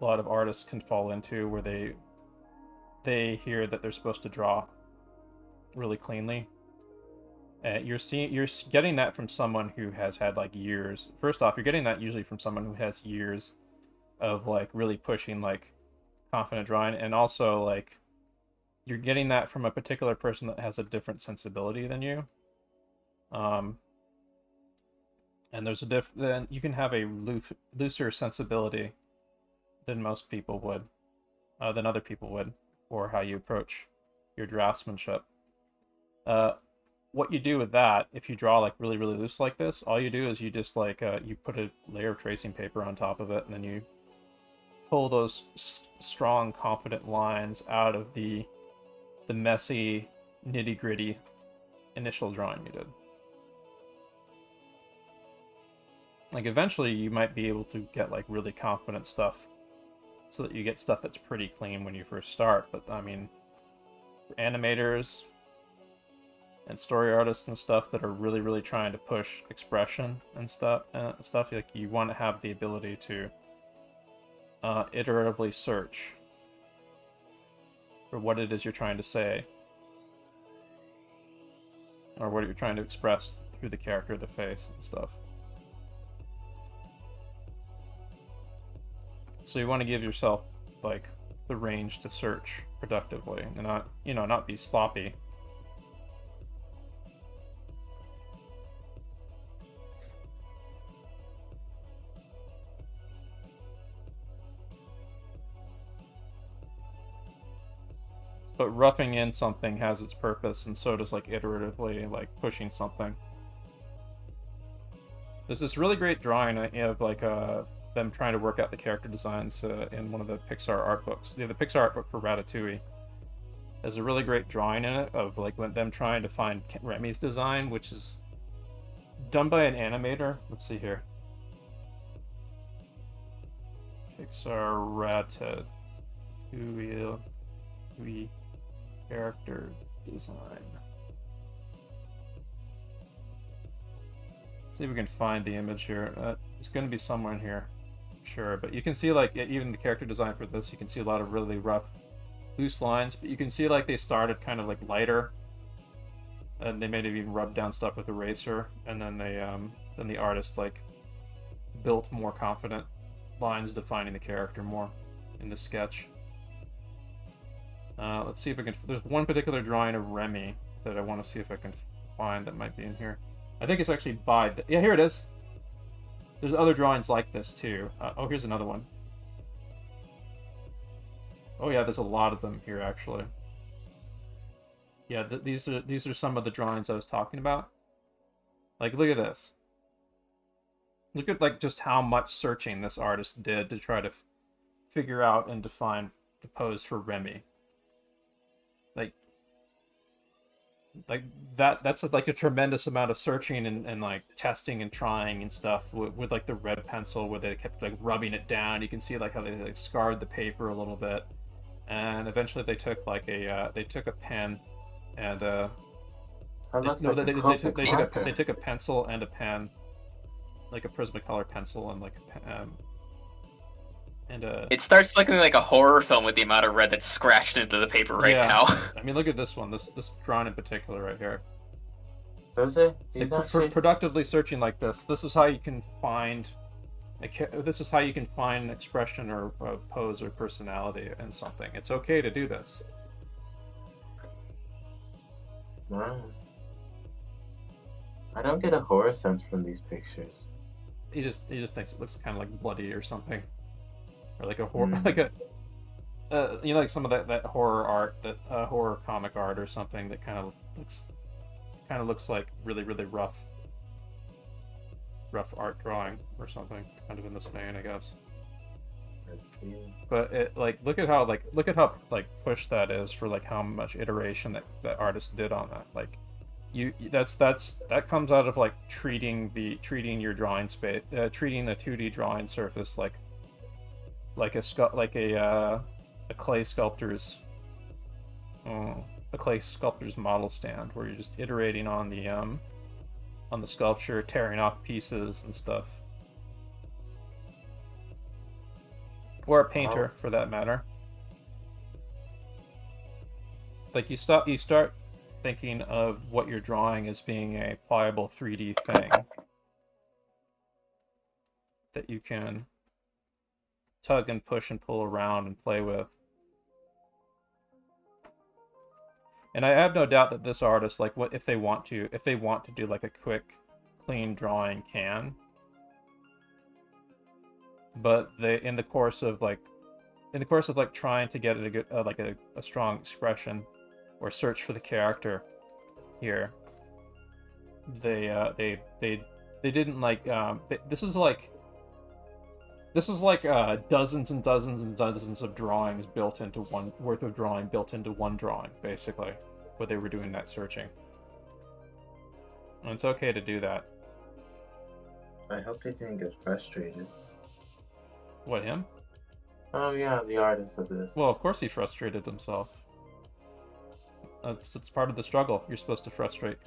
artists can fall into, where they hear that they're supposed to draw really cleanly. You're getting that from someone who has had like years. First off, you're getting that usually from someone who has years of like really pushing like confident drawing, and also like you're getting that from a particular person that has a different sensibility than you. And there's then you can have a looser sensibility than most people would, than other people would, for how you approach your draftsmanship. What you do with that, if you draw like really loose like this, all you do is you just like you put a layer of tracing paper on top of it, and then you pull those strong, confident lines out of the messy, nitty-gritty initial drawing you did. Like eventually you might be able to get like really confident stuff, so that you get stuff that's pretty clean when you first start. But I mean, for animators and story artists and stuff that are really trying to push expression and stuff like, you want to have the ability to iteratively search for what it is you're trying to say, or what you're trying to express through the character, the face, and stuff. So you want to give yourself like the range to search productively, and not, not be sloppy. But roughing in something has its purpose, and so does like iteratively like pushing something. There's this really great drawing of like them trying to work out the character designs in one of the Pixar art books. The Pixar art book for Ratatouille. There's a really great drawing in it of like them trying to find Remy's design, which is done by an animator. Let's see here. Pixar Ratatouille character design. Let's see if we can find the image here. It's going to be somewhere in here, sure. But you can see like even the character design for this, you can see a lot of really rough, loose lines. But you can see like they started kind of like lighter, and they may have even rubbed down stuff with eraser, and then then the artist like built more confident lines defining the character more in the sketch. Let's see if I can. There's one particular drawing of Remy that I want to see if I can find that might be in here. I think it's actually by yeah, here it is. There's other drawings like this too. Oh, here's another one. Oh yeah, there's a lot of them here actually. Yeah, these are some of the drawings I was talking about. Like, look at this. Look at like just how much searching this artist did to try to figure out and define the pose for Remy. Like that's like a tremendous amount of searching and like testing and trying and stuff with like the red pencil, where they kept like rubbing it down. You can see like how they like scarred the paper a little bit, and eventually they took like they took a pen and they took a pencil and a pen, like a Prismacolor pencil and like And it starts looking like a horror film with the amount of red that's scratched into the paper right now. I mean, look at this one. This drawing in particular right here. Does it? It's like productively searching like this. This is how you can find. This is how you can find an expression or a pose or personality in something. It's okay to do this. Wow. I don't get a horror sense from these pictures. He just thinks it looks kind of like bloody or something, or like a horror, like a you know, like some of that horror art, that horror comic art or something that kind of looks like really rough art drawing or something, kind of in this vein, I guess. Let's see. But it, like, look at how push that is for like how much iteration that artist did on that. Like, that comes out of like treating your drawing space, treating a 2D drawing surface like a clay sculptor's model stand, where you're just iterating on the sculpture, tearing off pieces and stuff. Or a painter, for that matter. Like, you start thinking of what you're drawing as being a pliable 3D thing that you can tug and push and pull around and play with. And I have no doubt that this artist, like, what if they want to do like a quick, clean drawing, can. But in the course of trying to get a good a strong expression or search for the character here, they didn't like this is like dozens and dozens and dozens of drawings built into one drawing, basically, where they were doing that searching. And it's okay to do that. I hope they didn't get frustrated. What, him? Oh yeah, the artist of this. Well, of course he frustrated himself. It's part of the struggle. You're supposed to frustrate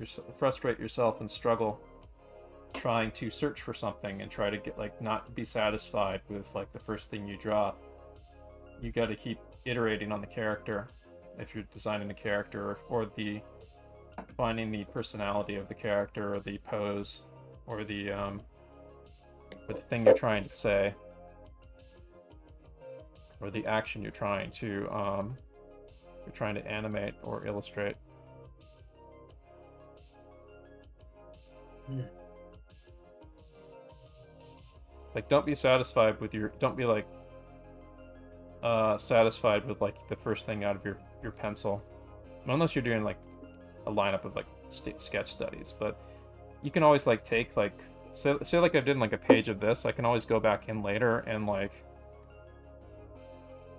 yourself and struggle, trying to search for something and try to get, like, not be satisfied with like the first thing you draw. You got to keep iterating on the character if you're designing the character, or the finding the personality of the character, or the pose, or the thing you're trying to say, or the action you're trying to animate or illustrate. Like, don't be satisfied with satisfied with like the first thing out of your pencil, unless you're doing like a lineup of like sketch studies. But you can always like take like say like I did like a page of this. I can always go back in later and like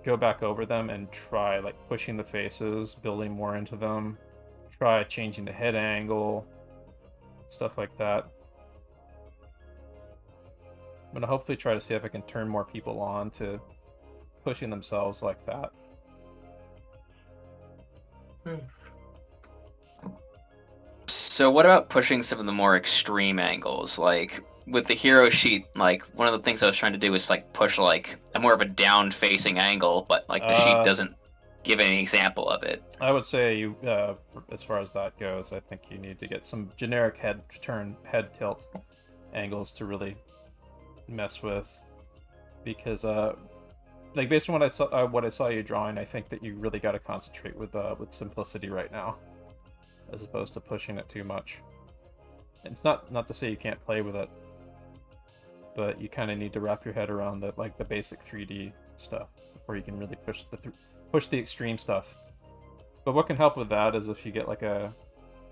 go back over them and try like pushing the faces, building more into them, try changing the head angle, stuff like that. I'm gonna hopefully try to see if I can turn more people on to pushing themselves like that. So what about pushing some of the more extreme angles? Like with the hero sheet, like one of the things I was trying to do was like push like a more of a down facing angle, but like the sheet doesn't give any example of it. I would say you, as far as that goes, I think you need to get some generic head tilt angles to really mess with, because like based on what I saw you drawing, I think that you really got to concentrate with simplicity right now, as opposed to pushing it too much. It's not to say you can't play with it, but you kind of need to wrap your head around the basic 3D stuff before you can really push the extreme stuff. But what can help with that is if you get like a,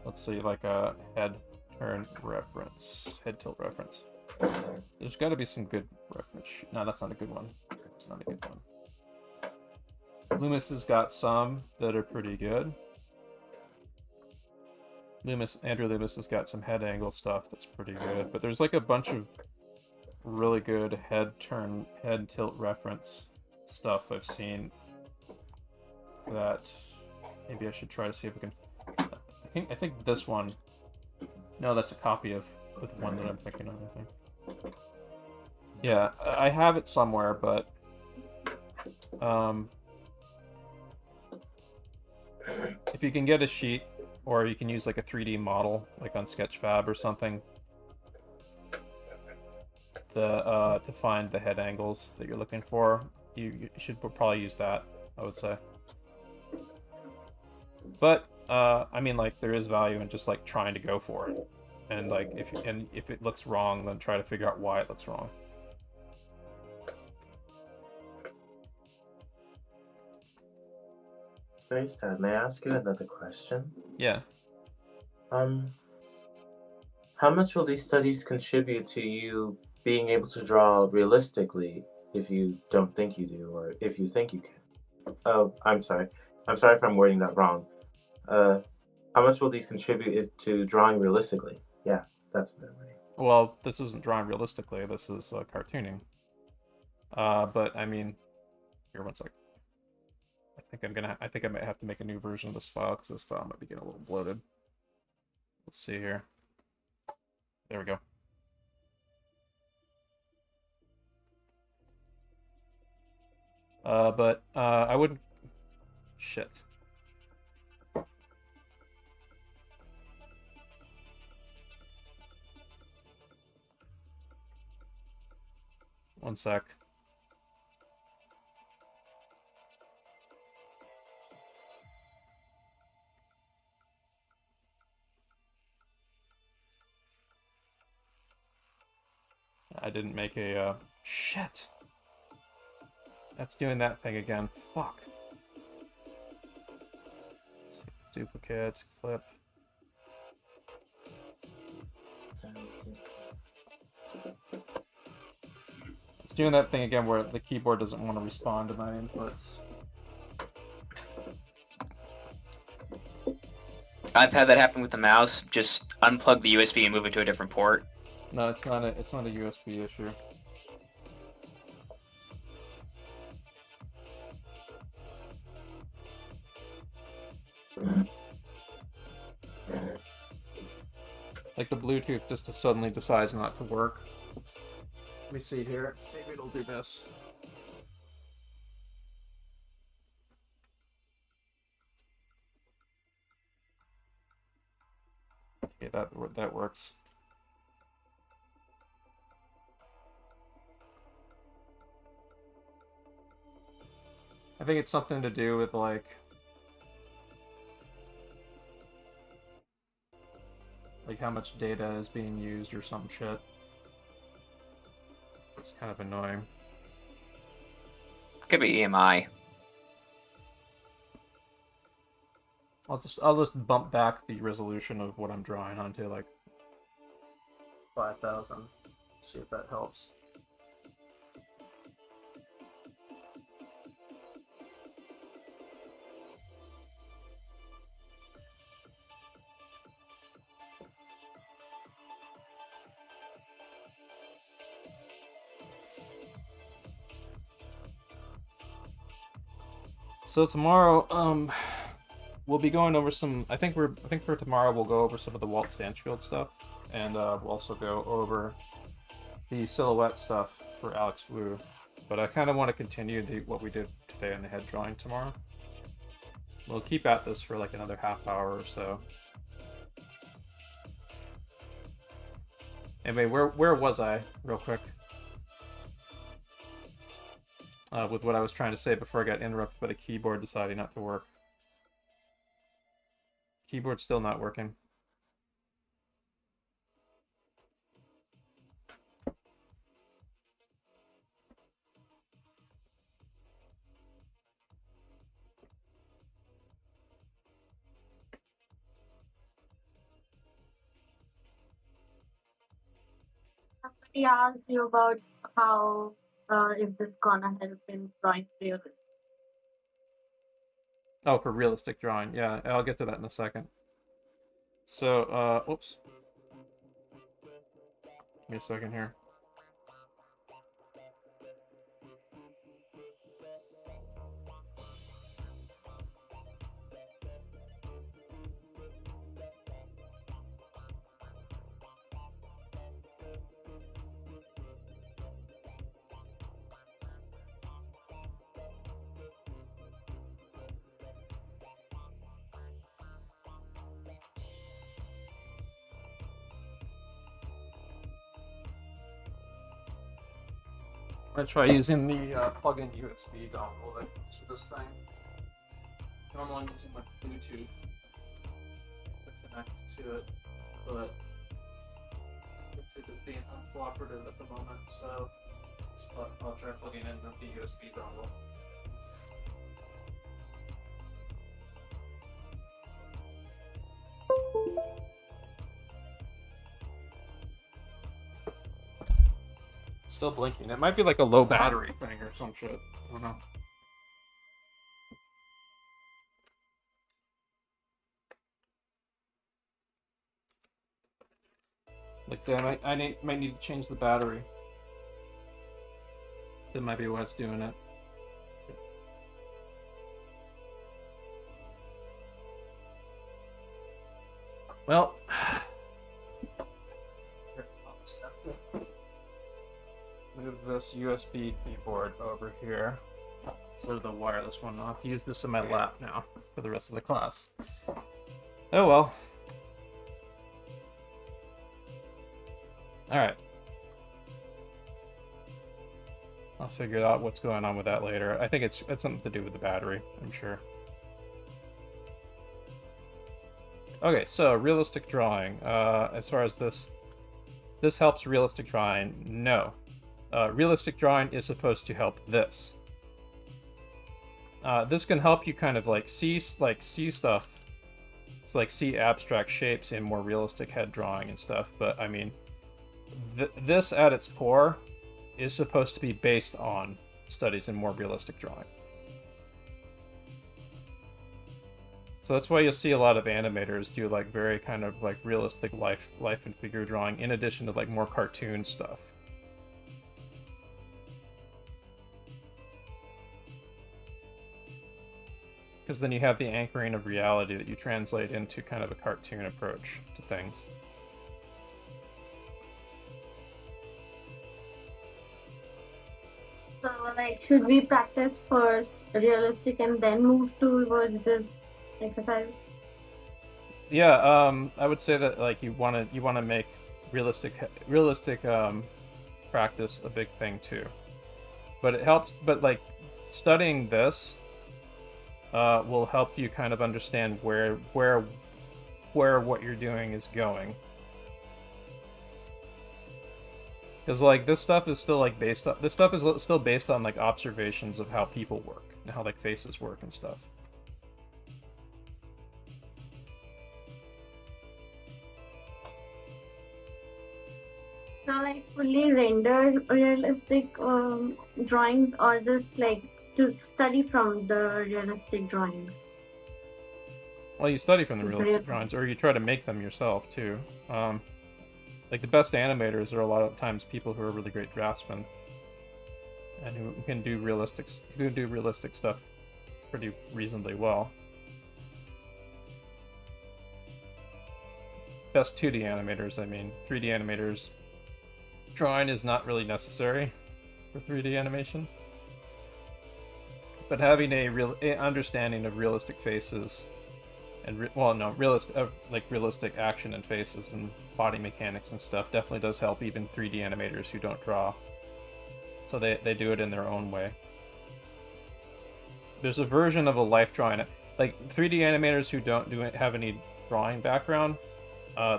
let's see, like a head tilt reference. There's got to be some good reference. No, that's not a good one. It's not a good one. Loomis has got some that are pretty good. Andrew Loomis has got some head angle stuff that's pretty good, but there's like a bunch of really good head tilt reference stuff I've seen that maybe I should try to see if I can. I think this one. No, that's a copy of the one that I'm thinking of, I think. Yeah, I have it somewhere, but If you can get a sheet, or you can use like a 3D model, like on Sketchfab or something, to find the head angles that you're looking for, you should probably use that, I would say. But I mean, like, there is value in just like trying to go for it, and like if it looks wrong, then try to figure out why it looks wrong. Spacedad, may I ask you another question? Yeah. How much will these studies contribute to you being able to draw realistically if you don't think you do, or if you think you can? Oh, I'm sorry. I'm sorry if I'm wording that wrong. How much will these contribute to drawing realistically? Yeah, that's what I'm writing. Well, this isn't drawing realistically. This is cartooning. But I mean, here, one sec. I think I might have to make a new version of this file because this file might be getting a little bloated. Let's see here. There we go. But I wouldn't. Shit. One sec. I didn't make a, shit! That's doing that thing again. Fuck. Duplicate, clip. It's doing that thing again where the keyboard doesn't want to respond to my inputs. I've had that happen with the mouse. Just unplug the USB and move it to a different port. No, it's not a USB issue. Like the Bluetooth just suddenly decides not to work. Let me see here. Maybe it'll do this. Okay, that works. I think it's something to do with like how much data is being used or some shit. It's kind of annoying. Could be EMI. I'll just bump back the resolution of what I'm drawing onto like 5,000. See if that helps. So tomorrow, we'll be going over some. I think for tomorrow we'll go over some of the Walt Stanchfield stuff, and we'll also go over the silhouette stuff for Alex Wu. But I kind of want to continue what we did today on the head drawing tomorrow. We'll keep at this for like another half hour or so. Anyway, where was I, real quick? With what I was trying to say before I got interrupted by the keyboard deciding not to work. Keyboard's still not working. Somebody asked you about how is this gonna help in drawing realistic. Oh, for realistic drawing. Yeah, I'll get to that in a second. So, oops. Give me a second here. I'm gonna try using the plug-in USB dongle that comes with this thing. Normally I'm using my Bluetooth to connect to it, but it's just being uncooperative at the moment, so I'll try plugging in the USB dongle. Still blinking. It might be like a low battery thing or some shit. I don't know. Like, damn, I might need to change the battery. That might be what's doing it. Well, move this USB keyboard over here. Sort of the wireless one. I'll have to use this in my lap now for the rest of the class. Oh well. Alright. I'll figure out what's going on with that later. I think it's something to do with the battery, I'm sure. Okay, so realistic drawing. As far as this helps realistic drawing. No. Realistic drawing is supposed to help this. This can help you kind of like see stuff. It's like see abstract shapes in more realistic head drawing and stuff. But I mean, this at its core is supposed to be based on studies in more realistic drawing. So that's why you'll see a lot of animators do like very kind of like realistic life and figure drawing in addition to like more cartoon stuff. Because then you have the anchoring of reality that you translate into kind of a cartoon approach to things. So, like, should we practice first realistic and then move towards this exercise? Yeah, I would say that like you want to make realistic practice a big thing too. But it helps. But like studying this will help you kind of understand where what you're doing is going. Because like this stuff is still like based on like observations of how people work and how like faces work and stuff. So, like, fully rendered realistic drawings, or just like to study from the realistic drawings? Well, you study from the realistic drawings, or you try to make them yourself too. Like the best animators are a lot of times people who are really great draftsmen and who can do realistic stuff pretty reasonably well. Best 2D animators, I mean, 3D animators. Drawing is not really necessary for 3D animation, but having a understanding of realistic faces and realistic action and faces and body mechanics and stuff definitely does help even 3D animators who don't draw. So they do it in their own way. There's a version of a life drawing, like 3D animators who don't have any drawing background.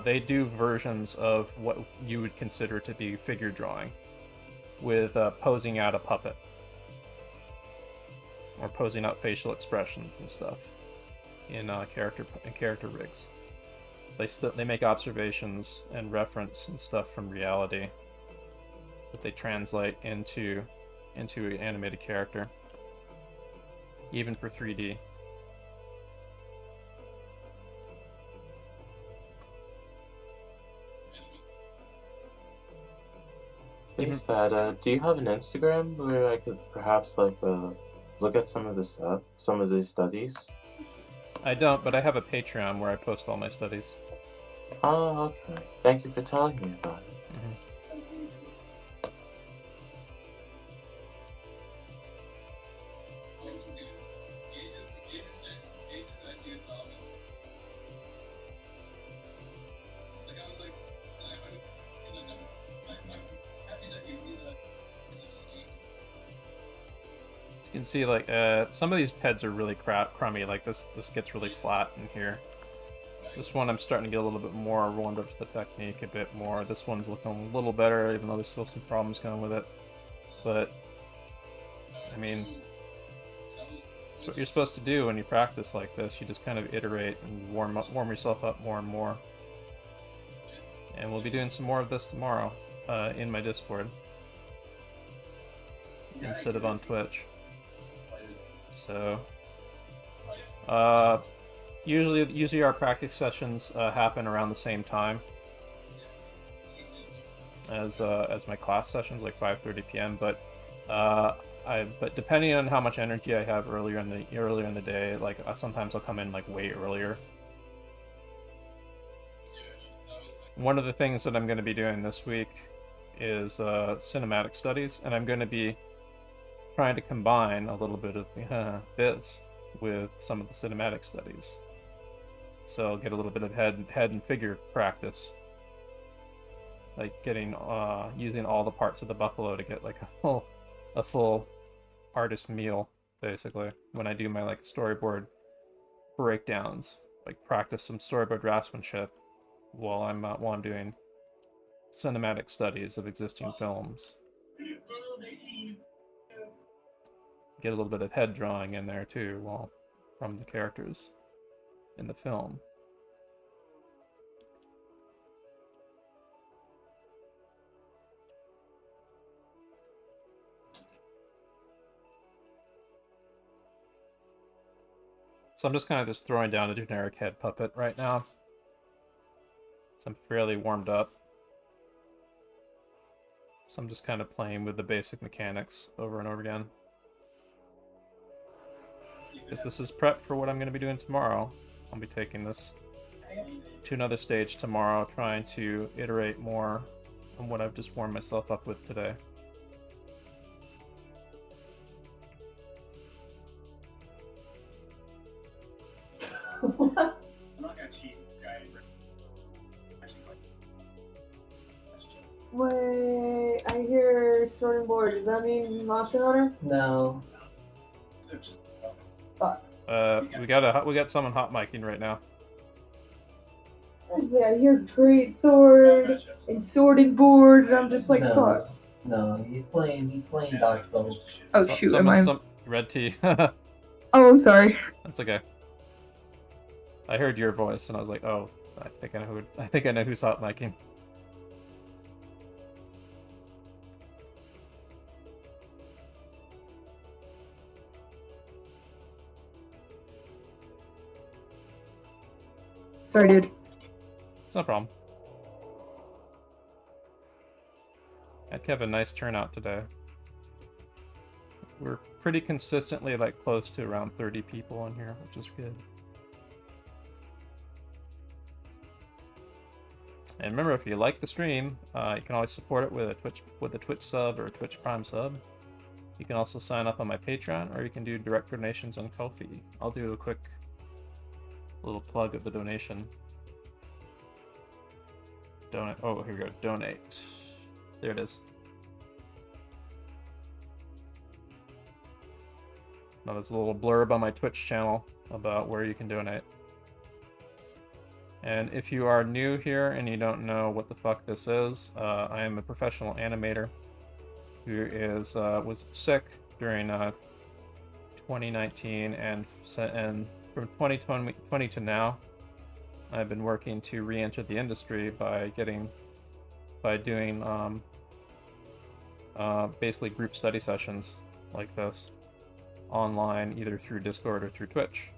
They do versions of what you would consider to be figure drawing, with posing out a puppet or posing out facial expressions and stuff in character rigs. They make observations and reference and stuff from reality that they translate into an animated character, even for 3D. Spacedad, do you have an Instagram where I could perhaps like look at some of the studies? I don't, but I have a Patreon where I post all my studies. Oh, okay. Thank you for telling me about it. You can see like some of these heads are really crummy. Like this gets really flat in here. This one I'm starting to get a little bit more warmed up to the technique a bit more. This one's looking a little better, even though there's still some problems going with it. But I mean, it's what you're supposed to do when you practice like this. You just kind of iterate and warm yourself up more and more. And we'll be doing some more of this tomorrow in my Discord instead of on Twitch. So, usually our practice sessions happen around the same time as my class sessions, like 5:30 p.m. But but depending on how much energy I have earlier in the day, like sometimes I'll come in like way earlier. One of the things that I'm going to be doing this week is cinematic studies, and I'm going to be trying to combine a little bit of this with some of the cinematic studies. So I'll get a little bit of head and figure practice, like getting using all the parts of the buffalo to get like a full artist meal, basically. When I do my like storyboard breakdowns, like practice some storyboard draftsmanship while I'm doing cinematic studies of existing films. Get a little bit of head drawing in there too, from the characters in the film. So I'm just kind of just throwing down a generic head puppet right now. So I'm fairly warmed up. So I'm just kind of playing with the basic mechanics over and over again. Because this is prep for what I'm going to be doing tomorrow. I'll be taking this to another stage tomorrow, trying to iterate more on what I've just warmed myself up with today. Wait, I hear sorting board. Does that mean Monster Hunter? No. Fuck. We got someone hot micing right now. I hear great sword and sorting board, and I'm just like, No. fuck. No, he's playing Dark Souls. Oh shoot, am I? Red tea. Oh, I'm sorry. That's okay. I heard your voice and I was like, oh, I think I know who's hot micing. Sorry, dude. It's no problem. Had to have a nice turnout today. We're pretty consistently like close to around 30 people in here, which is good. And remember, if you like the stream, you can always support it with a Twitch sub or a Twitch Prime sub. You can also sign up on my Patreon, or you can do direct donations on Ko-fi. I'll do a quick little plug of the donation. Donate. Oh, here we go. Donate. There it is. Now there's a little blurb on my Twitch channel about where you can donate. And if you are new here and you don't know what the fuck this is, I am a professional animator who was sick during 2019 and from 2020 to now, I've been working to re-enter the industry by doing basically group study sessions like this online, either through Discord or through Twitch.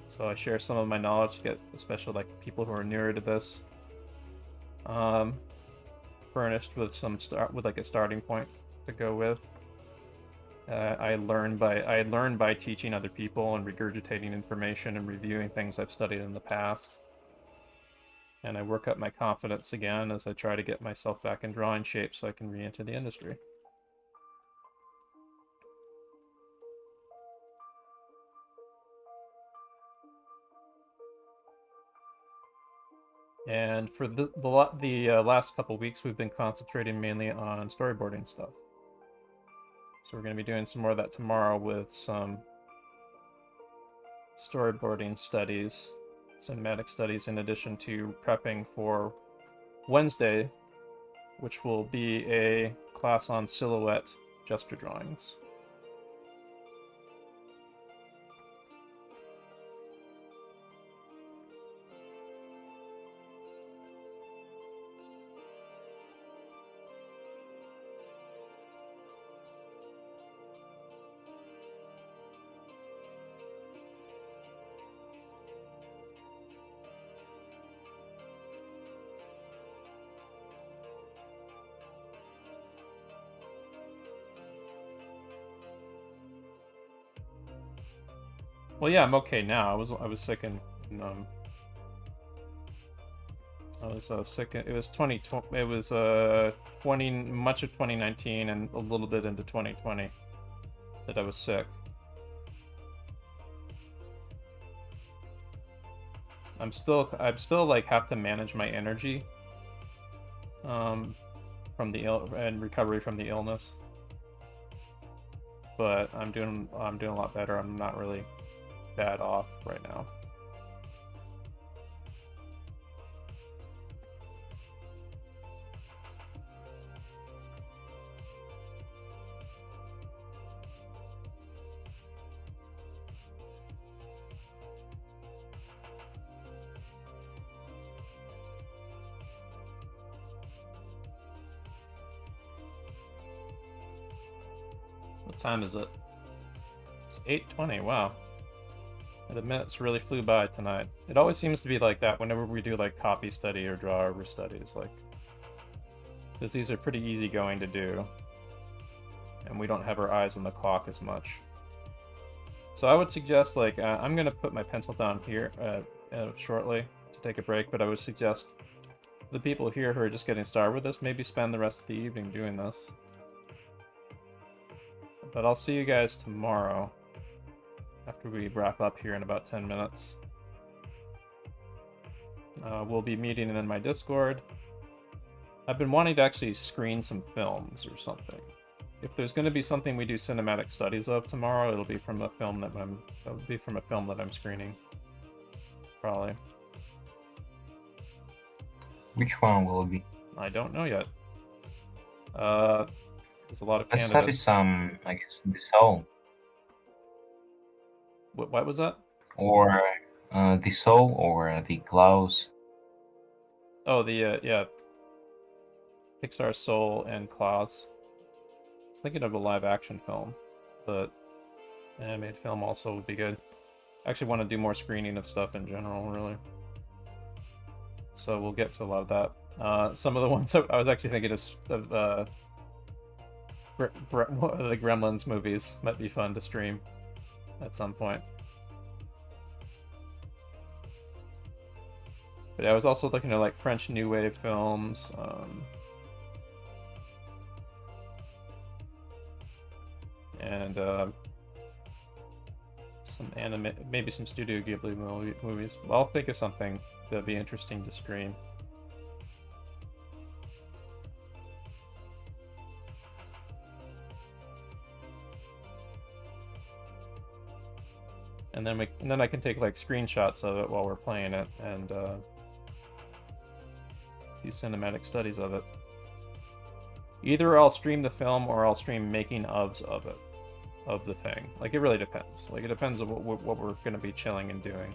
So I share some of my knowledge to get, especially like people who are newer to this, furnished with like a starting point to go with. I learn by teaching other people and regurgitating information and reviewing things I've studied in the past. And I work up my confidence again as I try to get myself back in drawing shape so I can re-enter the industry. And for the last couple weeks, we've been concentrating mainly on storyboarding stuff. So we're going to be doing some more of that tomorrow with some storyboarding studies, cinematic studies, in addition to prepping for Wednesday, which will be a class on silhouette gesture drawings. Well, yeah, I'm okay now. I was sick in I was sick. It was 2020. It was 20 much of 2019 and a little bit into 2020 that I was sick. I'm still like have to manage my energy from the recovery from the illness. But I'm doing a lot better. I'm not really bad off right now. What time is it? It's 8:20. Wow. The minutes really flew by tonight. It always seems to be like that whenever we do like copy study or draw over studies, like, because these are pretty easy going to do, and we don't have our eyes on the clock as much. So I would suggest, like, I'm gonna put my pencil down here shortly to take a break, but I would suggest the people here who are just getting started with this maybe spend the rest of the evening doing this. But I'll see you guys tomorrow after we wrap up here in about 10 minutes. We'll be meeting in my Discord. I've been wanting to actually screen some films or something. If there's going to be something we do cinematic studies of tomorrow, it'll be from a film that I'm screening. Probably. Which one will it be? I don't know yet. There's a lot of Let's candidates. study some, I guess, The Soul. What was that? Or The Soul or The Klaus. Oh, the yeah, Pixar Soul and Klaus. I was thinking of a live-action film, but animated film also would be good. I actually want to do more screening of stuff in general, really. So we'll get to a lot of that. Some of the ones I was actually thinking of the Gremlins movies might be fun to stream at some point. But I was also looking at like French New Wave films. And some anime, maybe some Studio Ghibli movies. I'll think of something that'd be interesting to stream. And then I can take like screenshots of it while we're playing it and do cinematic studies of it. Either I'll stream the film or I'll stream making ofs of it, of the thing. Like, it really depends. Like, it depends on what we're going to be chilling and doing.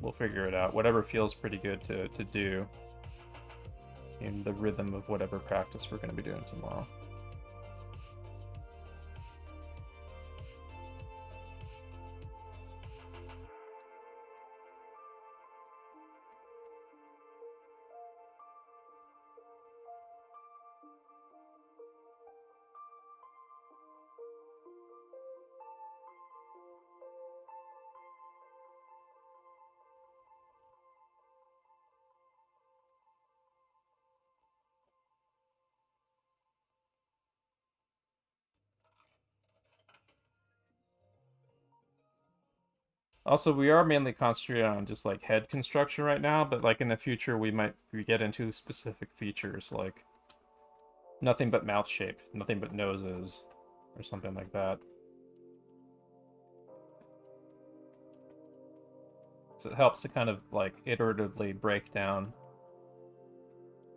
We'll figure it out. Whatever feels pretty good to do in the rhythm of whatever practice we're going to be doing tomorrow. Also, we are mainly concentrated on just like head construction right now, but like in the future we get into specific features like nothing but mouth shape, nothing but noses, or something like that. So it helps to kind of like iteratively break down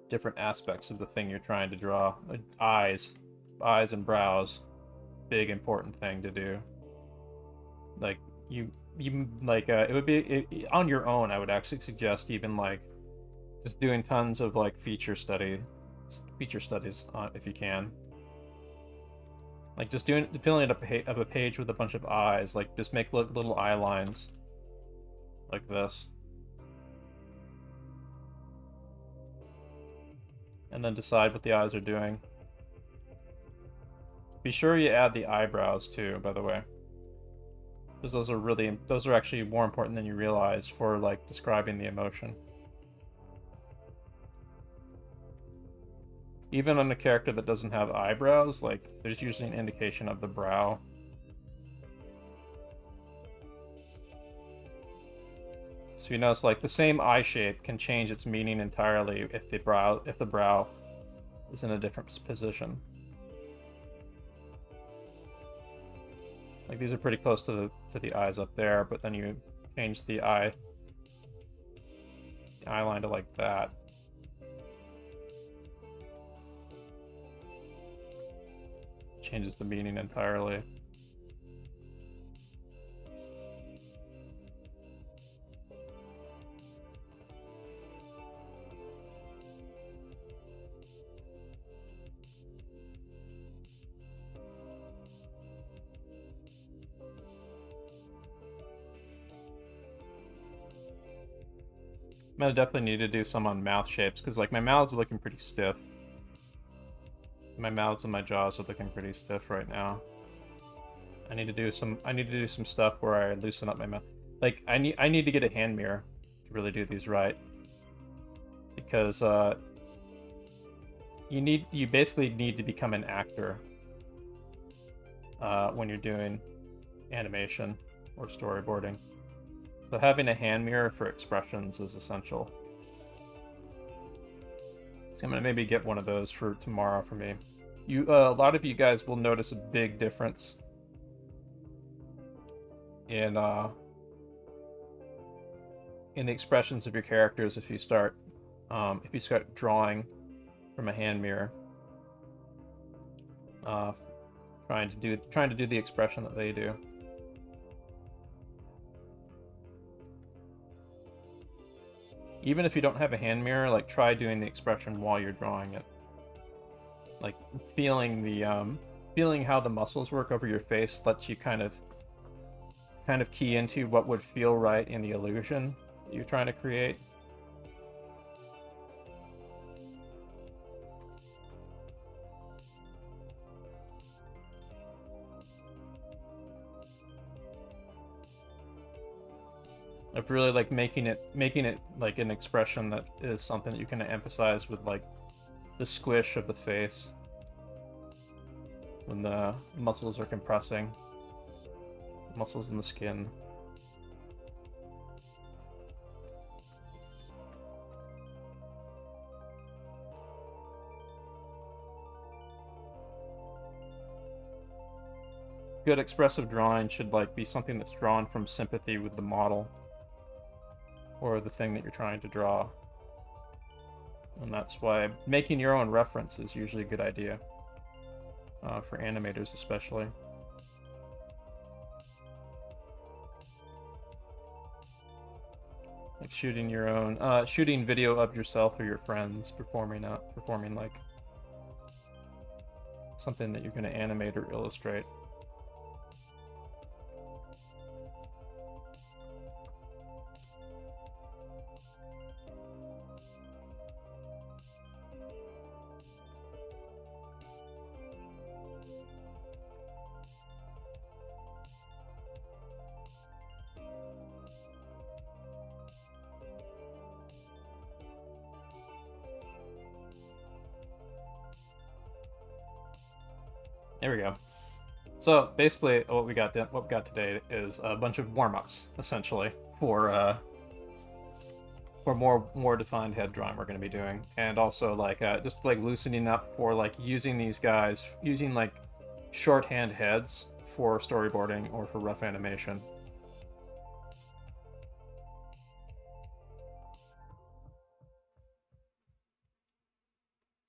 different aspects of the thing you're trying to draw. Like eyes and brows, big important thing to do. Like you like it would be on your own. I would actually suggest even like just doing tons of like feature studies if you can. Like just filling up a page with a bunch of eyes. Like just make little eye lines like this. And then decide what the eyes are doing. Be sure you add the eyebrows too, by the way. Because those are actually more important than you realize for like describing the emotion. Even on a character that doesn't have eyebrows, like there's usually an indication of the brow. So you notice like the same eye shape can change its meaning entirely if the brow is in a different position. Like these are pretty close to the eyes up there, but then you change the eye line to like that. Changes the meaning entirely. I'm gonna definitely need to do some on mouth shapes, because like my mouths are looking pretty stiff. My mouths and my jaws are looking pretty stiff right now. I need to do some stuff where I loosen up my mouth. Like I need to get a hand mirror to really do these right. Because you basically need to become an actor when you're doing animation or storyboarding. So having a hand mirror for expressions is essential. So I'm gonna maybe get one of those for tomorrow for me. A lot of you guys will notice a big difference in the expressions of your characters if you start drawing from a hand mirror, trying to do the expression that they do. Even if you don't have a hand mirror, like try doing the expression while you're drawing it. Like feeling how the muscles work over your face lets you kind of key into what would feel right in the illusion that you're trying to create. Of really like making it like an expression that is something that you can emphasize with like the squish of the face when the muscles are compressing, muscles in the skin. Good expressive drawing should like be something that's drawn from sympathy with the model or the thing that you're trying to draw. And that's why making your own reference is usually a good idea, for animators especially. Like shooting your own, shooting video of yourself or your friends performing like something that you're going to animate or illustrate. There we go. So basically, what we got today is a bunch of warm-ups, essentially, for more defined head drawing we're going to be doing, and also like just like loosening up for like using these guys, using like shorthand heads for storyboarding or for rough animation.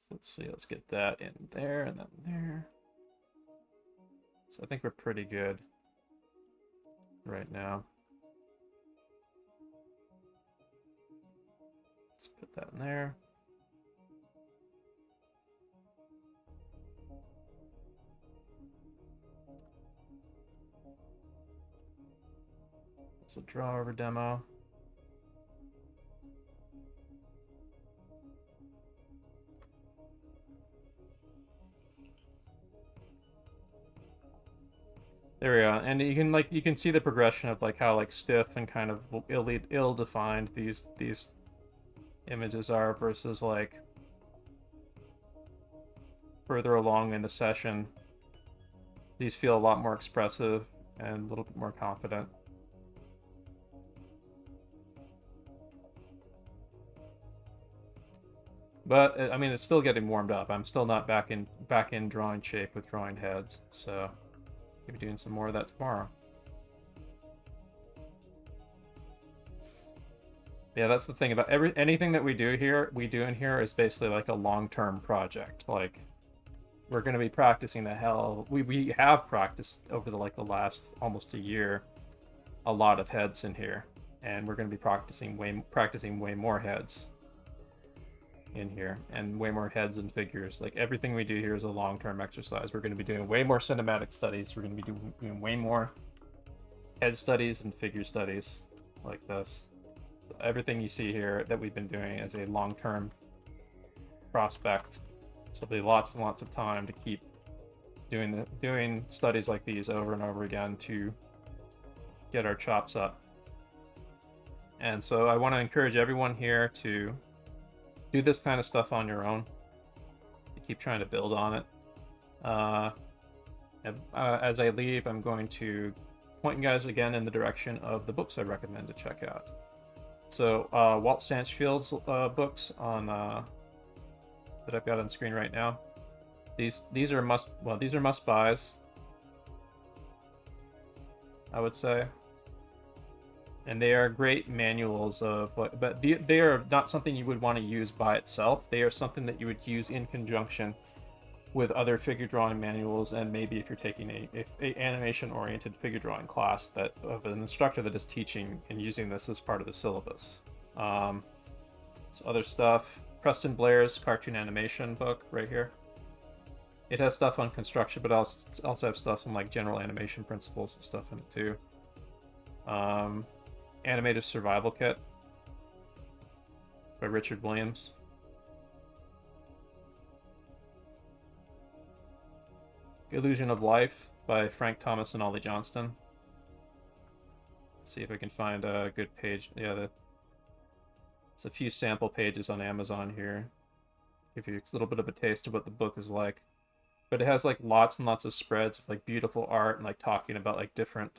So let's see, let's get that in there and then there. So I think we're pretty good right now. Let's put that in there. So draw over demo. There we go, and you can see the progression of like how like stiff and kind of ill-defined these images are versus like further along in the session. These feel a lot more expressive and a little bit more confident. But I mean, it's still getting warmed up. I'm still not back in drawing shape with drawing heads, so I'll be doing some more of that tomorrow. Yeah, that's the thing about anything that we do in here is basically like a long-term project. Like, we're going to be practicing the hell. We have practiced over the last almost a year a lot of heads in here, and we're going to be practicing way more heads in here, and way more heads and figures. Like, everything we do here is a long-term exercise. We're going to be doing way more cinematic studies. We're going to be doing way more head studies and figure studies like this. Everything you see here that we've been doing is a long-term prospect. So there'll be lots and lots of time to keep doing studies like these over and over again to get our chops up. And so I want to encourage everyone here to do this kind of stuff on your own. You keep trying to build on it. As I leave, I'm going to point you guys again in the direction of the books I recommend to check out. So Walt Stanchfield's books on that I've got on screen right now. These are must buys, I would say. And they are great manuals of what, but they are not something you would want to use by itself. They are something that you would use in conjunction with other figure drawing manuals, and maybe if you're taking a animation-oriented figure drawing class that of an instructor that is teaching and using this as part of the syllabus. So other stuff, Preston Blair's cartoon animation book right here. It has stuff on construction, but also have stuff on like general animation principles and stuff in it too. Animated Survival Kit by Richard Williams. Illusion of Life by Frank Thomas and Ollie Johnston. Let's see if I can find a good page. Yeah, there's a few sample pages on Amazon here. Give you a little bit of a taste of what the book is like. But it has like lots and lots of spreads of like beautiful art and like talking about like different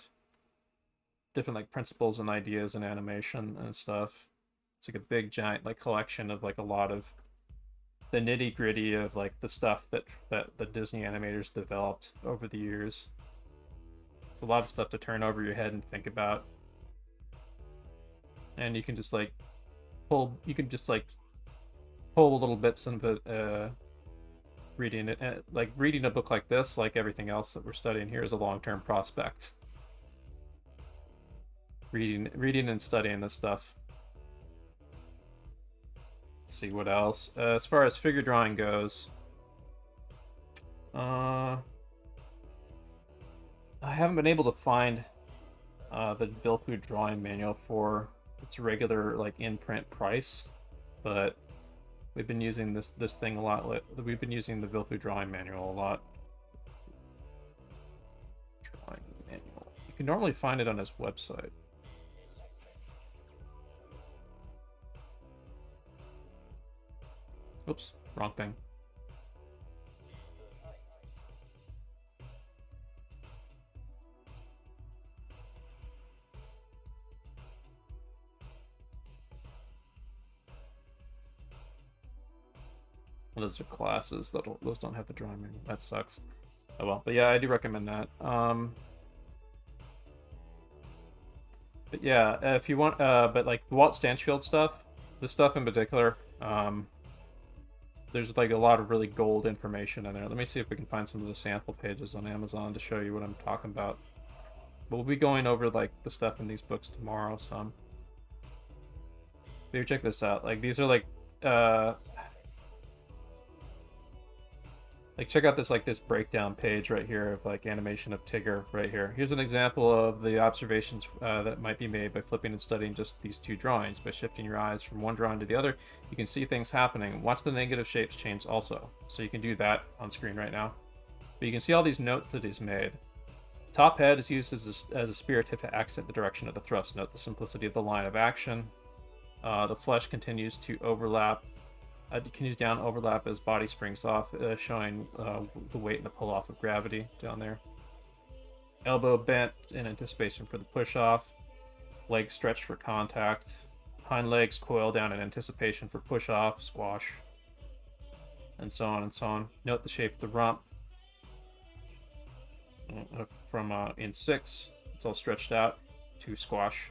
like principles and ideas in animation and stuff. It's like a big giant like collection of like a lot of the nitty-gritty of like the stuff that the Disney animators developed over the years. It's a lot of stuff to turn over your head and think about. And you can just like pull little bits of it, reading it. Like reading a book like this, like everything else that we're studying here, is a long-term prospect. Reading and studying this stuff. Let's see what else. As far as figure drawing goes, I haven't been able to find the Vilfu drawing manual for its regular like in-print price, but we've been using this thing a lot. We've been using the Vilfu drawing manual a lot. Drawing manual. You can normally find it on his website. Oops, wrong thing. Well, those are classes. Those don't have the drawing manual. That sucks. Oh well. But yeah, I do recommend that. But yeah, if you want, but like the Walt Stanchfield stuff, this stuff in particular, there's like a lot of really gold information in there. Let me see if we can find some of the sample pages on Amazon to show you what I'm talking about. But we'll be going over like the stuff in these books tomorrow. Some. Here, check this out. Like these are like check out this breakdown page right here of like animation of Tigger right here. Here's an example of the observations that might be made by flipping and studying just these two drawings. By shifting your eyes from one drawing to the other, you can see things happening. Watch the negative shapes change also. So you can do that on screen right now. But you can see all these notes that he's made. Top head is used as a spear tip to accent the direction of the thrust. Note the simplicity of the line of action. The flesh continues to overlap. Continues down overlap as body springs off, showing the weight and the pull off of gravity down there. Elbow bent in anticipation for the push off. Legs stretched for contact. Hind legs coil down in anticipation for push off, squash, and so on and so on. Note the shape of the rump. From in 6, it's all stretched out to squash.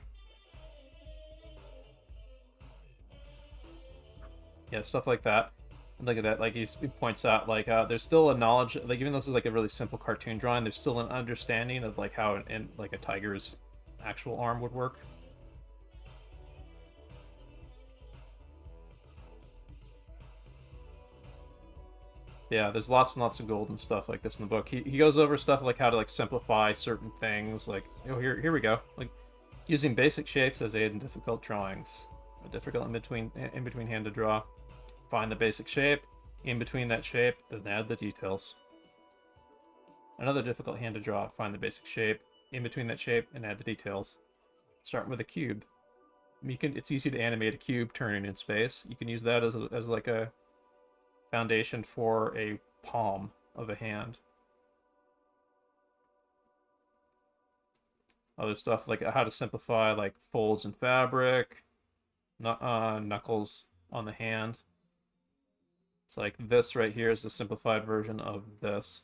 Yeah, stuff like that. And look at that, like he points out, like there's still a knowledge, like even though this is like a really simple cartoon drawing, there's still an understanding of like how like a tiger's actual arm would work. Yeah, there's lots and lots of gold and stuff like this in the book. He goes over stuff like how to like simplify certain things, like here we go, like using basic shapes as aid in difficult drawings. Difficult in between hand to draw. Find the basic shape, in between that shape, and add the details. Another difficult hand to draw. Find the basic shape, in between that shape, and add the details. Start with a cube. It's easy to animate a cube turning in space. You can use that as like a foundation for a palm of a hand. Other stuff like how to simplify like folds in fabric. Knuckles on the hand. It's like this right here is the simplified version of this.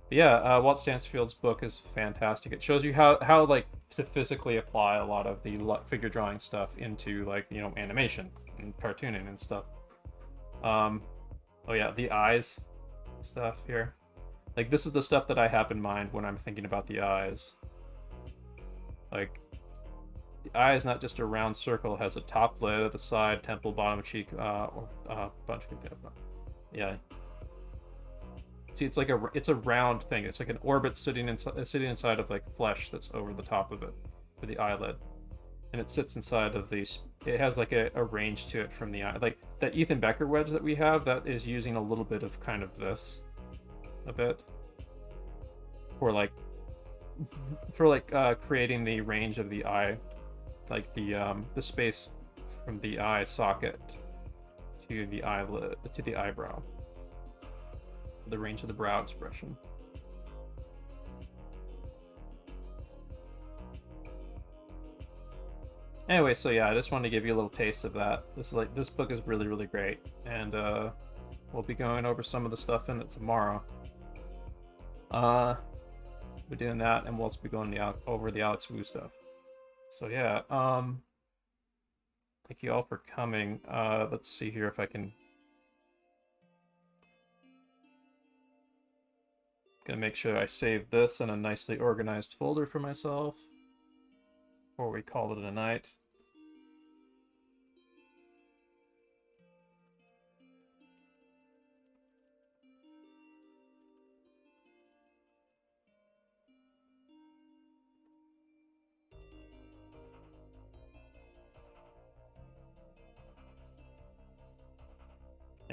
But yeah, Walt Stansfield's book is fantastic. It shows you how like to physically apply a lot of the figure drawing stuff into like, you know, animation and cartooning and stuff. Oh yeah, the eyes stuff here. Like this is the stuff that I have in mind when I'm thinking about the eyes. Like the eye is not just a round circle, it has a top lid at the side, temple, bottom cheek, bunch of yeah. See, it's like it's a round thing. It's like an orbit sitting inside of like flesh that's over the top of it for the eyelid, and it sits inside of these. It has like a range to it from the eye. Like that Ethan Becker wedge that we have, that is using a little bit of kind of this, a bit, for creating the range of the eye, like the space from the eye socket to the eyelid to the eyebrow. The range of the brow expression. Anyway, so yeah, I just wanted to give you a little taste of that. This book is really, really great, and we'll be going over some of the stuff in it tomorrow. We're doing that, and we'll also be going over the Alex Wu stuff. So yeah, thank you all for coming. Let's see here if I can. Gonna make sure I save this in a nicely organized folder for myself before we call it a night.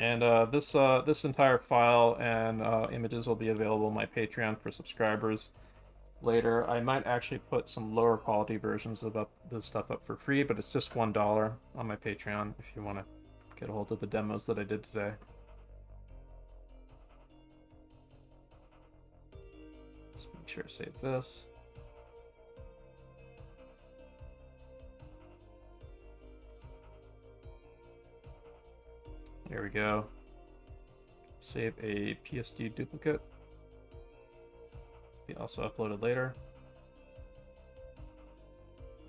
And this entire file and images will be available on my Patreon for subscribers later. I might actually put some lower quality versions of this stuff up for free, but it's just $1 on my Patreon if you want to get a hold of the demos that I did today. Make sure to save this. There we go. Save a PSD duplicate. Be also uploaded later.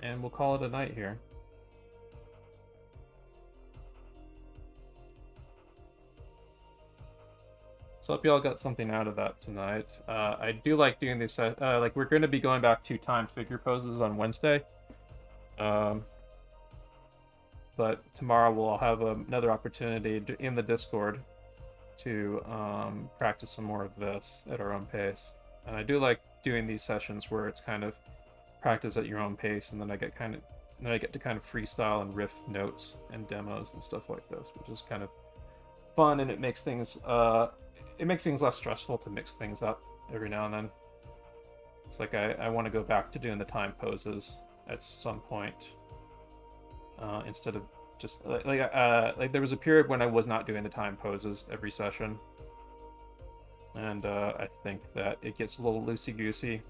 And we'll call it a night here. So I hope y'all got something out of that tonight. I do like doing these, like we're going to be going back to timed figure poses on Wednesday. But tomorrow we'll have another opportunity in the Discord to practice some more of this at our own pace. And I do like doing these sessions where it's kind of practice at your own pace, and then I get to kind of freestyle and riff notes and demos and stuff like this, which is kind of fun, and it makes things less stressful to mix things up every now and then. It's like I want to go back to doing the time poses at some point, instead of just like there was a period when I was not doing the time poses every session, and I think that it gets a little loosey-goosey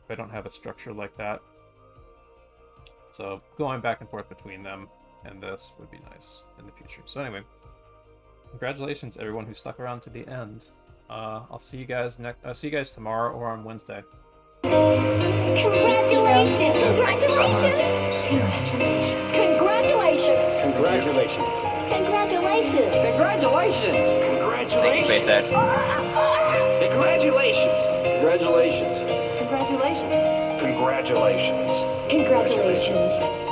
if I don't have a structure like that. So going back and forth between them and this would be nice in the future. So anyway, congratulations everyone who stuck around to the end. I'll see you guys tomorrow or on Wednesday. Congratulations! Congratulations! Congratulations! Congratulations! Congratulations! Congratulations! Thank you, Spacedad. Congratulations! Congratulations! Congratulations! Congratulations! Congratulations!